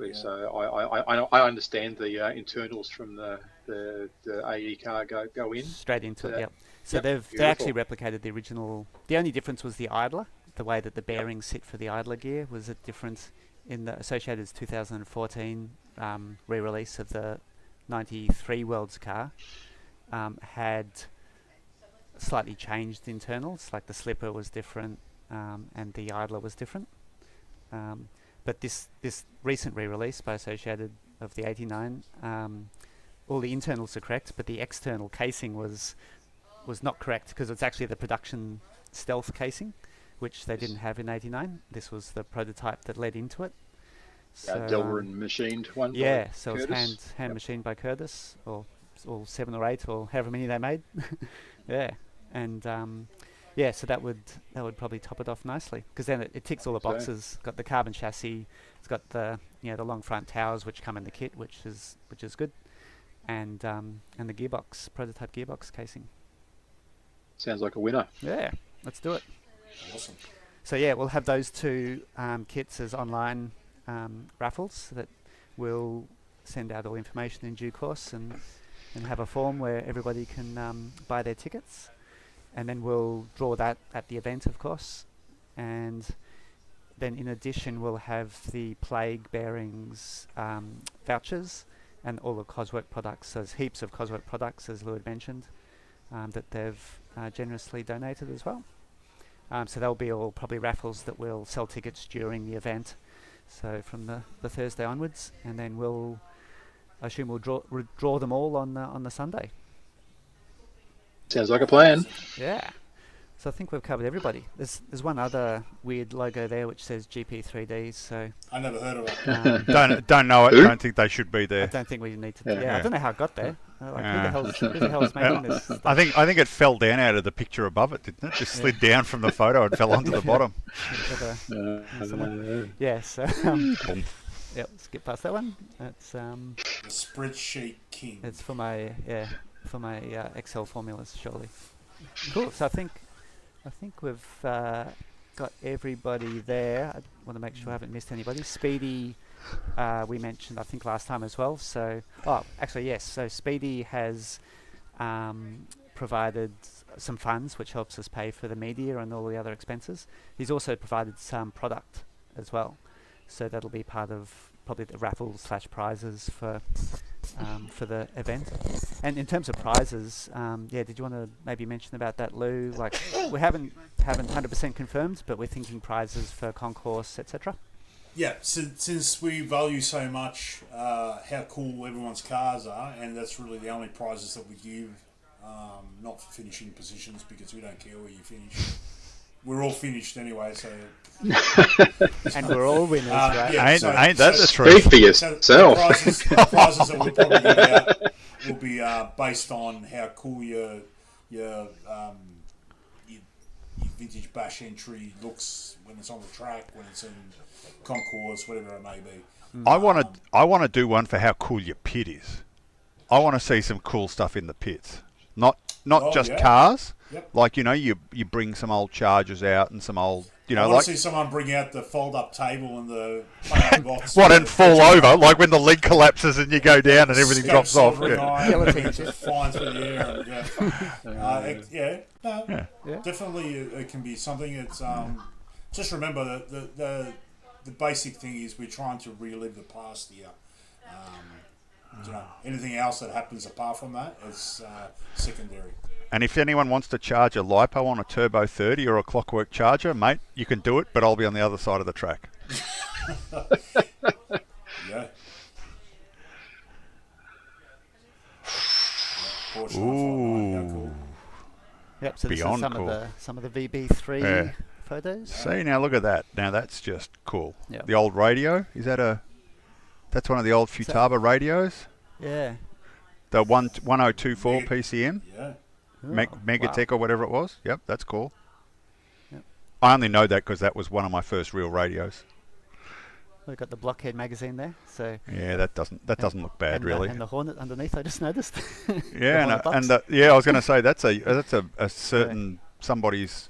Speaker 1: Yeah.
Speaker 4: So I understand the internals from the AE car go in.
Speaker 2: Straight into it.
Speaker 4: Yeah.
Speaker 2: Yep. So
Speaker 4: Yep,
Speaker 2: they
Speaker 4: beautiful.
Speaker 2: actually replicated the original. The only difference was the idler. The way that the bearings sit for the idler gear was a difference in the Associated's 2014 re-release of the 93 Worlds car. Had slightly changed internals, like the slipper was different and the idler was different. But this recent re-release by Associated of the 89, all the internals are correct, but the external casing was not correct because it's actually the production stealth casing, which they didn't have in 89. This was the prototype that led into it. So,
Speaker 4: Delrin machined one.
Speaker 2: yeah,
Speaker 4: by
Speaker 2: so it was
Speaker 4: Curtis.
Speaker 2: hand
Speaker 4: Yep.
Speaker 2: machined by Curtis, or 7 or 8 or however many they made. Yeah, and yeah, so that would probably top it off nicely because then it ticks all the
Speaker 4: So-
Speaker 2: boxes. Got the carbon chassis, it's got the the long front towers which come in the kit, which is good, and the gearbox, prototype gearbox casing.
Speaker 4: Sounds like a winner.
Speaker 2: Yeah, let's do it.
Speaker 1: Awesome.
Speaker 2: So yeah, we'll have those two kits as online raffles that we'll send out all information in due course and have a form where everybody can buy their tickets, and then we'll draw that at the event, of course, and then in addition we'll have the Plague Bearings vouchers and all the Coswork products. So there's heaps of Coswork products, as Lou had mentioned, that they've generously donated as well. So they'll be all probably raffles that we'll sell tickets during the event. So from the Thursday onwards, and then I assume we'll draw them all on the Sunday.
Speaker 4: Sounds like a plan.
Speaker 2: Yeah. So I think we've covered everybody. There's one other weird logo there which says GP3D. So
Speaker 1: I never heard of it.
Speaker 3: Don't know it.
Speaker 4: Who?
Speaker 3: Don't think they should be
Speaker 2: I
Speaker 3: there.
Speaker 2: don't think we need to.
Speaker 4: Yeah.
Speaker 2: Yeah, I don't know how it got there. Like, who the hell's making this stuff?
Speaker 3: I think it fell down out of the picture above it, didn't it? Just slid down from the photo and fell onto the bottom.
Speaker 2: Yeah. So
Speaker 3: Boom.
Speaker 2: yep. Skip past that one. That's
Speaker 1: The spreadsheet king.
Speaker 2: it's for my Excel formulas, surely. Cool. So I think we've got everybody there. I want to make sure I haven't missed anybody. Speedy, we mentioned I think last time as well. So actually yes. So Speedy has provided some funds which helps us pay for the media and all the other expenses. He's also provided some product as well. So that'll be part of probably the raffle/prizes for the event. And in terms of prizes, did you want to maybe mention about that, Lou? Like, we haven't 100% confirmed, but we're thinking prizes for concourse, etc.
Speaker 1: Yeah, since we value so much how cool everyone's cars are, and that's really the only prizes that we give, not for finishing positions because we don't care where you finish. We're all finished anyway, so.
Speaker 2: And we're all winners, right?
Speaker 1: Yeah,
Speaker 3: Ain't that the truth?
Speaker 4: Speak for
Speaker 1: So
Speaker 4: yourself.
Speaker 1: the prizes that we'll probably give out will be based on how cool your vintage bash entry looks when it's on the track, when it's in concourse, whatever it may be.
Speaker 3: I want to do one for how cool your pit is. I want to see some cool stuff in the pits. Not just
Speaker 1: yeah.
Speaker 3: cars.
Speaker 1: Yep.
Speaker 3: Like, you bring some old Chargers out and some old,
Speaker 1: I want
Speaker 3: like
Speaker 1: to see someone bring out the fold-up table and the photo box.
Speaker 3: what and fall over, like when the lid collapses and you go down and everything
Speaker 1: Scope
Speaker 3: drops off.
Speaker 1: soldering
Speaker 3: Yeah.
Speaker 1: iron,
Speaker 2: Guillotine
Speaker 1: it just flies through the air. And,
Speaker 2: Yeah.
Speaker 1: definitely it can be something. It's just remember that the basic thing is we're trying to relive the past here. Anything else that happens apart from that is secondary.
Speaker 3: And if anyone wants to charge a LiPo on a Turbo 30 or a Clockwork Charger, mate, you can do it, but I'll be on the other side of the track.
Speaker 1: Yeah. Porsche 959, how cool.
Speaker 2: Yep. So this is
Speaker 3: Beyond
Speaker 2: some
Speaker 3: cool.
Speaker 2: of the VB3
Speaker 3: Yeah.
Speaker 2: photos.
Speaker 3: See, now look at that. Now that's just cool.
Speaker 2: Yep.
Speaker 3: The old radio, that's one of the old Futaba radios?
Speaker 2: Yeah.
Speaker 3: The 1024 PCM?
Speaker 1: Yeah.
Speaker 2: Oh,
Speaker 3: Megatech or whatever it was. Yep, that's cool. I only know that because that was one of my first real radios.
Speaker 2: We've got the Blockhead magazine there, so
Speaker 3: Yeah, that doesn't look bad,
Speaker 2: and
Speaker 3: really.
Speaker 2: and the Hornet underneath. I just noticed.
Speaker 3: Yeah,
Speaker 2: Hornet box.
Speaker 3: I was going to say that's a certain somebody's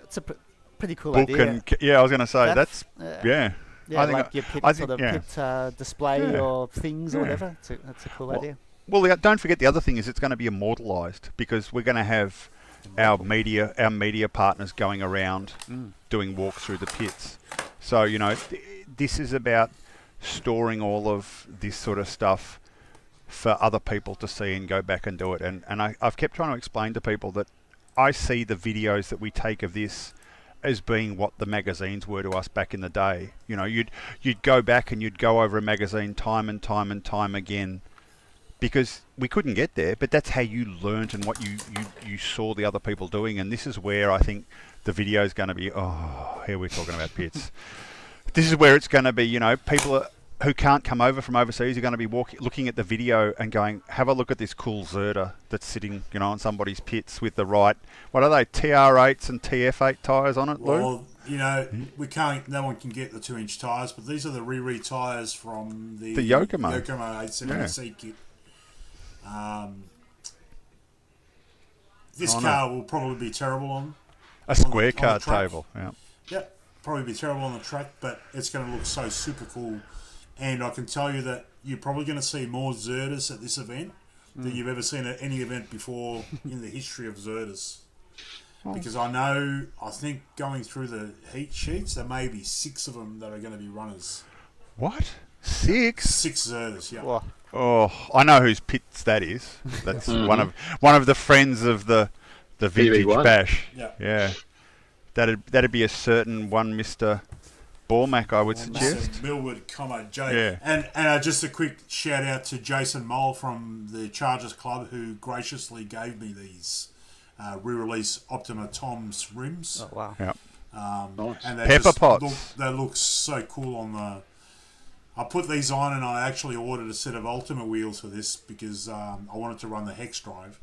Speaker 2: It's a pretty cool
Speaker 3: book,
Speaker 2: idea.
Speaker 3: and I was going to say that's
Speaker 2: yeah,
Speaker 3: I think
Speaker 2: like your pit
Speaker 3: I
Speaker 2: sort
Speaker 3: think-
Speaker 2: of
Speaker 3: yeah.
Speaker 2: pit display
Speaker 3: Yeah.
Speaker 2: or things or
Speaker 3: Yeah.
Speaker 2: whatever. That's a cool
Speaker 3: Well,
Speaker 2: idea.
Speaker 3: Well, don't forget the other thing is it's going to be immortalised because we're going to have our media partners going around doing walks through the pits. So this is about storing all of this sort of stuff for other people to see and go back and do it. And I've kept trying to explain to people that I see the videos that we take of this as being what the magazines were to us back in the day. You'd go back and you'd go over a magazine time and time and time again because we couldn't get there, but that's how you learnt and what you saw the other people doing. And this is where I think the video is going to be, here we're talking about pits. This is where it's going to be, people who can't come over from overseas are going to be looking at the video and going, have a look at this cool Zerta that's sitting, on somebody's pits with the right, what are they, TR8s and TF8 tyres on it, Lou?
Speaker 1: Well, no one can get the 2-inch tyres, but these are the re tyres from the
Speaker 3: Yokomo.
Speaker 1: Yokomo 870C kit. This car will probably be terrible on
Speaker 3: A square
Speaker 1: the
Speaker 3: card
Speaker 1: track.
Speaker 3: table, yeah.
Speaker 1: Yep, probably be terrible on the track, but it's going to look so super cool. And I can tell you that you're probably going to see more Zertas at this event than you've ever seen at any event before in the history of Zertas. Because I think going through the heat sheets, there may be 6 of them that are going to be runners.
Speaker 3: What? 6?
Speaker 1: 6 Zertas, yeah.
Speaker 2: Whoa.
Speaker 3: Oh, I know whose pits that is. That's one of the friends of the vintage
Speaker 4: BB1.
Speaker 3: bash.
Speaker 1: Yeah.
Speaker 3: Yeah. That'd be a certain one, Mr. Bormack, I would suggest.
Speaker 1: Millwood, Jay.
Speaker 3: Yeah.
Speaker 1: And just a quick shout out to Jason Mole from the Chargers Club who graciously gave me these re-release Optima Tom's rims.
Speaker 2: Oh, wow.
Speaker 3: Yeah.
Speaker 4: Nice.
Speaker 1: And they
Speaker 3: Pepper
Speaker 1: just
Speaker 3: pots.
Speaker 1: They look so cool on the. I put these on and I actually ordered a set of Ultima wheels for this because I wanted to run the hex drive.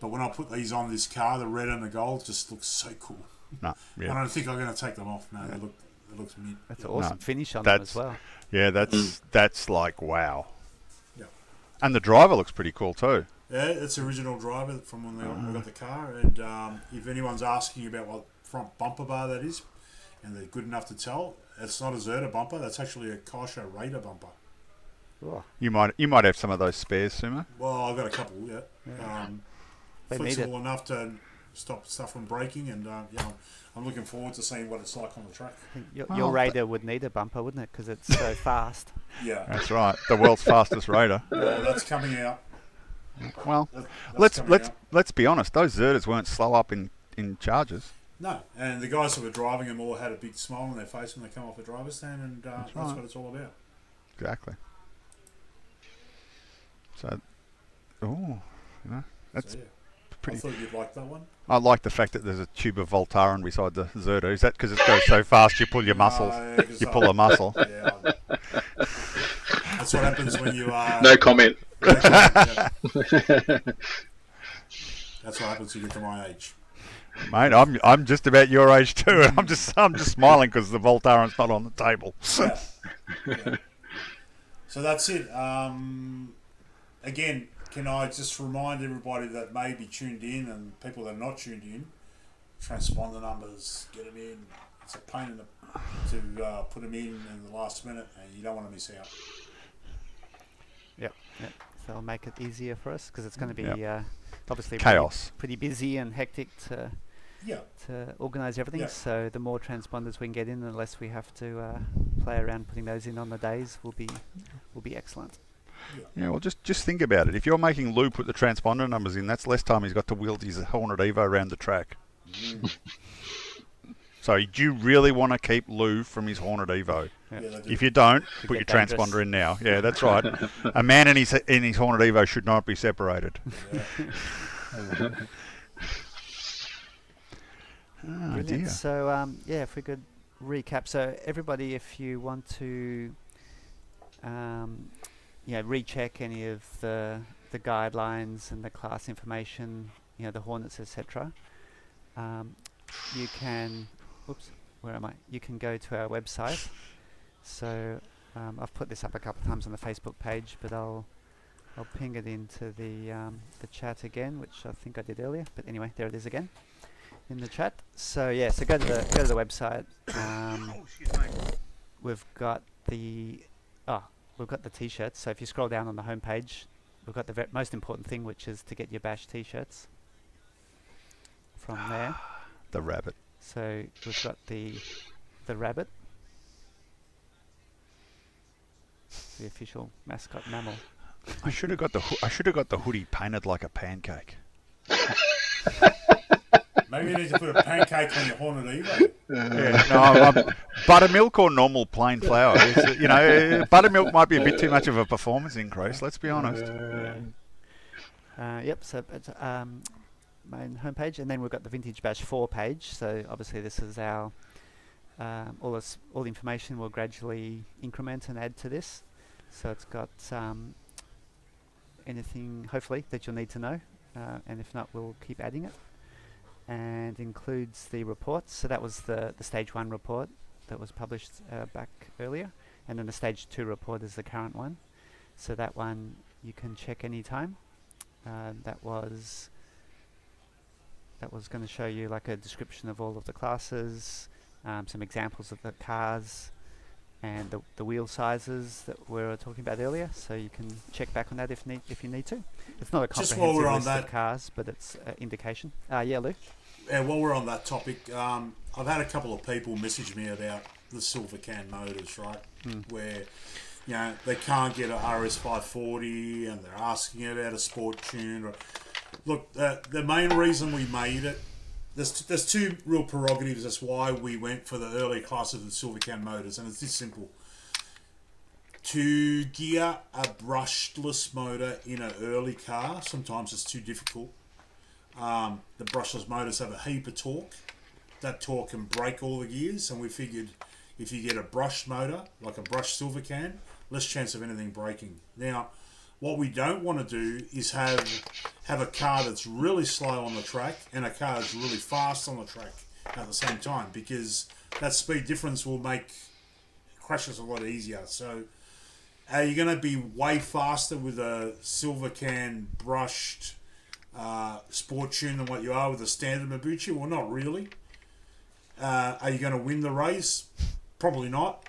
Speaker 1: But when I put these on this car, the red and the gold just looks so cool.
Speaker 3: No,
Speaker 1: I
Speaker 3: yeah.
Speaker 1: don't think I'm going to take them off. No, it looks mint.
Speaker 2: That's an awesome
Speaker 3: No,
Speaker 2: finish on them
Speaker 3: that's-
Speaker 2: as well.
Speaker 3: Yeah, that's like wow.
Speaker 1: Yeah.
Speaker 3: And the driver looks pretty cool too.
Speaker 1: Yeah, it's the original driver from when we got the car. And if anyone's asking about what front bumper bar that is, and they're good enough to tell, it's not a Zerta bumper. That's actually a Kosher Raider bumper.
Speaker 2: Oh,
Speaker 3: You might have some of those spares, Sumo.
Speaker 1: Well, I've got a couple. Yeah,
Speaker 2: They need
Speaker 1: flexible enough to stop stuff from breaking, and I'm looking forward to seeing what it's like on the track.
Speaker 2: I think your
Speaker 3: Well,
Speaker 2: Raider would need a bumper, wouldn't it? Because it's so fast.
Speaker 1: Yeah,
Speaker 3: That's right. The world's fastest Raider.
Speaker 1: that's coming out.
Speaker 3: Well,
Speaker 1: That's coming out.
Speaker 3: let's be honest. Those Zertas weren't slow up in charges.
Speaker 1: No, and the guys who were driving them all had a big smile on their face when they come off the driver's stand, and that's
Speaker 3: right.
Speaker 1: what it's all about.
Speaker 3: Exactly. So, that's
Speaker 1: So, yeah.
Speaker 3: pretty.
Speaker 1: I thought you'd like that one.
Speaker 3: I like the fact that there's a tube of Voltaren beside the Zerta. Is that because it goes so fast you pull your muscles?
Speaker 1: Yeah, 'cause
Speaker 3: You pull a muscle.
Speaker 1: Yeah, that's what happens when you are.
Speaker 4: No comment.
Speaker 1: Yeah. That's what happens when you get to my age.
Speaker 3: Mate, I'm just about your age too, and I'm just smiling because the Voltaren's not on the table.
Speaker 1: Yeah. Yeah. So that's it. Again, can I just remind everybody that may be tuned in and people that are not tuned in, transponder numbers, get them in. It's a pain in to put them in the last minute, and you don't want to miss out.
Speaker 2: Yep. So I'll make it easier for us because it's going to be
Speaker 3: Yep.
Speaker 2: obviously
Speaker 3: Chaos.
Speaker 2: pretty busy and hectic to
Speaker 1: Yeah.
Speaker 2: organise everything.
Speaker 1: Yeah.
Speaker 2: So the more transponders we can get in, the less we have to play around putting those in on the days will be excellent.
Speaker 3: Yeah, well, just think about it. If you're making Lou put the transponder numbers in, that's less time he's got to wield his Hornet Evo around the track. So do you really want to keep Lou from his Hornet Evo?
Speaker 2: Yeah.
Speaker 1: Yeah, they do.
Speaker 3: If you don't,
Speaker 2: Could
Speaker 3: put your
Speaker 2: get dangerous.
Speaker 3: transponder in now. Yeah, that's right. A man in his Hornet Evo should not be separated.
Speaker 1: Yeah.
Speaker 3: Oh
Speaker 2: Brilliant.
Speaker 3: dear.
Speaker 2: So if we could recap. So everybody, if you want to, recheck any of the guidelines and the class information, the Hornets, etc. You can whoops, where am I? You can go to our website. So I've put this up a couple of times on the Facebook page, but I'll ping it into the chat again, which I think I did earlier. But anyway, there it is again in the chat. So yeah, so go to the website. We've got the t-shirts. So if you scroll down on the homepage, we've got the most important thing, which is to get your Bash t-shirts from there.
Speaker 3: The rabbit.
Speaker 2: So we've got the rabbit, the official mascot mammal.
Speaker 3: I should have got the hoodie painted like a pancake.
Speaker 1: Maybe you need to put a pancake on your Hornet Evo.
Speaker 3: Yeah, no, buttermilk or normal plain flour. Buttermilk might be a bit too much of a performance increase. Let's be honest.
Speaker 2: Yep. So it's main homepage, and then we've got the Vintage Bash 4 page. So obviously this is our all the information will gradually increment and add to this. So it's got anything hopefully that you'll need to know, and if not, we'll keep adding it. And includes the reports. So that was the stage 1 report that was published back earlier, and then the stage 2 report is the current one. So that one you can check anytime. That was going to show you like a description of all of the classes, some examples of the cars, and the wheel sizes that we were talking about earlier. So you can check back on that if you need to. It's not a
Speaker 1: Just while
Speaker 2: comprehensive
Speaker 1: we're on
Speaker 2: list
Speaker 1: that,
Speaker 2: of cars, but it's an indication. Yeah, Lou?
Speaker 1: and while we're on that topic, I've had a couple of people message me about the Silver Can motors, right? Where, they can't get a RS540 and they're asking about a sport tune. Look, the main reason we made it, there's two real prerogatives. That's why we went for the early class of the Silver Can motors, and it's this simple. To gear a brushless motor in an early car, sometimes it's too difficult. The brushless motors have a heap of torque. That torque can break all the gears, and we figured if you get a brushed motor, like a brushed Silver Can, less chance of anything breaking. Now, what we don't want to do is have a car that's really slow on the track and a car that's really fast on the track at the same time, because that speed difference will make crashes a lot easier. So are you going to be way faster with a Silver Can brushed sport tune than what you are with a standard Mabuchi? Well, not really. Are you going to win the race? Probably not,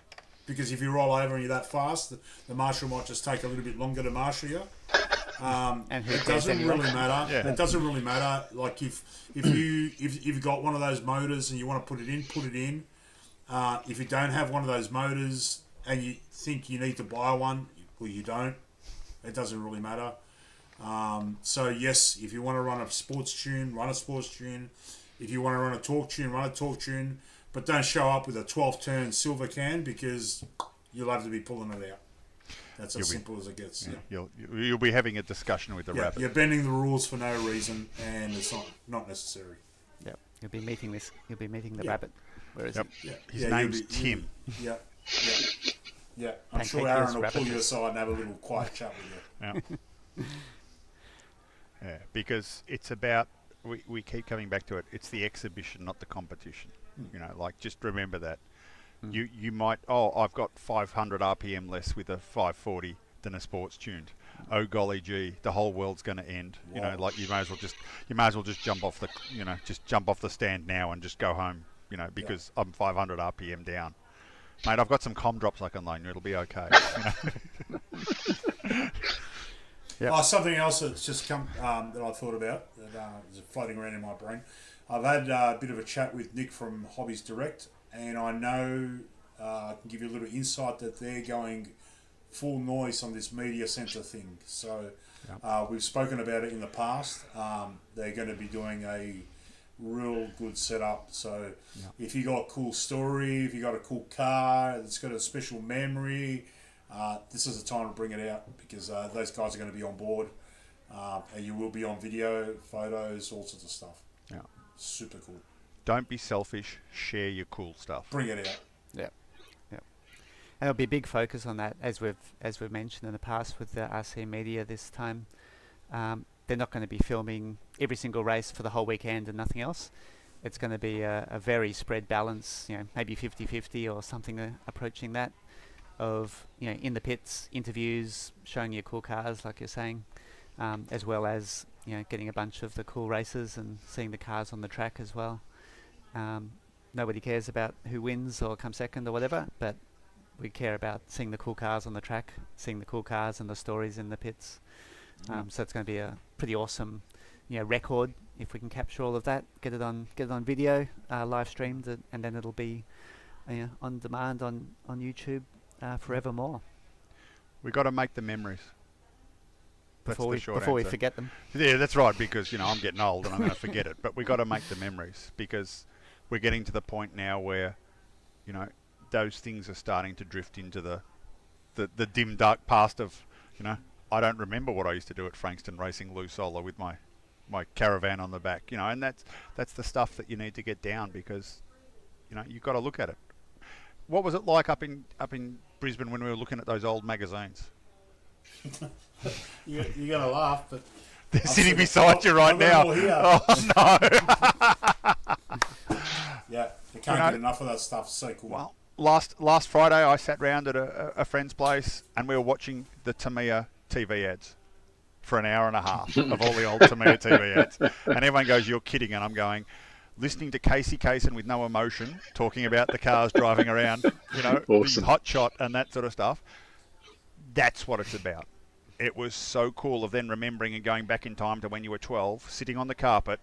Speaker 1: because if you roll over and you're that fast, the marshal might just take a little bit longer to marshal you.
Speaker 2: And
Speaker 1: It doesn't really matter.
Speaker 3: Yeah.
Speaker 1: It doesn't really matter. Like if you've got one of those motors and you want to put it in, put it in. If you don't have one of those motors and you think you need to buy one, well, you don't. It doesn't really matter. So yes, if you want to run a sports tune, run a sports tune. If you want to run a torque tune, run a torque tune. But don't show up with a 12-turn Silver Can, because you'll have to be pulling it out. That's as simple as it gets. Yeah.
Speaker 3: You'll be having a discussion with the rabbit.
Speaker 1: You're bending the rules for no reason, and it's not necessary.
Speaker 2: Yep. You'll be meeting the
Speaker 1: Yeah.
Speaker 2: rabbit. Where is
Speaker 3: Yep.
Speaker 2: it?
Speaker 1: Yeah.
Speaker 3: His
Speaker 1: Yeah,
Speaker 3: name's
Speaker 1: you'll be-
Speaker 3: Tim.
Speaker 1: Yeah. Yeah. I'm sure
Speaker 2: Pancake
Speaker 1: Aaron
Speaker 2: is
Speaker 1: will pull
Speaker 2: rabbit.
Speaker 1: you aside and have a little quiet chat with you.
Speaker 3: Yeah. Yeah, because it's about, we keep coming back to it, it's the exhibition, not the competition. Just remember that. You might, I've got 500 RPM less with a 540 than a sports tuned. Oh golly gee, the whole world's going to end.
Speaker 1: Wow.
Speaker 3: You may as well just jump off the stand now and just go home. Because I'm 500 RPM down. Mate, I've got some comm drops I can loan you. It'll be okay.
Speaker 2: Yep.
Speaker 1: Something else that's just come that I thought about that is floating around in my brain. I've had a bit of a chat with Nick from Hobbies Direct, and I know I can give you a little insight that they're going full noise on this media centre thing. So we've spoken about it in the past. They're going to be doing a real good setup. So if you got a cool story, if you got a cool car that's got a special memory, this is the time to bring it out, because those guys are going to be on board, and you will be on video, photos, all sorts of stuff.
Speaker 3: Yeah.
Speaker 1: Super cool.
Speaker 3: Don't be selfish. Share your cool stuff.
Speaker 1: Bring it out.
Speaker 2: Yep. And there'll be a big focus on that, as we've mentioned in the past with the RC Media this time. They're not going to be filming every single race for the whole weekend and nothing else. it's going to be a very spread balance, maybe 50-50 or something approaching that, of, in the pits, interviews, showing you cool cars, like you're saying, as well as, getting a bunch of the cool races and seeing the cars on the track as well. Nobody cares about who wins or comes second or whatever, but we care about seeing the cool cars on the track, seeing the cool cars and the stories in the pits. So it's going to be a pretty awesome, record if we can capture all of that, get it on video, live streamed, and then it'll be on demand on YouTube forevermore.
Speaker 3: We got to make the memories. That's
Speaker 2: Before
Speaker 3: the short
Speaker 2: we
Speaker 3: answer.
Speaker 2: forget them.
Speaker 3: Yeah, that's right, because I'm getting old and I'm going to forget it. But we got to make the memories, because we're getting to the point now where, those things are starting to drift into the dim dark past of, I don't remember what I used to do at Frankston racing Lou Solar with my caravan on the back, and that's the stuff that you need to get down, because, you've got to look at it. What was it like up in Brisbane when we were looking at those old magazines?
Speaker 1: You're going to laugh, but
Speaker 3: They're sitting beside you right
Speaker 1: I've got
Speaker 3: now.
Speaker 1: them all here.
Speaker 3: Oh no!
Speaker 1: Yeah, you can't get enough of that stuff. It's so cool.
Speaker 3: Well, last Friday I sat round at a friend's place and we were watching the Tamiya TV ads for an hour and a half of all the old Tamiya TV ads, and everyone goes, "You're kidding," and I'm going, listening to Casey Kasem with no emotion talking about the cars driving around,
Speaker 4: Awesome.
Speaker 3: the hot shot and that sort of stuff. That's what it's about. It was so cool of then remembering and going back in time to when you were 12, sitting on the carpet,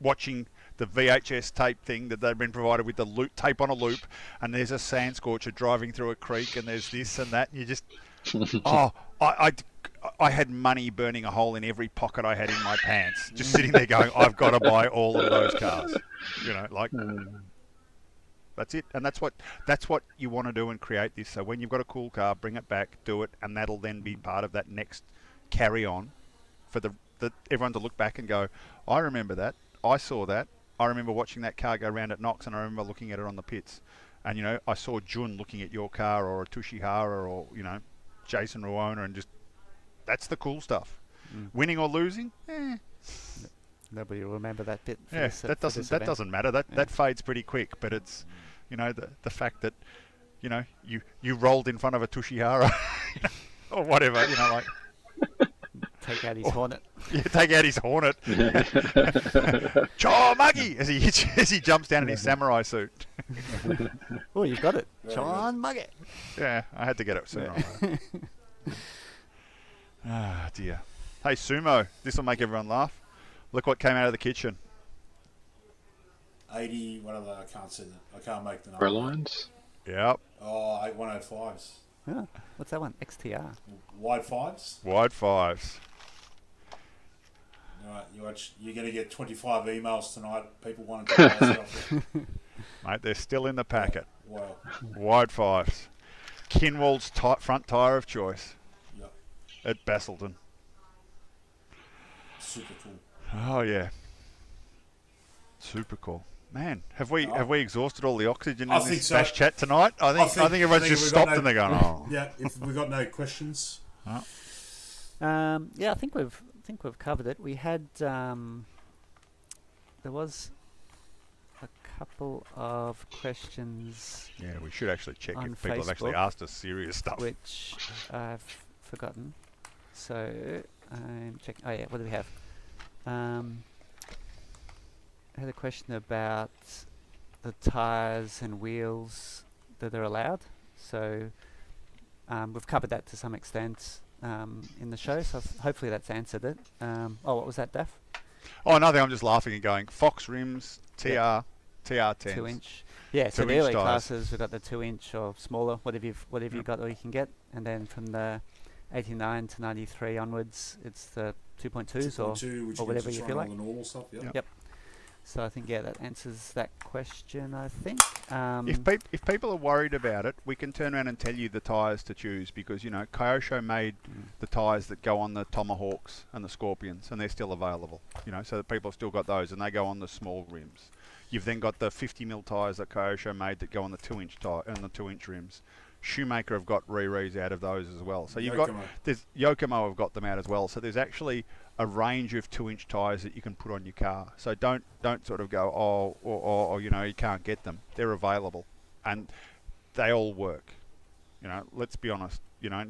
Speaker 3: watching the VHS tape thing that they'd been provided with, the loop tape on a loop, and there's a sand scorcher driving through a creek, and there's this and that, and you just, I had money burning a hole in every pocket I had in my pants, just sitting there going, I've got to buy all of those cars, that's it, and that's what you want to do and create this. So when you've got a cool car, bring it back, do it, and that'll then be part of that next carry on for the everyone to look back and go, I remember that, I saw that, I remember watching that car go around at Knox, and I remember looking at it on the pits, and I saw Jun looking at your car, or a Tushihara, or Jason Ruona, and just that's the cool stuff. Winning or losing,
Speaker 2: Nobody will remember that bit.
Speaker 3: Yeah, that doesn't matter. That fades pretty quick. But it's, the fact that, you rolled in front of a Tushihara, or whatever,
Speaker 2: Take out his Hornet.
Speaker 3: Yeah, take out his Hornet. Chaw Muggy as he jumps down in his samurai suit.
Speaker 2: Oh, you've got it,
Speaker 1: Very
Speaker 2: Sean Mugget.
Speaker 3: Yeah, I had to get it sooner. Ah, dear. Hey, Sumo, this will make everyone laugh. Look what came out of the kitchen.
Speaker 1: 80, whatever, I can't see that. I can't make the
Speaker 4: Pro
Speaker 1: number.
Speaker 4: lines.
Speaker 3: Yep.
Speaker 1: Oh, 8105s.
Speaker 2: Oh, what's that one? XTR.
Speaker 1: Wide fives.
Speaker 3: Wide fives.
Speaker 1: Right, you're going to get 25 emails tonight. People want to buy stuff.
Speaker 3: Mate, they're still in the packet.
Speaker 1: Wow.
Speaker 3: Wide fives. Kinwald's front tyre of choice
Speaker 1: Yep.
Speaker 3: at Basildon.
Speaker 1: Super cool.
Speaker 3: Oh, yeah. Super cool. Man, have we exhausted all the oxygen
Speaker 1: I
Speaker 3: in
Speaker 1: think
Speaker 3: this
Speaker 1: so.
Speaker 3: bash chat tonight? I think everyone's just
Speaker 1: we've got
Speaker 3: stopped and they're going, oh.
Speaker 1: Yeah, if we've got no questions.
Speaker 2: Yeah, I think we've covered it. We had there was a couple of questions
Speaker 3: Yeah, we should actually check
Speaker 2: on
Speaker 3: if people have actually
Speaker 2: Facebook,
Speaker 3: asked us serious stuff.
Speaker 2: which I've forgotten. So I'm checking. Oh yeah, what do we have? I had a question about the tyres and wheels that are allowed. So we've covered that to some extent in the show. So hopefully that's answered it. What was that, Daff?
Speaker 3: Oh, nothing. I'm just laughing and going, Fox rims, TR10s.
Speaker 2: 2-inch. Yeah, so the
Speaker 3: 2-inch
Speaker 2: early
Speaker 3: tyres.
Speaker 2: classes we've got the 2-inch or smaller, whatever you've got or you can get, and then from the 89 to 93 onwards, it's the 2.2s
Speaker 1: 2.2, which
Speaker 2: or whatever
Speaker 1: gives
Speaker 2: you
Speaker 1: us
Speaker 2: feel
Speaker 1: run
Speaker 2: like.
Speaker 1: all the normal stuff. Yep.
Speaker 2: Yep. So I think that answers that question. I think.
Speaker 3: If people are worried about it, we can turn around and tell you the tyres to choose, because Kyosho made the tyres that go on the Tomahawks and the Scorpions, and they're still available. So that people have still got those, and they go on the small rims. You've then got the 50mm tyres that Kyosho made that go on the 2-inch tire and the 2-inch rims. Shoemaker have got re-rees out of those as well. So you've got
Speaker 1: Yokomo.
Speaker 3: there's Yokomo have got them out as well. So there's actually a range of 2-inch tyres that you can put on your car. So don't sort of go, or you know, you can't get them. They're available, and they all work. You know, let's be honest. You know,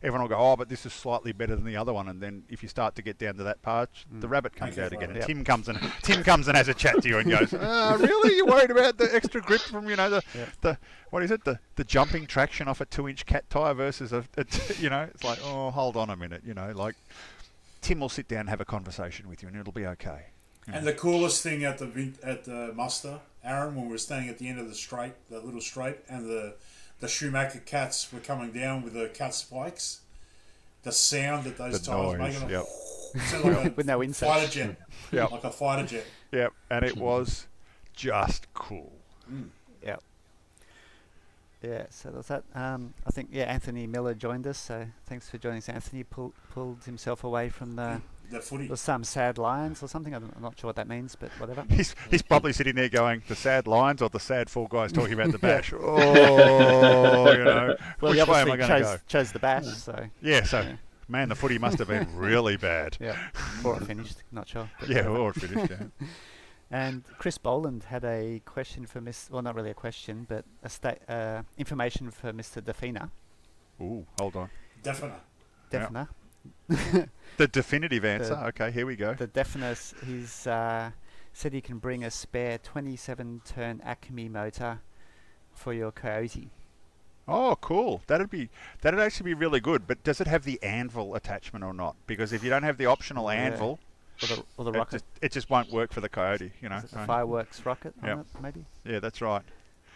Speaker 3: everyone will go, oh, but this is slightly better than the other one, and then if you start to get down to that part, the rabbit comes out again, and
Speaker 2: Yep.
Speaker 3: Tim comes and has a chat to you and goes, really? You're worried about the extra grip from, you know, the what is it, the jumping traction off a 2-inch cat tyre versus a you know, it's like, oh, hold on a minute, you know, like Tim will sit down and have a conversation with you, and it'll be okay.
Speaker 1: And the coolest thing at the muster, Aaron, when we were standing at the end of the straight, that little straight, and the Schumacher cats were coming down with the cat spikes, the sound that those
Speaker 3: The
Speaker 1: tires
Speaker 3: noise,
Speaker 1: making,
Speaker 3: yep.
Speaker 1: sounded like
Speaker 2: With no
Speaker 1: a
Speaker 2: insect.
Speaker 1: fighter jet,
Speaker 3: Yep.
Speaker 1: like a fighter jet.
Speaker 3: Yep, and it was just cool.
Speaker 2: Yep. Yeah, so that's that. I think, Anthony Miller joined us, so thanks for joining us, Anthony. Pulled himself away from the
Speaker 1: Footy.
Speaker 2: was some sad lions or something. I'm not sure what that means, but whatever.
Speaker 3: He's probably sitting there going, the sad lions or the sad four guys talking about the bash. Oh, you know,
Speaker 2: Well,
Speaker 3: which
Speaker 2: he
Speaker 3: way am I
Speaker 2: obviously
Speaker 3: going to go?
Speaker 2: chose the bash, so
Speaker 3: Yeah, so,
Speaker 2: yeah.
Speaker 3: man, the footy must have been really bad.
Speaker 2: yeah, or it finished. Not sure. but
Speaker 3: Yeah,
Speaker 2: whatever.
Speaker 3: or it finished, yeah.
Speaker 2: And Chris Boland had a question for well, not really a question, but information for Mr. Defina.
Speaker 3: Ooh, hold on.
Speaker 1: Definite.
Speaker 3: Yeah.
Speaker 2: Defina.
Speaker 3: The definitive answer. Okay, here we go.
Speaker 2: The Defina, he's said he can bring a spare 27-turn Acme motor for your Coyote.
Speaker 3: Oh, cool. That'd actually be really good. But does it have the anvil attachment or not? Because if you don't have the optional
Speaker 2: Yeah.
Speaker 3: anvil,
Speaker 2: Or the rocket.
Speaker 3: it just won't work for the Coyote. You know.
Speaker 2: Is it the
Speaker 3: so-
Speaker 2: fireworks rocket on
Speaker 3: Yep.
Speaker 2: it, maybe?
Speaker 3: Yeah, that's right.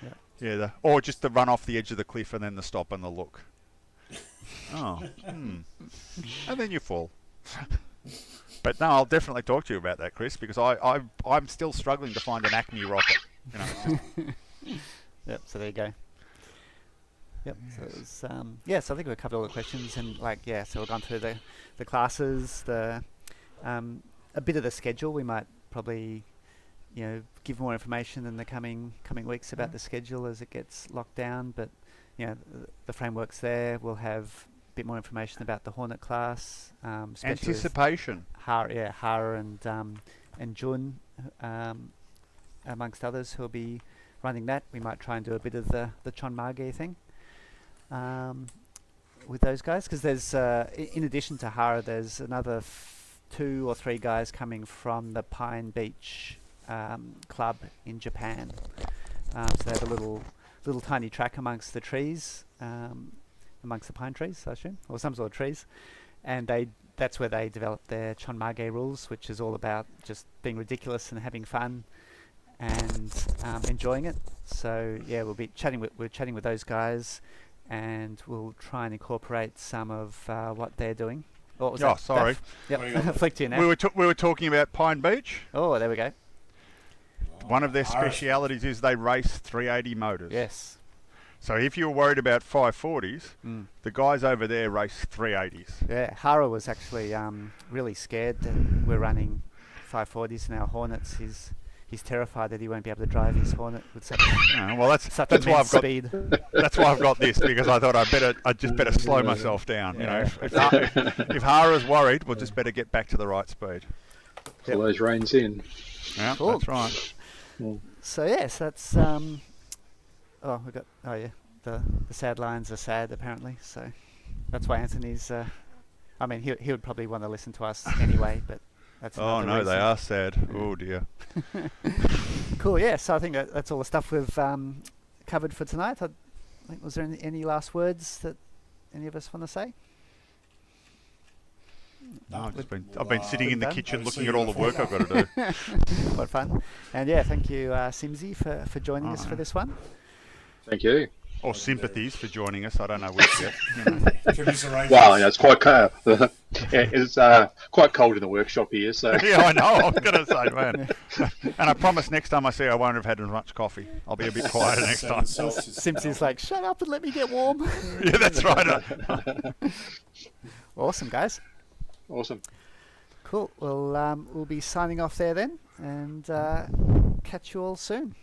Speaker 2: Yeah.
Speaker 3: Yeah, or just the run off the edge of the cliff and then the stop and the look. Oh, and then you fall. But no, I'll definitely talk to you about that, Chris, because I'm still struggling to find an Acme rocket. You know, it's just-
Speaker 2: Yep, so there you go. Yep, so it was, so I think we've covered all the questions, and so we've gone through the classes, a bit of the schedule. We might probably, give more information in the coming weeks about the schedule as it gets locked down, but the framework's there. We'll have a bit more information about the Hornet class, especially with
Speaker 3: anticipation.
Speaker 2: Hara and Jun, amongst others, who'll be running that. We might try and do a bit of the Chon Margay thing with those guys, because there's in addition to Hara, there's another 2 or 3 guys coming from the Pine Beach club in Japan. So they have a little tiny track amongst the trees, amongst the pine trees, I assume, or some sort of trees, and that's where they developed their Chon Margay rules, which is all about just being ridiculous and having fun and enjoying it. So we're chatting with those guys, and we'll try and incorporate some of what they're doing. What was that?
Speaker 3: Sorry.
Speaker 2: Yep.
Speaker 1: What do you got?
Speaker 2: Flick to you now.
Speaker 3: We were talking about Pine Beach.
Speaker 2: Oh, there we go.
Speaker 3: One of their
Speaker 1: Hara.
Speaker 3: specialities is they race 380 motors.
Speaker 2: Yes.
Speaker 3: So if you're worried about 540s, the guys over there race 380s.
Speaker 2: Yeah, Hara was actually really scared that we're running 540s in our Hornets. He's terrified that he won't be able to drive his Hornet with such
Speaker 3: Well, that's
Speaker 2: such
Speaker 3: why
Speaker 2: immense
Speaker 3: I've got
Speaker 2: speed.
Speaker 3: that's why I've got this, because I thought I'd just better slow myself down. You know, if Hara's worried, we'll just better get back to the right speed.
Speaker 4: Pull those reins in.
Speaker 3: Yeah,
Speaker 2: Cool.
Speaker 3: that's right.
Speaker 2: So yes, that's the sad lions are sad apparently. So that's why Anthony's. I mean, he would probably want to listen to us anyway, but that's.
Speaker 3: Oh
Speaker 2: another
Speaker 3: no, they
Speaker 2: reason.
Speaker 3: are sad. Oh dear.
Speaker 2: Cool. Yeah. So I think that's all the stuff we've covered for tonight. Was there any last words that any of us want to say?
Speaker 3: No, I've been sitting in the
Speaker 2: done.
Speaker 3: kitchen
Speaker 1: I'll
Speaker 3: looking
Speaker 1: see
Speaker 3: at
Speaker 1: you
Speaker 3: all
Speaker 1: in
Speaker 3: the work I've got to do.
Speaker 2: What fun. And thank you, Simsy, for joining us for this one.
Speaker 4: Thank you.
Speaker 3: Or sympathies for joining us. I don't know which yet. You know.
Speaker 1: Commiserations.
Speaker 4: Well, it's quite it's quite cold in the workshop here, so
Speaker 3: Yeah, I know. I was going to say, man. And I promise next time I see you, I won't have had as much coffee. I'll be a bit quieter next time.
Speaker 2: Simsy's like, shut up and let me get warm.
Speaker 3: Yeah, that's right.
Speaker 2: Awesome, guys.
Speaker 4: awesome.
Speaker 2: Cool. Well, we'll be signing off there then, and catch you all soon.